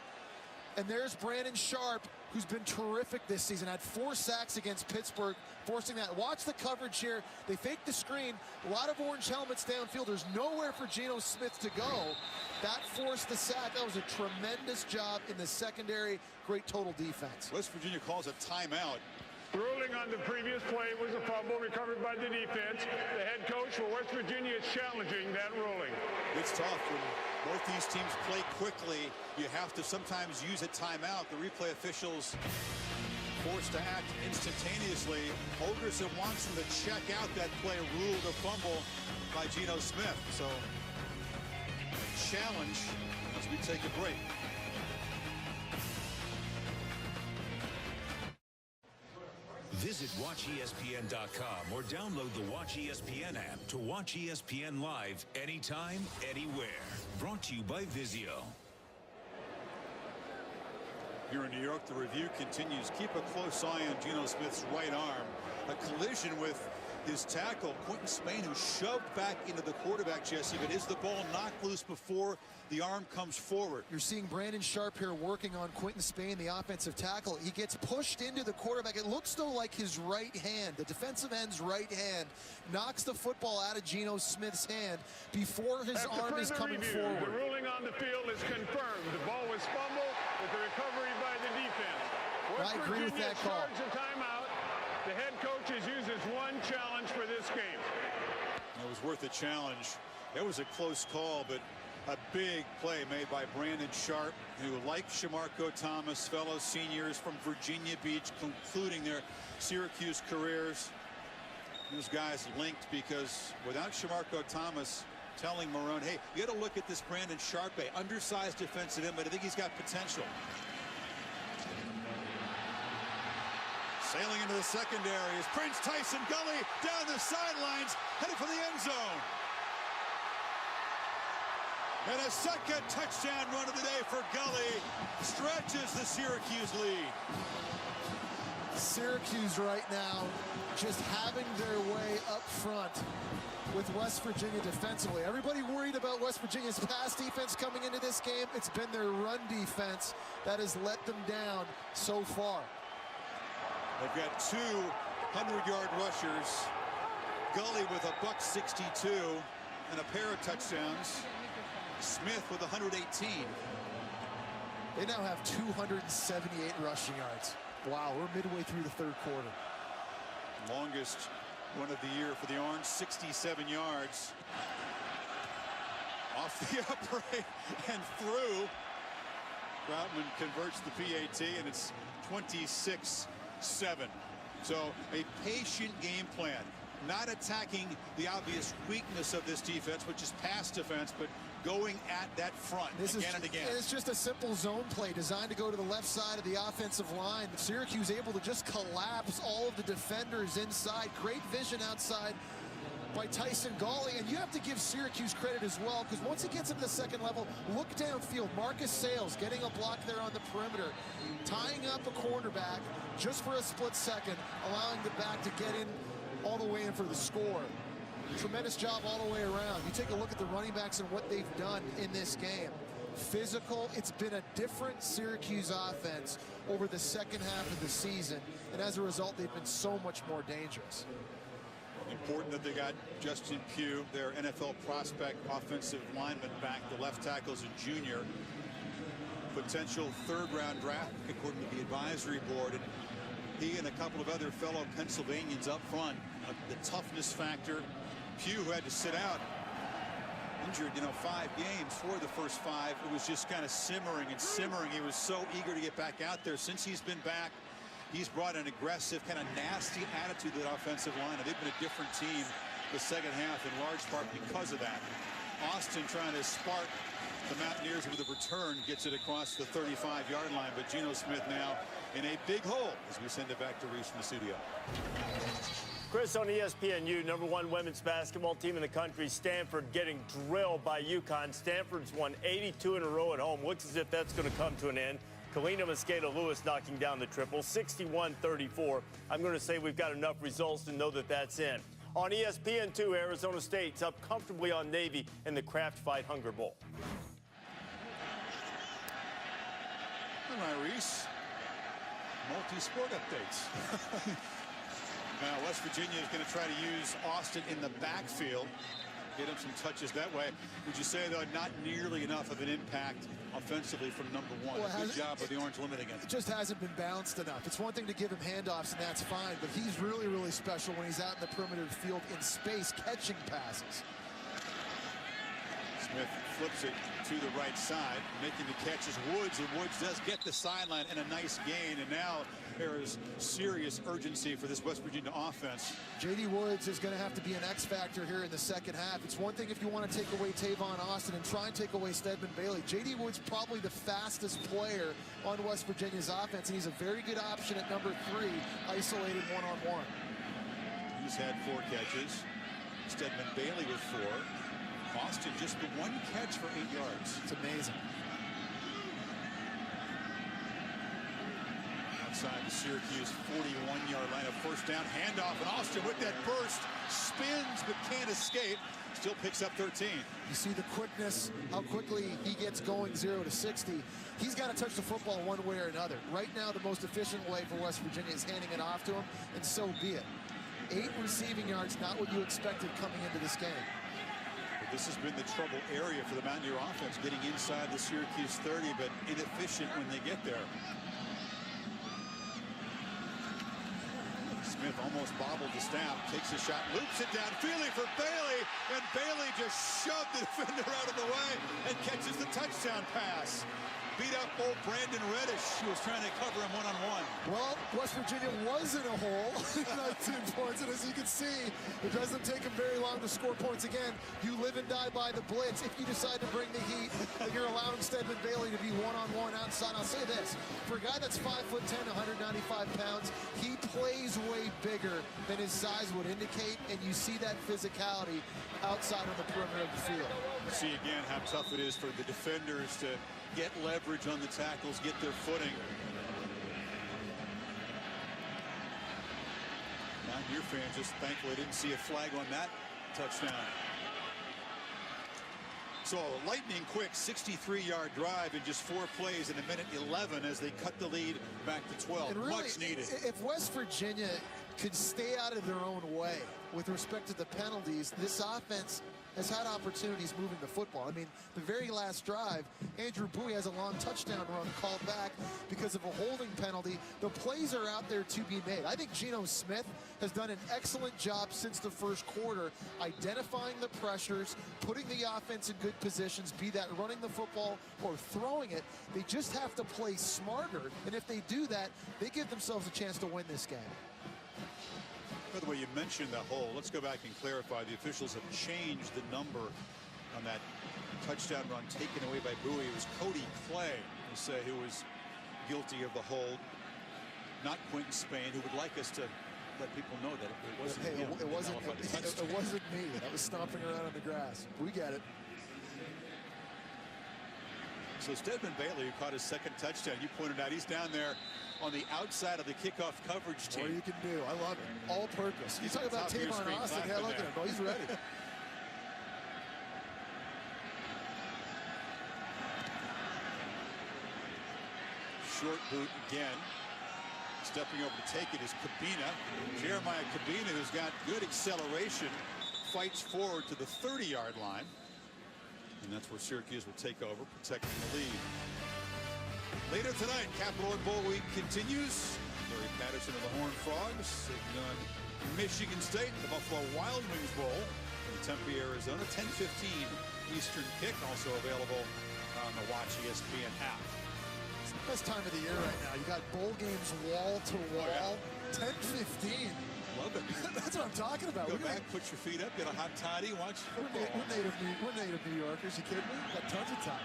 and there's Brandon Sharp, who's been terrific this season, had 4 sacks against Pittsburgh, forcing that. Watch the coverage here. They fake the screen. A lot of orange helmets downfield. There's nowhere for Geno Smith to go. That forced the sack. That was a tremendous job in the secondary. Great total defense. West Virginia calls a timeout. Ruling on the previous play was a fumble recovered by the defense. The head coach for West Virginia is challenging that ruling. It's tough when both these teams play quickly. You have to sometimes use a timeout. The replay officials forced to act instantaneously. Holgorsen wants him to check out that play, ruled a fumble by Geno Smith. So, a challenge as we take a break. Visit WatchESPN.com or download the Watch ESPN app to watch ESPN live anytime, anywhere. Brought to you by Vizio. Here in New York, the review continues. Keep a close eye on Geno Smith's right arm. A collision with his tackle, Quentin Spain, who shoved back into the quarterback, Jesse, but is the ball knocked loose before the arm comes forward? You're seeing Brandon Sharp here working on Quentin Spain, the offensive tackle. He gets pushed into the quarterback. It looks, though, like his right hand, the defensive end's right hand, knocks the football out of Geno Smith's hand before his arm is coming forward. The ruling on the field is confirmed. The ball was fumbled with the recovery by the defense. I agree with that call. West Virginia charged a timeout. The head coach has used his one challenge for this game. It was worth a challenge. It was a close call, but a big play made by Brandon Sharp, who, like Shamarko Thomas, fellow seniors from Virginia Beach, concluding their Syracuse careers. Those guys linked because without Shamarko Thomas telling Marone, hey, you got to look at this Brandon Sharp, undersized defensive end, but I think he's got potential. Sailing into the secondary is Prince Tyson Gully down the sidelines, headed for the end zone. And a second touchdown run of the day for Gully stretches the Syracuse lead. Syracuse right now just having their way up front with West Virginia defensively. Everybody worried about West Virginia's pass defense coming into this game. It's been their run defense that has let them down so far. They've got 2 100-yard rushers. Gully with a $162 and a pair of touchdowns. Smith with 118. They now have 278 rushing yards. Wow, we're midway through the third quarter. Longest one of the year for the Orange, 67 yards. Off the upright and through. Troutman converts the PAT, and it's 26-7. So a patient game plan, not attacking the obvious weakness of this defense, which is pass defense, but going at that front again and again. It's just a simple zone play designed to go to the left side of the offensive line. Syracuse able to just collapse all of the defenders inside. Great vision outside by Tyson Gully, and you have to give Syracuse credit as well, because once he gets into the second level, look downfield. Marcus Sales getting a block there on the perimeter, tying up a cornerback just for a split second, allowing the back to get in all the way in for the score. Tremendous job all the way around. You take a look at the running backs and what they've done in this game. Physical, it's been a different Syracuse offense over the second half of the season, and as a result, they've been so much more dangerous. Important that they got Justin Pugh, their NFL prospect offensive lineman, back. The left tackle's a junior. Potential third-round draft, according to the advisory board. And he and a couple of other fellow Pennsylvanians up front. The toughness factor. Pugh, who had to sit out, injured, 5 games for the first 5. It was just kind of simmering and simmering. He was so eager to get back out there. Since he's been back, he's brought an aggressive, kind of nasty attitude to that offensive line. And they've been a different team the second half, in large part because of that. Austin trying to spark the Mountaineers with a return, gets it across the 35-yard line. But Geno Smith now in a big hole as we send it back to Reese from the studio. Chris, on ESPNU, #1 women's basketball team in the country, Stanford, getting drilled by UConn. Stanford's won 82 in a row at home. Looks as if that's going to come to an end. Kalina Mosqueda-Lewis knocking down the triple, 61-34. I'm going to say we've got enough results to know that that's in. On ESPN2, Arizona State's up comfortably on Navy in the Kraft Fight Hunger Bowl. All right, Reese. Multi-sport updates. Now, West Virginia is going to try to use Austin in the backfield. Get him some touches that way. Would you say, though, not nearly enough of an impact offensively from number one? Well, good job with the Orange limiting it. It just hasn't been balanced enough. It's one thing to give him handoffs, and that's fine, but he's really, really special when he's out in the perimeter field in space catching passes. Smith flips it to the right side, making the catch is Woods, and Woods does get the sideline and a nice gain, and now there is serious urgency for this West Virginia offense. J.D. Woods is going to have to be an X factor here in the second half. It's one thing if you want to take away Tavon Austin and try and take away Stedman Bailey. J.D. Woods probably the fastest player on West Virginia's offense, and he's a very good option at number 3, isolated one-on-one. He's had 4 catches. Stedman Bailey with 4. Austin just the 1 catch for 8 yards. It's amazing. Outside the Syracuse 41-yard line, a first down handoff, and Austin with that burst spins but can't escape. Still picks up 13. You see the quickness, how quickly he gets going 0 to 60. He's got to touch the football one way or another. Right now, the most efficient way for West Virginia is handing it off to him, and so be it. 8 receiving yards, not what you expected coming into this game. This has been the trouble area for the Mountaineer offense, getting inside the Syracuse 30, but inefficient when they get there. Smith almost bobbled the snap, takes a shot, loops it down, feeling for Bailey, and Bailey just shoved the defender out of the way and catches the touchdown pass. Beat up old Brandon Reddish, who was trying to cover him one-on-one. Well, West Virginia was in a hole, 19 points, and as you can see, it doesn't take them very long to score points again. You live and die by the blitz. If you decide to bring the heat, then you're allowing Stedman Bailey to be one-on-one outside. I'll say this, for a guy that's 5'10", 195 pounds, he plays way bigger than his size would indicate, and you see that physicality outside on the perimeter of the field. See again how tough it is for the defenders to get leverage on the tackles, get their footing. Mountaineer fans just thankfully didn't see a flag on that touchdown. So a lightning quick 63-yard drive in just 4 plays in a minute 11 as they cut the lead back to 12. Really, much needed. If West Virginia could stay out of their own way with respect to the penalties, this offense has had opportunities moving the football. I mean, the very last drive, Andrew Bowie has a long touchdown run called back because of a holding penalty. The plays are out there to be made. I think Geno Smith has done an excellent job since the first quarter, identifying the pressures, putting the offense in good positions, be that running the football or throwing it. They just have to play smarter, and if they do that, they give themselves a chance to win this game. By the way, you mentioned the hole. Let's go back and clarify. The officials have changed the number on that touchdown run taken away by Bowie. It was Cody Clay who was guilty of the hold, not Quentin Spain, who would like us to let people know that it wasn't him. It wasn't me. I was stomping around on the grass. We get it. So Stedman Bailey, who caught his 2nd touchdown, you pointed out he's down there on the outside of the kickoff coverage team. What you can do. I love it. All purpose. You talk about Tavon Austin. Yeah, look at him. Oh, he's ready. Short boot again. Stepping over to take it is Cabina. Jeremiah Cabina, who's got good acceleration, fights forward to the 30-yard line. And that's where Syracuse will take over, protecting the lead. Later tonight, Capital One Bowl week continues. Larry Patterson of the Horned Frogs taking on Michigan State, the Buffalo Wild Wings Bowl in Tempe, Arizona. 10:15 Eastern kick, also available on the Watch ESPN app. It's the best time of the year right now. You got bowl games wall to wall. 10:15. Love it. That's what I'm talking about. Go back, put your feet up, get a hot toddy, watch football. We're native New Yorkers. You kidding me? Got tons of time.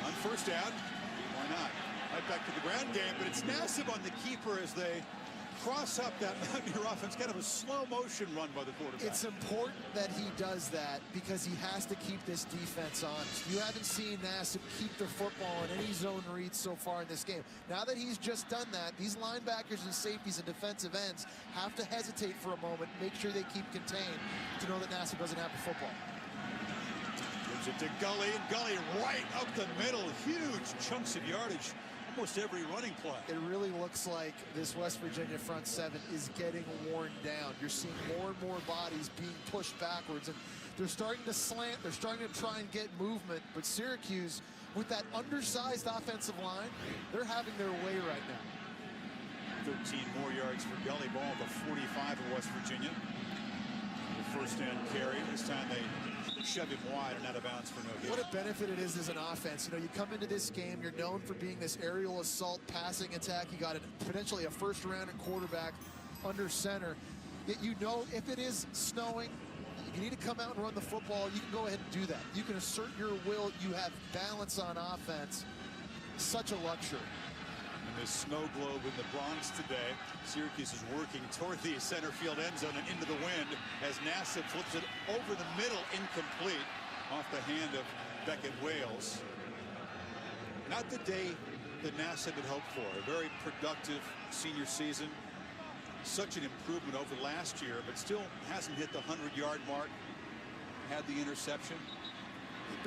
On first down, why not? Right back to the ground game, but it's Nassib on the keeper as they cross up that Mountaineer offense, kind of a slow motion run by the quarterback. It's important that he does that because he has to keep this defense honest. You haven't seen Nassib keep the football in any zone reads so far in this game. Now that he's just done that, these linebackers and safeties and defensive ends have to hesitate for a moment, make sure they keep contained to know that Nassib doesn't have the football. Gives it to Gully, and Gully right up the middle. Huge chunks of yardage. Almost every running play. It really looks like this West Virginia front seven is getting worn down. You're seeing more and more bodies being pushed backwards, and they're starting to slant. They're starting to try and get movement, but Syracuse, with that undersized offensive line, they're having their way right now. 13 more yards for Gully. Ball at the 45 of West Virginia. The first down carry. This time they shove him wide and out of bounds for no good. What a benefit it is as an offense. You know, you come into this game, you're known for being this aerial assault passing attack. You got potentially a first-round quarterback under center. Yet you know if it is snowing, you need to come out and run the football. You can go ahead and do that. You can assert your will. You have balance on offense. Such a luxury. And this snow globe in the Bronx today. Syracuse is working toward the center field end zone and into the wind as Nassib flips it over the middle, incomplete, off the hand of Beckett Wales. Not the day that Nassib had hoped for. A very productive senior season. Such an improvement over last year, but still hasn't hit the 100-yard mark. Had the interception.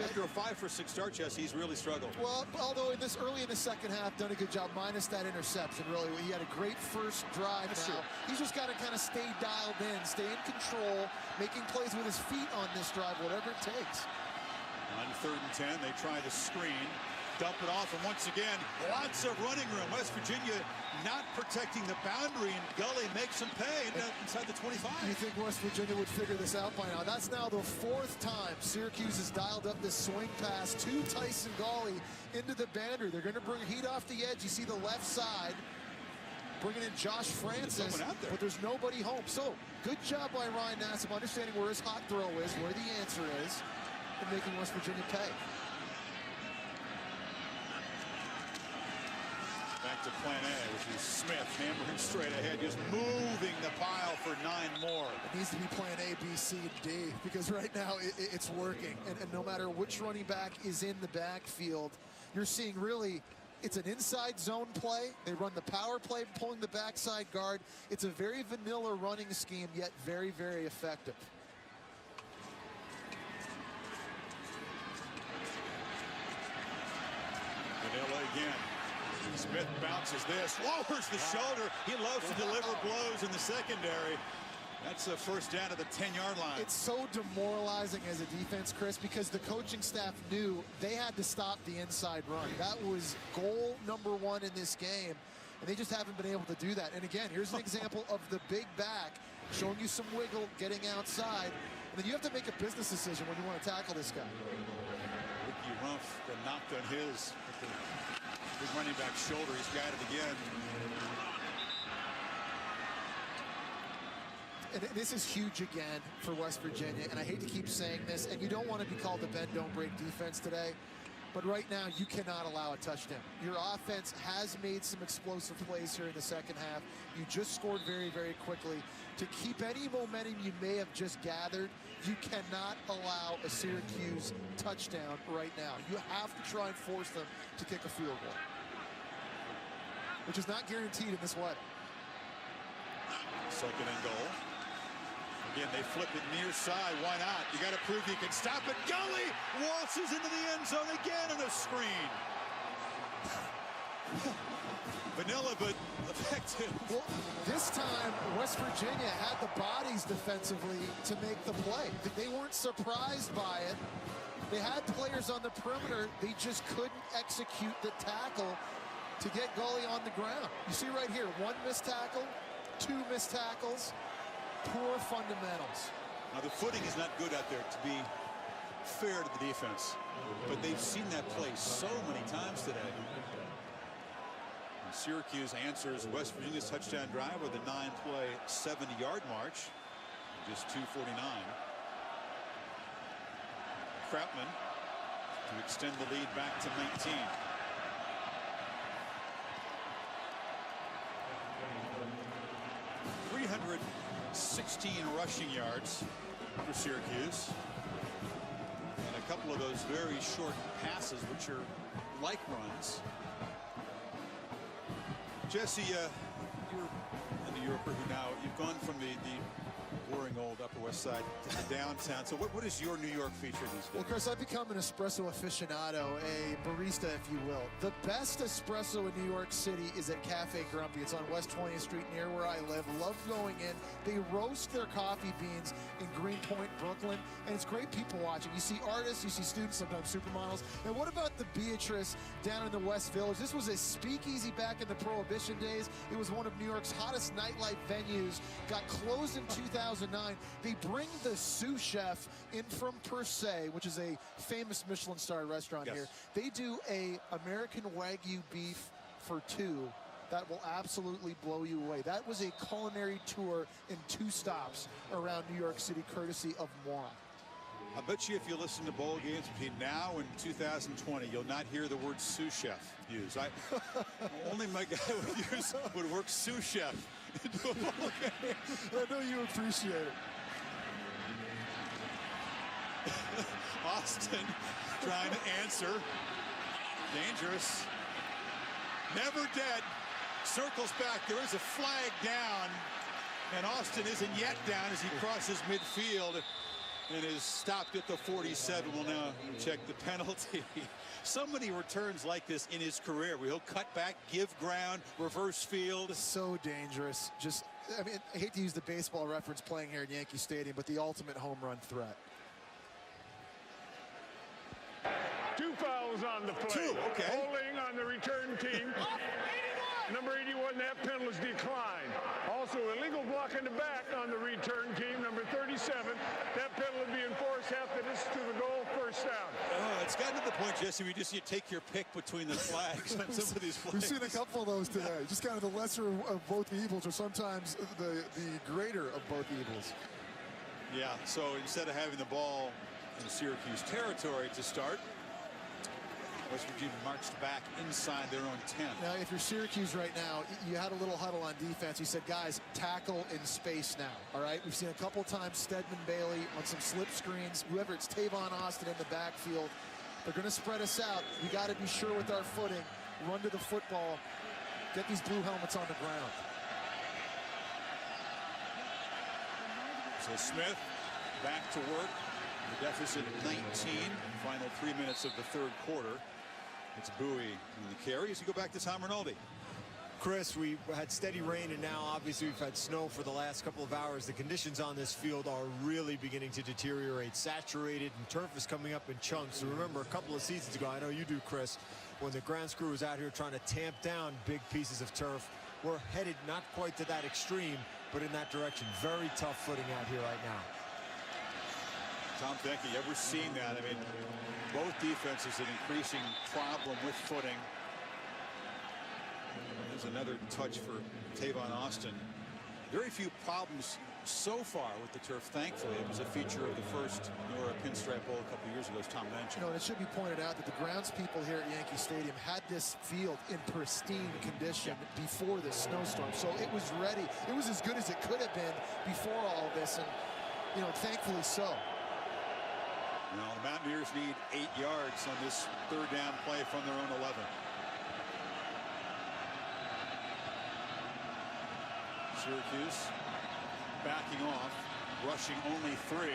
After a 5-for-6 start, Jesse, he's really struggled. Well, although early in the second half, done a good job, minus that interception, really. He had a great first drive. That's now. true. He's just got to kind of stay dialed in, stay in control, making plays with his feet on this drive, whatever it takes. On 3rd and 10, they try the screen, dump it off, and once again, lots of running room. West Virginia not protecting the boundary, and Gully makes them pay inside the 25. You think West Virginia would figure this out by now? That's now the 4th time Syracuse has dialed up this swing pass to Tyson Gully into the boundary. They're going to bring heat off the edge. You see the left side, bringing in Josh Francis, but there's nobody home. So, good job by Ryan Nassib, understanding where his hot throw is, where the answer is, and making West Virginia pay. Back to plan A, which is Smith hammering straight ahead, just moving the pile for 9 more. It needs to be plan A, B, C, and D, because right now it's working. And no matter which running back is in the backfield, you're seeing really, it's an inside zone play. They run the power play, pulling the backside guard. It's a very vanilla running scheme, yet very, very effective. Vanilla again. Smith bounces this, lowers the shoulder. He loves to deliver blows in the secondary. That's a first down to the 10-yard line. It's so demoralizing as a defense, Chris, because the coaching staff knew they had to stop the inside run. That was goal number 1 in this game, and they just haven't been able to do that. And again, here's an example of the big back showing you some wiggle, getting outside, and then you have to make a business decision when you want to tackle this guy. Ricky Rumph got knocked on his big running back shoulder. He's got it again. And this is huge again for West Virginia, and I hate to keep saying this, and you don't want to be called a bend don't break defense today, but right now you cannot allow a touchdown. Your offense has made some explosive plays here in the second half. You just scored very, very quickly. To keep any momentum you may have just gathered, you cannot allow a Syracuse touchdown right now. You have to try and force them to kick a field goal, which is not guaranteed in this weather. Second and goal. Again, they flip it near side. Why not? You got to prove you can stop it. Gully waltzes into the end zone again on a screen. Vanilla, but effective. Well, this time, West Virginia had the bodies defensively to make the play. They weren't surprised by it. They had players on the perimeter. They just couldn't execute the tackle to get Gully on the ground. You see right here, 1 missed tackle, 2 missed tackles, poor fundamentals. Now, the footing is not good out there, to be fair to the defense. But they've seen that play so many times today. And Syracuse answers West Virginia's touchdown drive with a 9-play, 70-yard march. Just 2:49. Krautman to extend the lead back to 19. 116 rushing yards for Syracuse. And a couple of those very short passes, which are like runs. Jesse, you're a New Yorker who now, you've gone from the boring old Upper West Side to the downtown. So what is your New York feature these days? Well, Chris, I've become an espresso aficionado, a barista, if you will. The best espresso in New York City is at Cafe Grumpy. It's on West 20th Street, near where I live. Love going in. They roast their coffee beans in Greenpoint, Brooklyn, and it's great people watching. You see artists, you see students, sometimes supermodels. And what about the Beatrice down in the West Village? This was a speakeasy back in the Prohibition days. It was one of New York's hottest nightlife venues. Got closed in 2009. They bring the sous chef in from Per Se, which is a famous Michelin-starred restaurant here. They do a American Wagyu beef for two that will absolutely blow you away. That was a culinary tour in 2 stops around New York City, courtesy of Moi. I bet you if you listen to bowl games between now and 2020, you'll not hear the word sous chef used. Only my guy would work sous chef into a bowl game. I know you appreciate it. Austin trying to answer. Dangerous. Never dead. Circles back. There is a flag down. And Austin isn't yet down as he crosses midfield and is stopped at the 47. We'll now check the penalty. So many returns like this in his career where he'll cut back, give ground, reverse field. So dangerous. Just, I mean, I hate to use the baseball reference playing here at Yankee Stadium, but the ultimate home run threat. 2 fouls on the play. 2, okay. Holding on the return team. Number 81, that penalty is declined. Also, illegal block in the back on the return team, number 37. That penalty will be enforced after this to the goal, first down. It's gotten to the point, Jesse, you take your pick between the flags on some of these flags. We've seen a couple of those today. Just kind of the lesser of both evils, or sometimes the greater of both evils. Yeah, so instead of having the ball in Syracuse territory to start, West Virginia marched back inside their own 10. Now, if you're Syracuse right now, you had a little huddle on defense. You said, guys, tackle in space now, all right? We've seen a couple times Stedman Bailey on some slip screens. Whoever it's Tavon Austin in the backfield, they're going to spread us out. We got to be sure with our footing, run to the football, get these blue helmets on the ground. So Smith back to work. The deficit 19, final 3 minutes of the third quarter. It's Bowie in the carry as you go back to Tom Rinaldi. Chris, we had steady rain, and now obviously we've had snow for the last couple of hours. The conditions on this field are really beginning to deteriorate. Saturated, and turf is coming up in chunks. So remember, a couple of seasons ago, I know you do, Chris, when the ground crew was out here trying to tamp down big pieces of turf. We're headed not quite to that extreme, but in that direction. Very tough footing out here right now. Tom, thank you. Ever seen that? I mean, both defenses an increasing problem with footing. There's another touch for Tavon Austin. Very few problems so far with the turf, thankfully. It was a feature of the first Nora Pinstripe Bowl a couple of years ago, as Tom mentioned. You know, and it should be pointed out that the grounds people here at Yankee Stadium had this field in pristine condition before this snowstorm. So it was ready. It was as good as it could have been before all of this, and, you know, thankfully so. Now, the Mountaineers need 8 yards on this third down play from their own 11. Syracuse backing off, rushing only 3.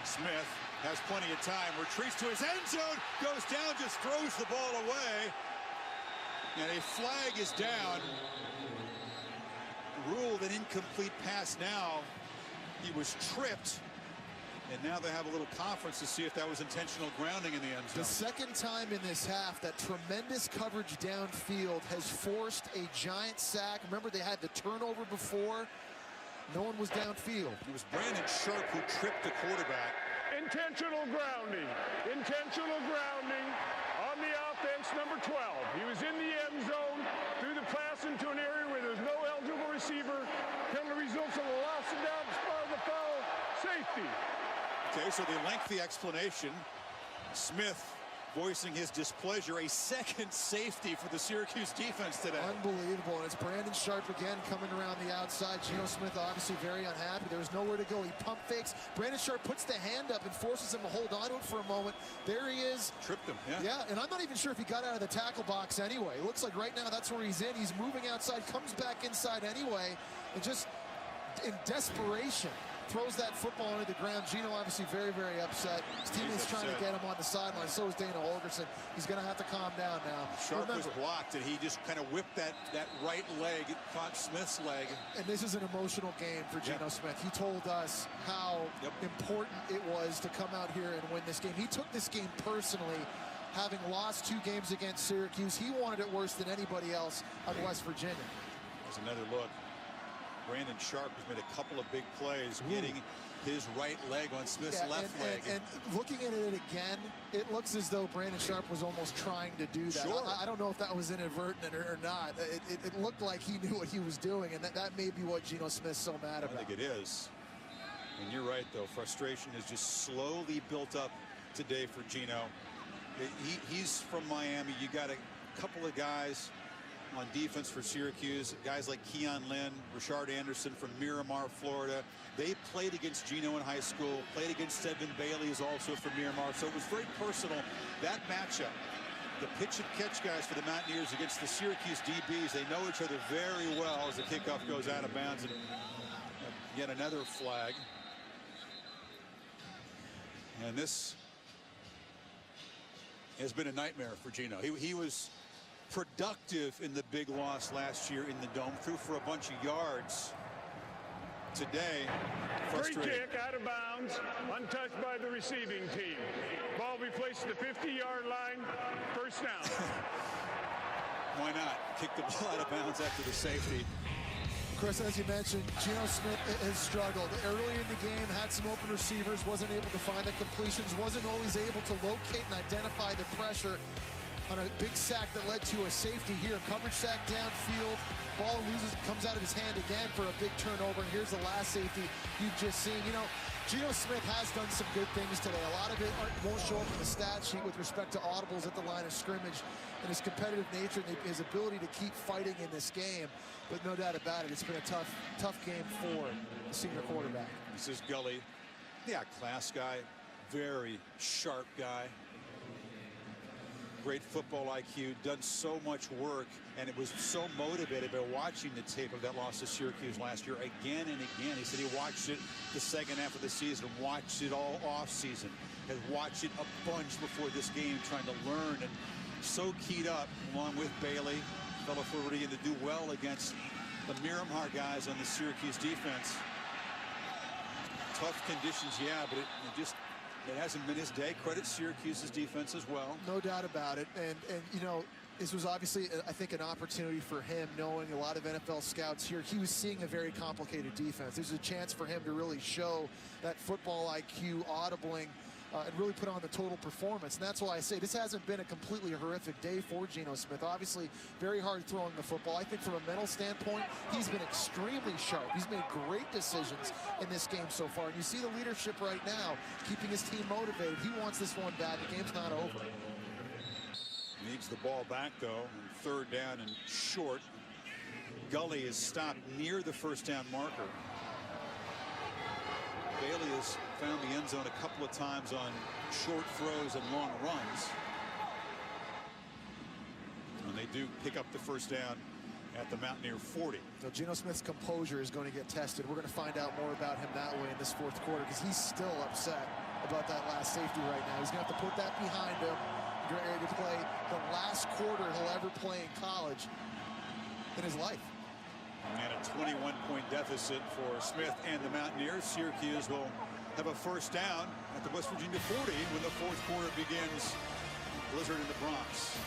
Smith has plenty of time, retreats to his end zone, goes down, just throws the ball away. And a flag is down. Ruled an incomplete pass now. He was tripped. And now they have a little conference to see if that was intentional grounding in the end zone. The second time in this half, that tremendous coverage downfield has forced a giant sack. Remember, they had the turnover before. No one was downfield. It was Brandon Sharp who tripped the quarterback. Intentional grounding. Intentional grounding on the offense, number 12. He was in the end zone, threw the pass into an area where there's no eligible receiver. Penalty results in a loss of down, spot of the foul, safety. Okay, so the lengthy explanation. Smith voicing his displeasure. A second safety for the Syracuse defense today. Unbelievable. And it's Brandon Sharp again coming around the outside. Geno Smith obviously very unhappy. There's nowhere to go. He pump fakes. Brandon Sharp puts the hand up and forces him to hold on to it for a moment. There he is. Tripped him, yeah. Yeah, and I'm not even sure if he got out of the tackle box anyway. It looks like right now that's where he's in. He's moving outside, comes back inside anyway, and just in desperation throws that football into the ground. Geno obviously very, very upset. His teammates trying to get him on the sideline. So is Dana Holgorsen. He's going to have to calm down now. Sharp was blocked, and he just kind of whipped that right leg, caught Smith's leg. And this is an emotional game for Geno Smith. He told us how important it was to come out here and win this game. He took this game personally, having lost 2 games against Syracuse. He wanted it worse than anybody else on West Virginia. There's another look. Brandon Sharp has made a couple of big plays, getting his right leg on Smith's left leg. And looking at it again, it looks as though Brandon Sharp was almost trying to do that. Sure. I don't know if that was inadvertent or not. It looked like he knew what he was doing, and that may be what Geno Smith's so mad about. I think it is. And you're right, though. Frustration has just slowly built up today for Geno. He's from Miami. You got a couple of guys on defense for Syracuse, guys like Keon Lynn, Rashard Anderson from Miramar, Florida. They played against Geno in high school, played against Stedman Bailey, is also from Miramar. So it was very personal, that matchup. The pitch and catch guys for the Mountaineers against the Syracuse DBs, they know each other very well as the kickoff goes out of bounds. And yet another flag. And this has been a nightmare for Geno. He was productive in the big loss last year in the Dome, threw for a bunch of yards. Today, frustrating. Free kick out of bounds, untouched by the receiving team. Ball be placed at the 50-yard line, first down. Why not? Kick the ball out of bounds after the safety. Chris, as you mentioned, Geno Smith has struggled. Early in the game, had some open receivers, wasn't able to find the completions, wasn't always able to locate and identify the pressure on a big sack that led to a safety here. Coverage sack downfield. Ball loses, comes out of his hand again for a big turnover. And here's the last safety you've just seen. You know, Geno Smith has done some good things today. A lot of it won't show up in the stat sheet with respect to audibles at the line of scrimmage and his competitive nature and his ability to keep fighting in this game. But no doubt about it, it's been a tough game for the senior quarterback. This is Gully. Yeah, class guy, very sharp guy. Great football IQ, done so much work, and it was so motivated by watching the tape of that loss to Syracuse last year again and again. He said he watched it the second half of the season, watched it all off season, had watched it a bunch before this game, trying to learn, and so keyed up along with Bailey, fellow Floridian, to do well against the Miramar guys on the Syracuse defense. Tough conditions, yeah, but it hasn't been his day. Credit Syracuse's defense as well. No doubt about it. And you know, this was obviously, I think, an opportunity for him, knowing a lot of NFL scouts here. He was seeing a very complicated defense. There's a chance for him to really show that football IQ, audibling, and really put on the total performance. And that's why I say this hasn't been a completely horrific day for Geno Smith. Obviously, very hard throwing the football. I think from a mental standpoint, he's been extremely sharp. He's made great decisions in this game so far. And you see the leadership right now, keeping his team motivated. He wants this one bad. The game's not over. Needs the ball back, though, and third down and short. Gully is stopped near the first down marker. Bailey has found the end zone a couple of times on short throws and long runs. And they do pick up the first down at the Mountaineer 40. So Geno Smith's composure is going to get tested. We're going to find out more about him that way in this fourth quarter, because he's still upset about that last safety right now. He's going to have to put that behind him. Ready to play the last quarter he'll ever play in college in his life. And a 21-point deficit for Smith and the Mountaineers. Syracuse will have a first down at the West Virginia 40 when the fourth quarter begins. Blizzard in the Bronx.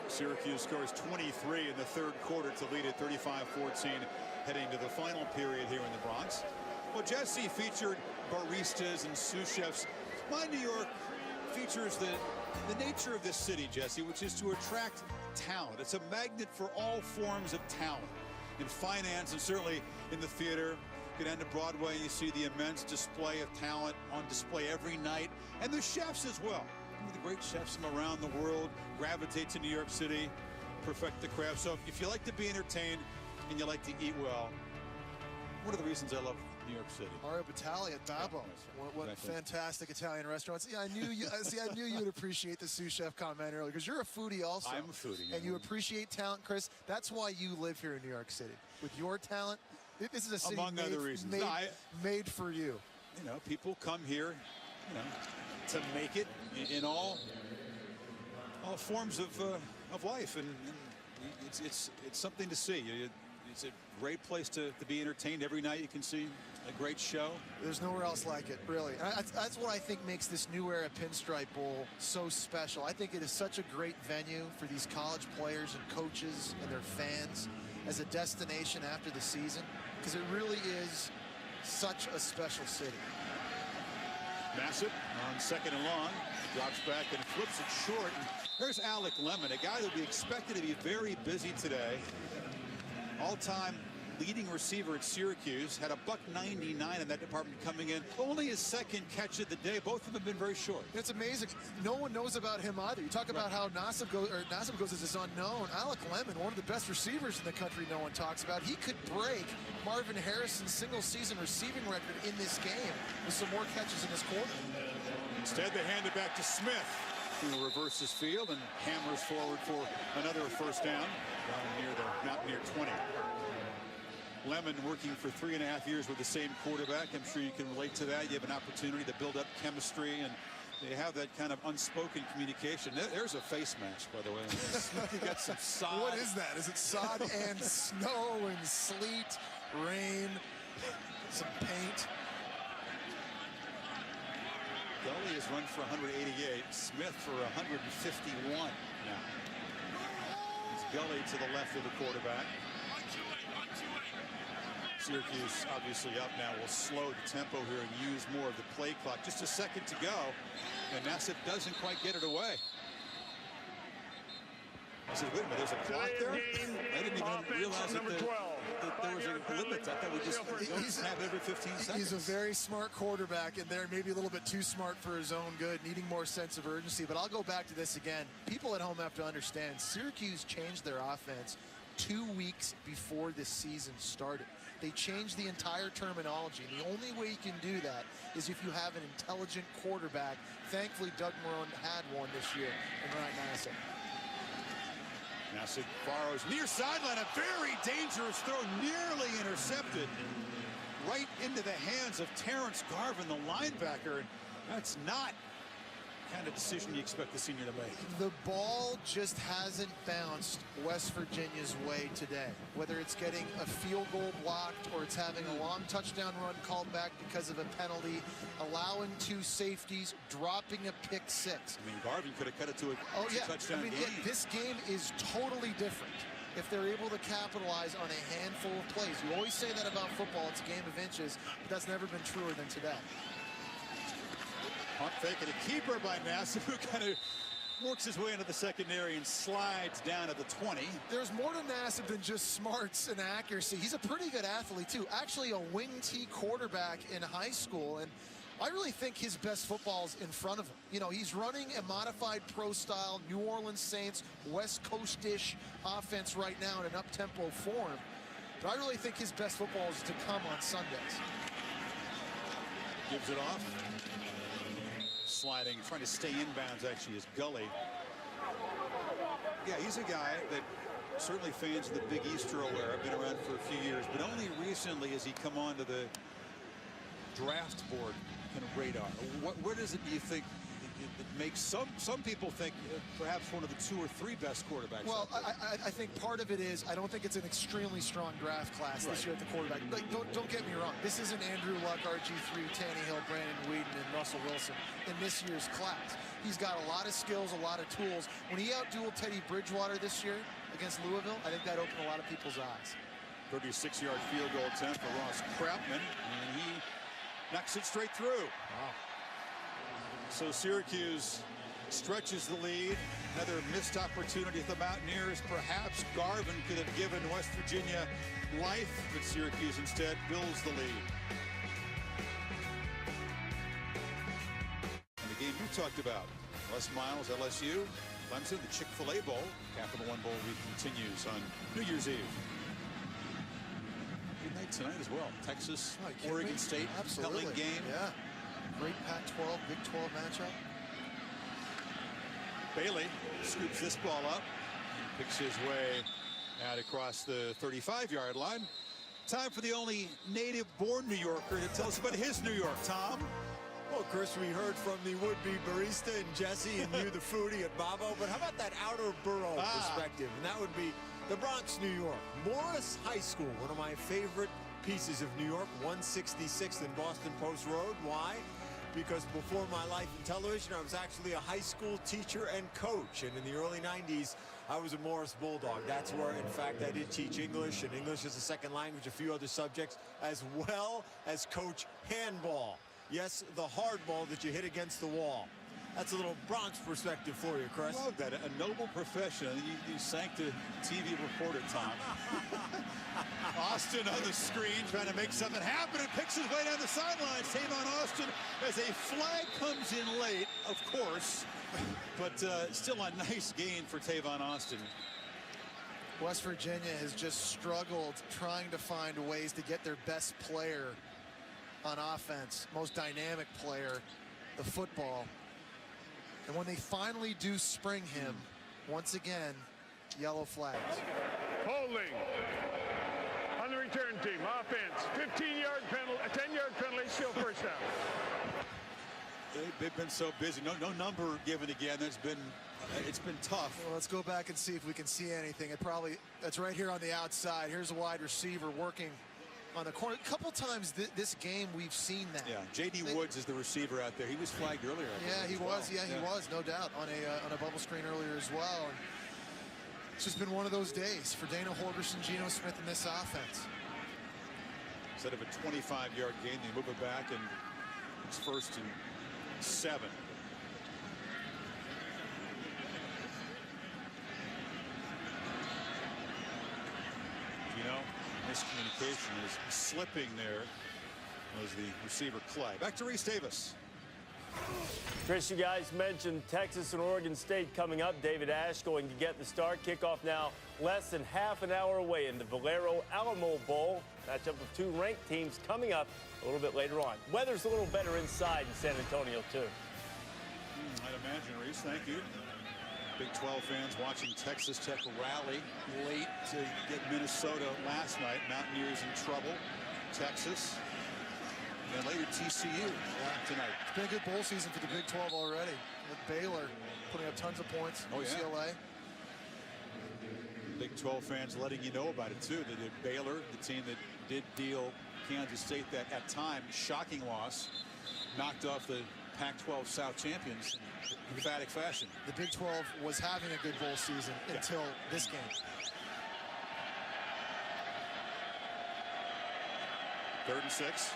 Syracuse scores 23 in the third quarter to lead at 35-14 heading to the final period here in the Bronx. Well, Jesse featured baristas and sous chefs. My New York features the nature of this city, Jesse, which is to attract talent. It's a magnet for all forms of talent in finance and certainly in the theater, Go down to Broadway, you see the immense display of talent on display every night. And the chefs as well. The great chefs from around the world gravitate to New York City, perfect the craft. So if you like to be entertained and you like to eat well, one of the reasons I love New York City. Mario Batali at Babbo. What exactly. Fantastic Italian restaurants. Yeah, I knew you. I knew you'd appreciate the sous chef comment earlier because you're a foodie also. I'm a foodie. And you appreciate talent, Chris. That's why you live here in New York City. With your talent, this is a city among other reasons made for you. You know, people come here, you know, to make it in all forms of life, and it's something to see. It's a great place to be entertained. Every night you can see a great show. There's nowhere else like it, really. That's what I think makes this New Era Pinstripe Bowl so special. I think it is such a great venue for these college players and coaches and their fans as a destination after the season, because it really is such a special city. Nassib on 2nd and long, drops back and flips it short. And there's Alec Lemon, a guy that we expected to be very busy today. All-time leading receiver at Syracuse, had a $1.99 in that department coming in. Only his second catch of the day. Both of them have been very short. It's amazing. No one knows about him either. You talk about how Nassib goes as is unknown. Alec Lemon, one of the best receivers in the country, no one talks about. He could break Marvin Harrison's single-season receiving record in this game with some more catches in this quarter. Instead, they hand it back to Smith, who reverses field and hammers forward for another first down near the Mountaineer 20. Lemon working for 3.5 years with the same quarterback. I'm sure you can relate to that. You have an opportunity to build up chemistry, and they have that kind of unspoken communication. There's a face match, by the way. You got some sod. What is that? Is it sod and snow and sleet, rain, some paint? Gully has run for 188. Smith for 151 now. It's Gully to the left of the quarterback. Syracuse obviously up now, will slow the tempo here and use more of the play clock. Just a second to go, and Nassib doesn't quite get it away. I said, wait a minute, there's a clock there? I didn't even realize that there was a limit. I thought we just have every 15 seconds. He's a very smart quarterback, and they're maybe a little bit too smart for his own good, needing more sense of urgency. But I'll go back to this again. People at home have to understand, Syracuse changed their offense 2 weeks before this season started. They changed the entire terminology. And the only way you can do that is if you have an intelligent quarterback. Thankfully, Doug Marone had one this year in Ryan Nassib. Nassib borrows near sideline, a very dangerous throw, nearly intercepted right into the hands of Terrence Garvin, the linebacker. That's not the kind of decision you expect the senior to make. The ball just hasn't bounced West Virginia's way today. Whether it's getting a field goal blocked or it's having a long touchdown run called back because of a penalty, allowing 2 safeties, dropping a pick 6. I mean, Garvin could have cut it to a touchdown game. This game is totally different if they're able to capitalize on a handful of plays. You always say that about football. It's a game of inches, but that's never been truer than today. Punt fake and a keeper by Nassib, who kind of works his way into the secondary and slides down to the 20. There's more to Nassib than just smarts and accuracy. He's a pretty good athlete, too. Actually, a wing T quarterback in high school, and I really think his best football's in front of him. You know, he's running a modified pro-style New Orleans Saints, West Coast-ish offense right now in an up-tempo form. But I really think his best football is to come on Sundays. Gives it off. Sliding, trying to stay inbounds, actually, is Gully. Yeah, he's a guy that certainly fans of the Big East are aware of, been around for a few years, but only recently has he come onto the draft board kind of radar. What is it, do you think, that makes some people think perhaps one of the 2 or 3 best quarterbacks? Well, I think part of it is I don't think it's an extremely strong draft class this year at the quarterback. Like, don't get me wrong. This isn't Andrew Luck, RG3, Tannehill, Brandon Weeden, and Russell Wilson in this year's class. He's got a lot of skills, a lot of tools. When he outdueled Teddy Bridgewater this year against Louisville, I think that opened a lot of people's eyes. 36-yard field goal attempt for Ross Crapman, and he knocks it straight through. Wow. So Syracuse stretches the lead. Another missed opportunity for the Mountaineers. Perhaps Garvin could have given West Virginia life, but Syracuse instead builds the lead. And the game you talked about, Les Miles, LSU, Clemson, the Chick-fil-A Bowl, Capital One Bowl week continues on New Year's Eve. Good night tonight as well. Texas, Oregon State, compelling game. Yeah, great Pac-12, Big 12 matchup. Bailey scoops this ball up and picks his way out across the 35-yard line. Time for the only native-born New Yorker to tell us about his New York. Tom? Well, Chris, we heard from the would-be barista and Jesse and you, the foodie at Bobo, but how about that outer borough perspective? And that would be the Bronx, New York. Morris High School, one of my favorite pieces of New York, 166th and Boston Post Road. Why? Because before my life in television, I was actually a high school teacher and coach. And in the early 90s, I was a Morris Bulldog. That's where, in fact, I did teach English, and English as a second language, a few other subjects, as well as coach handball. Yes, the hard ball that you hit against the wall. That's a little Bronx perspective for you, Chris. I love that. A noble profession. You sank the TV reporter, Tom. Austin on the screen trying to make something happen and picks his way down the sidelines. Tavon Austin as a flag comes in late, of course. But still a nice gain for Tavon Austin. West Virginia has just struggled trying to find ways to get their best player on offense, most dynamic player, the football. And when they finally do spring him, once again, yellow flags. Holding on the return team. Offense, 15-yard penalty, a 10-yard penalty, still first down. They've been so busy. No number given again. It's been tough. Well, let's go back and see if we can see anything. That's right here on the outside. Here's a wide receiver working on the corner. A couple times this game we've seen that. Yeah, J.D. Woods is the receiver out there. He was flagged earlier. Yeah, he was. Yeah, he was, no doubt, on a bubble screen earlier as well. And it's just been one of those days for Dana Holgorsen, Geno Smith, in this offense. Instead of a 25-yard gain, they move it back, and it's 1st and 7. Miscommunication is slipping there was the receiver Clay. Back to Reese Davis. Chris, you guys mentioned Texas and Oregon State coming up. David Ash going to get the start. Kickoff now less than half an hour away in the Valero Alamo Bowl. Matchup of two ranked teams coming up a little bit later on. Weather's a little better inside in San Antonio, too. I'd imagine, Reese. Thank you. Big 12 fans watching Texas Tech rally late to get Minnesota last night. Mountaineers in trouble. Texas. And then later TCU tonight. It's been a good bowl season for the Big 12 already. With Baylor putting up tons of points. UCLA. Big 12 fans letting you know about it too. That Baylor, the team that did deal Kansas State that at times shocking loss, knocked off the Pac-12 South champions in emphatic fashion. The Big 12 was having a good bowl season until this game. Third and 6.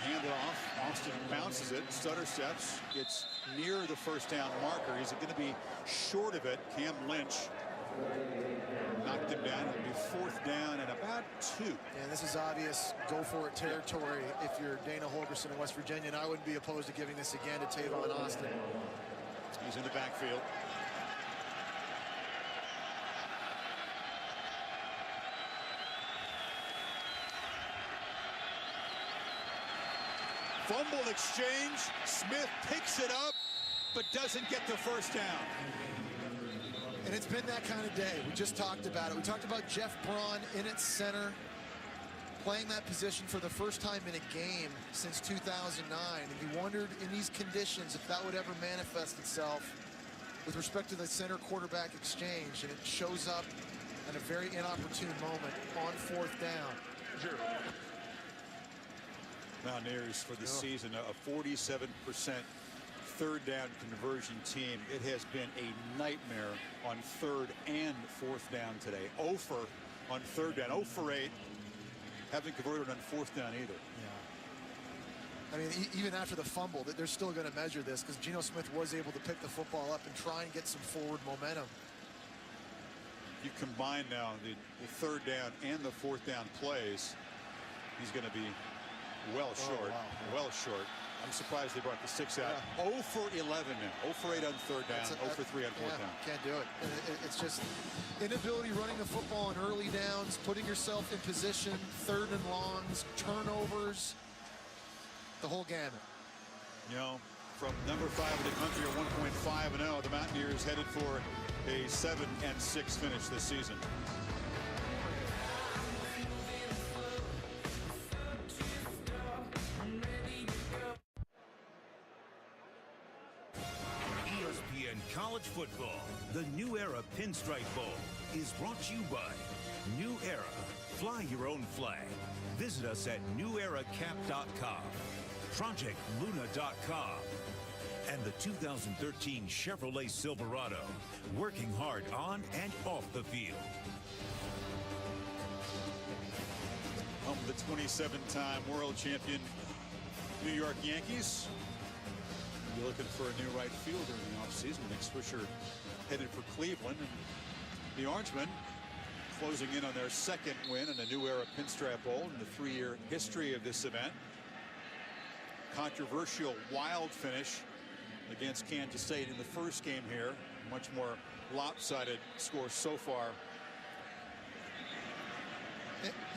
Hand it off. Austin bounces it, stutter steps, gets near the first down marker. He's going to be short of it. Cam Lynch knocked him down. It'll be 4th down and about 2. And this is obvious go-for-it territory if you're Dana Holgorsen in West Virginia, and I wouldn't be opposed to giving this again to Tavon Austin. He's in the backfield. Fumble exchange. Smith picks it up, but doesn't get the first down. And it's been that kind of day. We just talked about it. We talked about Jeff Braun in at center, playing that position for the first time in a game since 2009. And you wondered in these conditions if that would ever manifest itself with respect to the center quarterback exchange. And it shows up at a very inopportune moment on 4th down. Mountaineers for the season, a 47% 3rd down conversion team. It has been a nightmare on 3rd and 4th down today. 0 for on 3rd down, 0 for 8 haven't converted on 4th down either. Yeah. I mean, even after the fumble, they're still going to measure this because Geno Smith was able to pick the football up and try and get some forward momentum. You combine now the 3rd down and the 4th down plays, he's going to be well short. Wow. Well short. I'm surprised they brought the 6 out. Yeah. 0 for 11 now. 0 for 8 on 3rd down. 0 for 3 on 4th down. Can't do it. It's just inability running the football on early downs, putting yourself in position, 3rd and longs, turnovers, the whole gamut. You know, from number 5 in the country at 1.5-0, the Mountaineers headed for a 7-6 finish this season. ESPN College Football, the New Era Pinstripe Bowl, is brought to you by New Era. Fly your own flag. Visit us at neweracap.com, projectluna.com, and the 2013 Chevrolet Silverado, working hard on and off the field. Home of the 27-time world champion New York Yankees. You're looking for a new right fielder in the offseason. Nick Swisher headed for Cleveland. And the Orangemen closing in on their 2nd win in the New Era Pinstripe Bowl in the 3-year history of this event. Controversial, wild finish against Kansas State in the first game here. Much more lopsided score so far.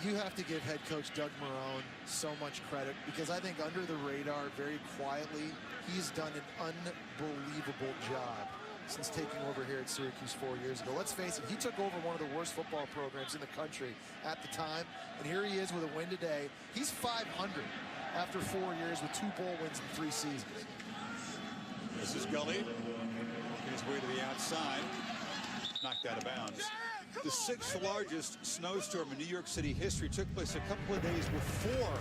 You have to give head coach Doug Marrone so much credit because I think under the radar, very quietly, he's done an unbelievable job since taking over here at Syracuse 4 years ago. Let's face it, he took over one of the worst football programs in the country at the time, and here he is with a win today. He's 500 after 4 years with 2 bowl wins in 3 seasons. This is Gully working his way to the outside, knocked out of bounds. The 6th largest snowstorm in New York City history took place a couple of days before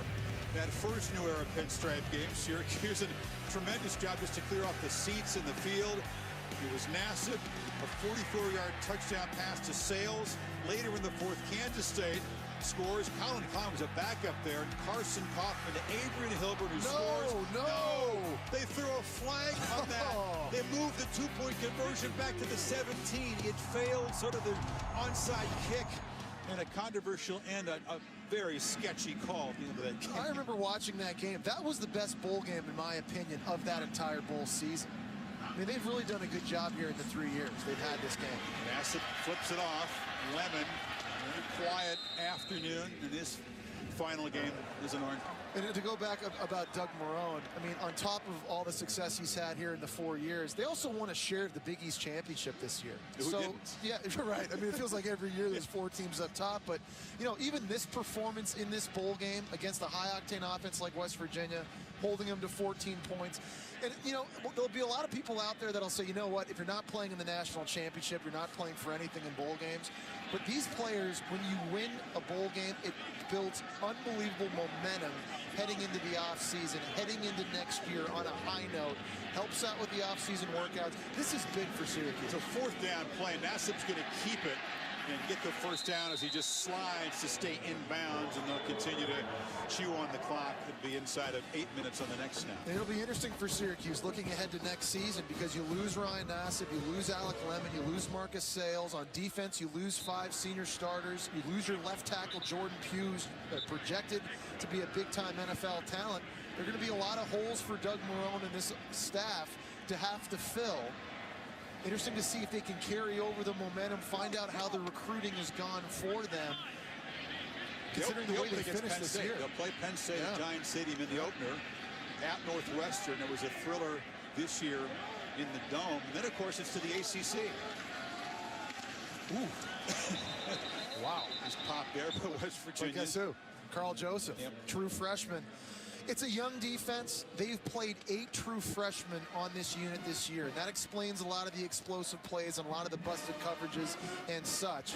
that first New Era Pinstripe game. Syracuse did a tremendous job just to clear off the seats in the field. It was Nassib, a 44-yard touchdown pass to Sales. Later in the 4th, Kansas State scores. Colin Klein was a backup there. Carson Kaufman to Adrian Hilbert, who scores. No! They threw a flag on that. They moved the 2-point conversion back to the 17. It failed, sort of the onside kick, and a controversial and a very sketchy call at the end of that game. I remember watching that game. That was the best bowl game, in my opinion, of that entire bowl season. I mean, they've really done a good job here in the 3 years they've had this game. Nassib flips it off. Lemon, a quiet afternoon in this final game is an orange. And to go back about Doug Marrone, I mean, on top of all the success he's had here in the 4 years, they also won a share of the Big East championship this year. Who didn't? Yeah, you're right. I mean, it feels like every year there's 4 teams up top, but, you know, even this performance in this bowl game against a high-octane offense like West Virginia, holding them to 14 points. And, you know, there'll be a lot of people out there that'll say, you know what, if you're not playing in the national championship, you're not playing for anything in bowl games. But these players, when you win a bowl game, it builds unbelievable momentum heading into the offseason, heading into next year on a high note, helps out with the offseason workouts. This is big for Syracuse. It's a 4th down play. Nassib's going to keep it and get the first down as he just slides to stay in bounds, and they'll continue to chew on the clock. It'll be inside of 8 minutes on the next snap. And it'll be interesting for Syracuse looking ahead to next season because you lose Ryan Nassib, you lose Alec Lemon, you lose Marcus Sales. On defense, you lose 5 senior starters. You lose your left tackle, Jordan Pugh, projected to be a big-time NFL talent. There are going to be a lot of holes for Doug Marrone and this staff to have to fill. Interesting to see if they can carry over the momentum, find out how the recruiting has gone for them, considering the way they finished this year. They'll play Penn State at Giant Stadium in the opener. At Northwestern, there was a thriller this year in the Dome. And then, of course, it's to the ACC. Ooh. Wow. Just popped there by West Virginia. But guess who? Carl Joseph, Yep. True freshman. It's a young defense. They've played 8 true freshmen on this unit this year. And that explains a lot of the explosive plays and a lot of the busted coverages and such.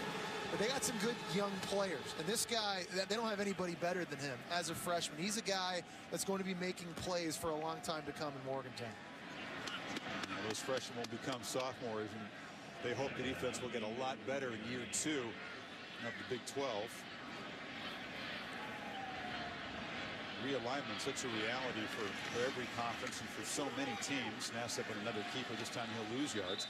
But they got some good young players. And this guy, they don't have anybody better than him as a freshman. He's a guy that's going to be making plays for a long time to come in Morgantown. Those freshmen will become sophomores, and they hope the defense will get a lot better in year 2 of the Big 12. realignment such a reality for every conference and for so many teams. Nassau with another keeper. This time he'll lose yards.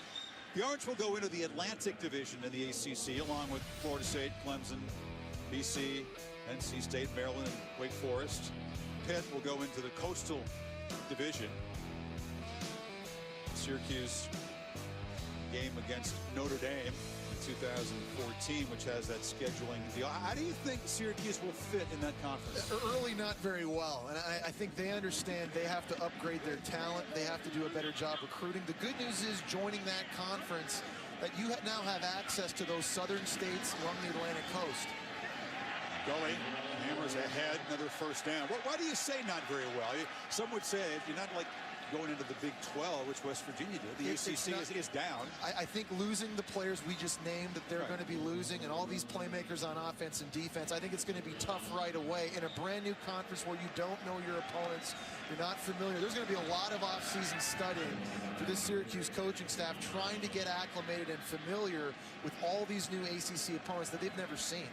The Orange will go into the Atlantic Division in the ACC along with Florida State, Clemson, BC, NC State, Maryland, and Wake Forest. Pitt will go into the Coastal Division. Syracuse game against Notre Dame in 2014, which has that scheduling deal. How do you think Syracuse will fit in that conference? Early, not very well, and I think they understand they have to upgrade their talent. They have to do a better job recruiting. The good news is, joining that conference, that you now have access to those southern states along the Atlantic coast. Gully hammers ahead, another first down. Why do you say not very well? Some would say if you're not like going into the Big 12, which West Virginia did. The ACC is down. I think losing the players we just named that they're going to be losing, and all these playmakers on offense and defense, I think it's going to be tough right away in a brand new conference where you don't know your opponents, you're not familiar. There's going to be a lot of off-season studying for this Syracuse coaching staff, trying to get acclimated and familiar with all these new ACC opponents that they've never seen.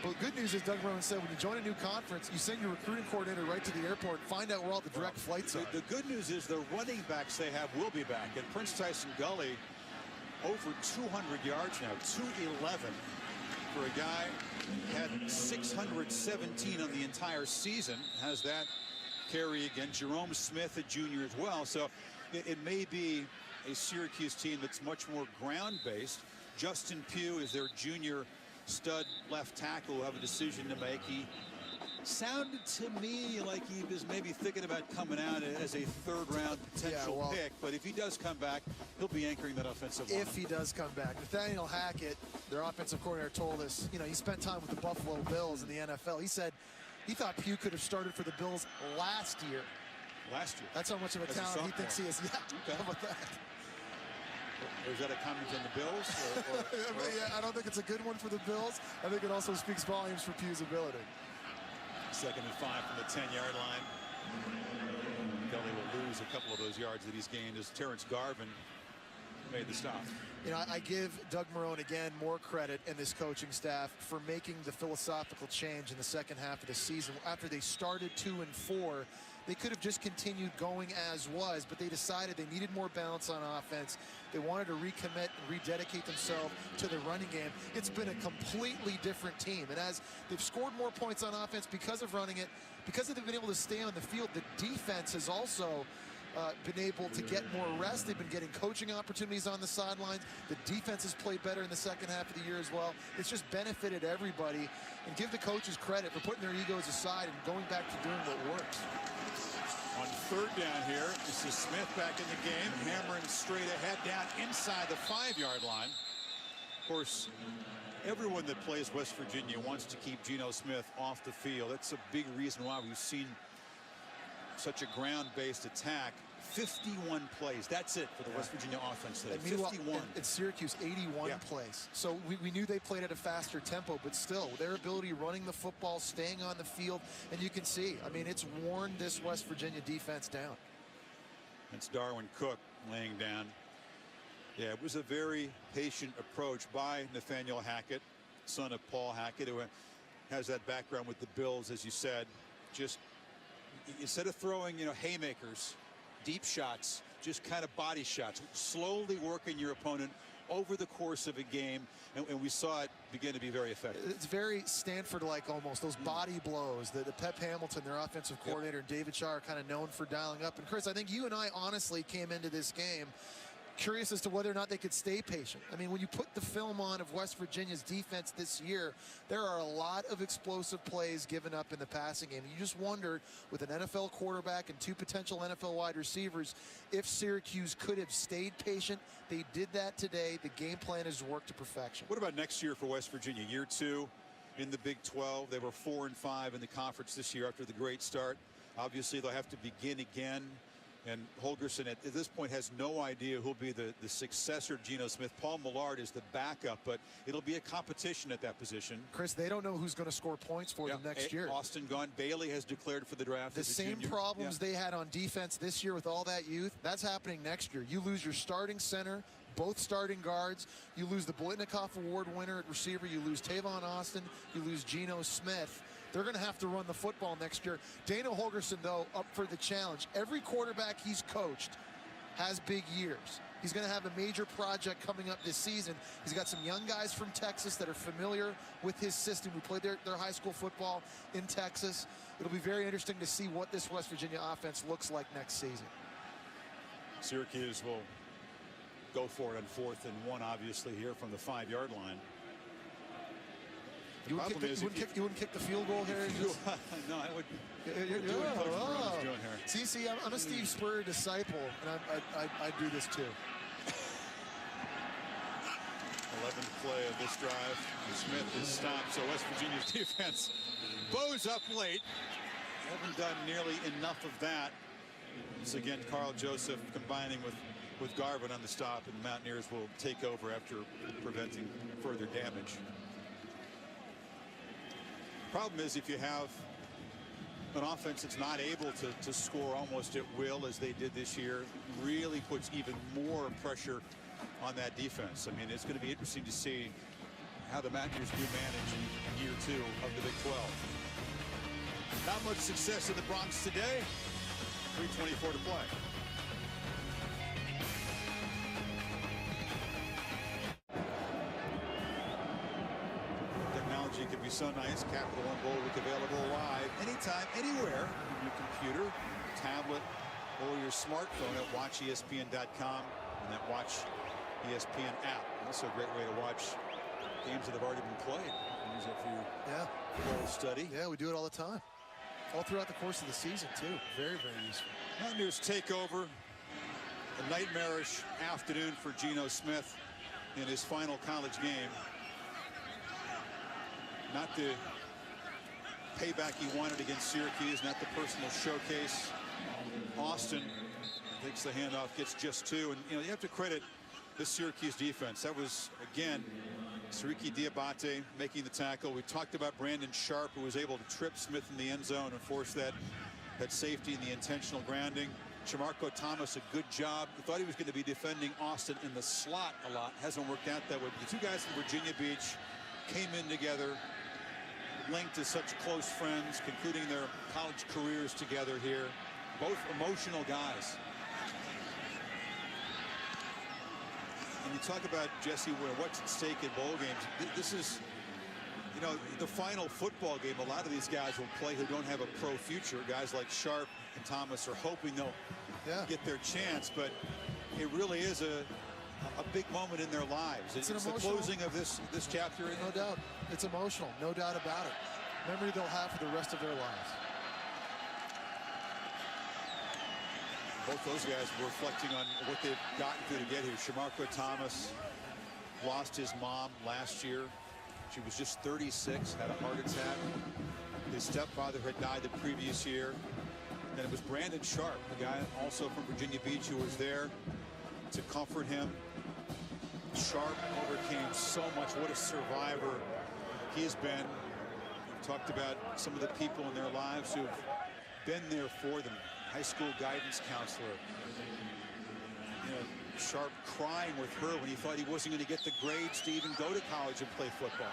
But the good news is, Doug Marrone said, when you join a new conference, you send your recruiting coordinator right to the airport and find out where all the direct flights are. The good news is the running backs they have will be back. And Prince Tyson Gully, over 200 yards now, 211 for a guy who had 617 on the entire season. Has that carry again. Jerome Smith, a junior as well. So it may be a Syracuse team that's much more ground-based. Justin Pugh is their junior stud left tackle who have a decision to make. He sounded to me like he was maybe thinking about coming out as a third-round potential pick, but if he does come back, he'll be anchoring that offensive line. If he does come back. Nathaniel Hackett, their offensive coordinator, told us, you know, he spent time with the Buffalo Bills in the NFL. He said he thought Pugh could have started for the Bills last year. That's how much of a talent he thinks he is. Yeah, okay. How about that? Or is that a comment on the Bills? Yeah, I don't think it's a good one for the Bills. I think it also speaks volumes for Pugh's ability. 2nd and 5 from the 10-yard line. Gully will lose a couple of those yards that he's gained as Terrence Garvin made the stop. You know, I give Doug Marrone again more credit and this coaching staff for making the philosophical change in the second half of the season. After they started 2-4, they could have just continued going as was, but they decided they needed more balance on offense. They wanted to recommit and rededicate themselves to the running game. It's been a completely different team. And as they've scored more points on offense because of running it, because they've been able to stay on the field, the defense has also been able to get more rest. They've been getting coaching opportunities on the sidelines. The defense has played better in the second half of the year as well. It's just benefited everybody. And give the coaches credit for putting their egos aside and going back to doing what works. On 3rd down here, this is Smith back in the game, hammering straight ahead down inside the 5-yard line. Of course, everyone that plays West Virginia wants to keep Geno Smith off the field. That's a big reason why we've seen such a ground-based attack. 51 plays. That's it for the West Virginia offense today. 51. At Syracuse, 81 plays. So we knew they played at a faster tempo, but still, their ability running the football, staying on the field, and you can see, I mean, it's worn this West Virginia defense down. It's Darwin Cook laying down. Yeah, it was a very patient approach by Nathaniel Hackett, son of Paul Hackett, who has that background with the Bills, as you said. Just instead of throwing, you know, haymakers, deep shots, just kind of body shots, slowly working your opponent over the course of a game, and we saw it begin to be very effective. It's very Stanford-like almost, those body blows. The Pep Hamilton, their offensive coordinator, and David Shaw are kind of known for dialing up. And Chris, I think you and I honestly came into this game curious as to whether or not they could stay patient. I mean, when you put the film on of West Virginia's defense this year, there are a lot of explosive plays given up in the passing game. You just wondered, with an NFL quarterback and 2 potential NFL wide receivers, if Syracuse could have stayed patient. They did that today. The game plan has worked to perfection. What about next year for West Virginia? Year 2 in the Big 12. They were 4-5 in the conference this year after the great start. Obviously, they'll have to begin again. And Holgorsen at this point has no idea who'll be the successor of Geno Smith. Paul Millard is the backup, but it'll be a competition at that position. Chris, they don't know who's going to score points for them next year. Austin gone. Bailey has declared for the draft. The same problems they had on defense this year with all that youth, that's happening next year. You lose your starting center, both starting guards. You lose the Bolitnikoff Award winner at receiver. You lose Tavon Austin. You lose Geno Smith. They're going to have to run the football next year. Dana Holgorsen, though, up for the challenge. Every quarterback he's coached has big years. He's going to have a major project coming up this season. He's got some young guys from Texas that are familiar with his system. We played their high school football in Texas. It'll be very interesting to see what this West Virginia offense looks like next season. Syracuse will go for it on 4th and 1, obviously, here from the 5-yard line. You wouldn't kick the field goal here? No, I would. See, I'm a Steve Spurrier disciple, and I do this too. 11th play of this drive. Smith is stopped, so West Virginia's defense bows up late. Haven't done nearly enough of that. It's again Carl Joseph combining with Garvin on the stop, and the Mountaineers will take over after preventing further damage. Problem is, if you have an offense that's not able to score almost at will, as they did this year, really puts even more pressure on that defense. I mean, it's going to be interesting to see how the Mountaineers do manage in year 2 of the Big 12. Not much success in the Bronx today. 3:24 to play. Technology can be so nice. Capital One Bowl Week available live anytime, anywhere, on your computer, tablet, or your smartphone at watchespn.com and that Watch ESPN app. Also a great way to watch games that have already been played. Use it for your bowl study. Yeah, we do it all the time. All throughout the course of the season, too. Very, very useful. Mountaineers take over. A nightmarish afternoon for Geno Smith in his final college game. Not the payback he wanted against Syracuse, not the personal showcase. Austin takes the handoff, gets just 2. And, you know, you have to credit this Syracuse defense. That was, again, Siriki Diabate making the tackle. We talked about Brandon Sharp, who was able to trip Smith in the end zone and force that safety and the intentional grounding. Shamarko Thomas, a good job. We thought he was going to be defending Austin in the slot a lot. Hasn't worked out that way. But the 2 guys from Virginia Beach came in together, linked as such close friends, concluding their college careers together here. Both emotional guys. And you talk about, Jesse, what's at stake in bowl games. This is, you know, the final football game. A lot of these guys will play who don't have a pro future. Guys like Sharp and Thomas are hoping they'll get their chance, but it really is a big moment in their lives. It's the closing of this chapter. No doubt. It's emotional. No doubt about it. Memory they'll have for the rest of their lives. Both those guys were reflecting on what they've gotten through to get here. Shamarko Thomas lost his mom last year. She was just 36, had a heart attack. His stepfather had died the previous year. And it was Brandon Sharp, a guy also from Virginia Beach, who was there to comfort him. Sharp overcame so much. What a survivor he has been. We've talked about some of the people in their lives who've been there for them. High school guidance counselor. You know, Sharp crying with her when he thought he wasn't going to get the grades to even go to college and play football.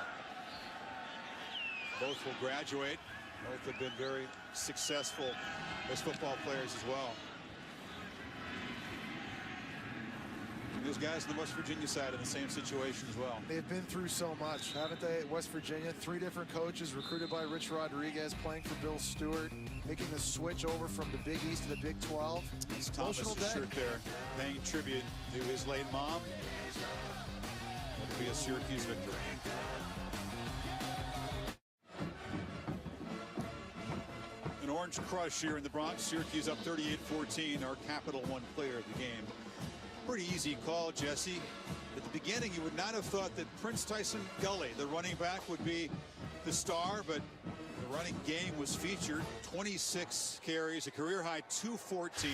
Both will graduate. Both have been very successful as football players as well. And there's guys on the West Virginia side in the same situation as well. They've been through so much, haven't they, at West Virginia? 3 different coaches recruited by Rich Rodriguez, playing for Bill Stewart, making the switch over from the Big East to the Big 12. It's Thomas' shirt there, paying tribute to his late mom. It'll be a Syracuse victory. An orange crush here in the Bronx. Syracuse up 38-14, our Capital One player of the game. Pretty easy call, Jesse. At the beginning, you would not have thought that Prince Tyson Gully, the running back, would be the star, but the running game was featured. 26 carries, a career-high 214,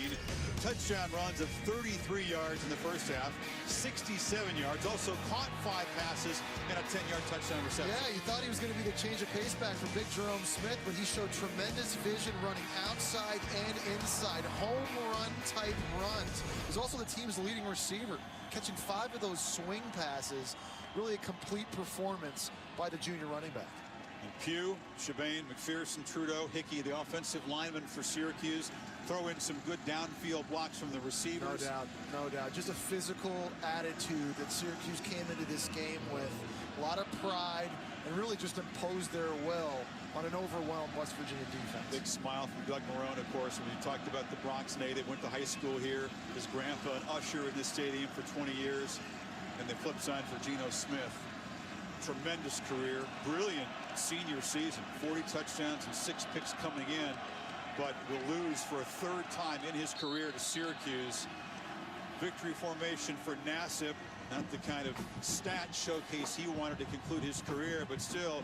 touchdown runs of 33 yards in the first half, 67 yards, also caught 5 passes and a 10-yard touchdown reception. Yeah, you thought he was going to be the change of pace back for Big Jerome Smith, but he showed tremendous vision running outside and inside, home run type runs. He's also the team's leading receiver, catching 5 of those swing passes. Really a complete performance by the junior running back. And Pugh, Chabane, McPherson, Trudeau, Hickey, the offensive lineman for Syracuse. Throw in some good downfield blocks from the receivers. No doubt, no doubt. Just a physical attitude that Syracuse came into this game with. A lot of pride and really just imposed their will on an overwhelmed West Virginia defense. Big smile from Doug Marone, of course, when he talked about the Bronx native. Went to high school here. His grandpa, an usher in this stadium for 20 years. And the flip side for Geno Smith. Tremendous career, brilliant senior season. 40 touchdowns and 6 picks coming in. But will lose for a third time in his career to Syracuse. Victory formation for Nassib. Not the kind of stat showcase he wanted to conclude his career, but still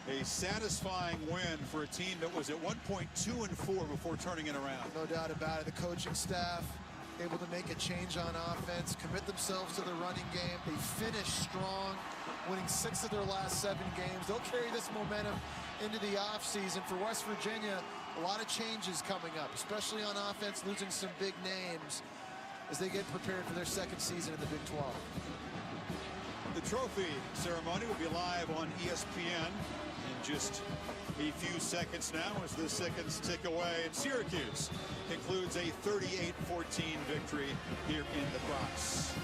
a satisfying win for a team that was at one point 2-4 before turning it around. No doubt about it. The coaching staff able to make a change on offense, commit themselves to the running game. They finished strong, winning 6 of their last 7 games. They'll carry this momentum into the offseason. For West Virginia, a lot of changes coming up, especially on offense, losing some big names as they get prepared for their second season in the Big 12. The trophy ceremony will be live on ESPN in just a few seconds now as the seconds tick away. And Syracuse concludes a 38-14 victory here in the Bronx.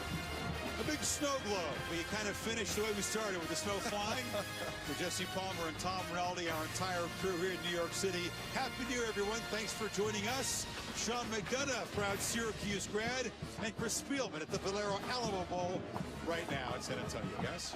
A big snow globe. We kind of finished the way we started with the snow flying. For Jesse Palmer and Tom Rinaldi, our entire crew here in New York City. Happy New Year, everyone. Thanks for joining us. Sean McDonough, proud Syracuse grad, and Chris Spielman at the Valero Alamo Bowl right now in San Antonio, guys.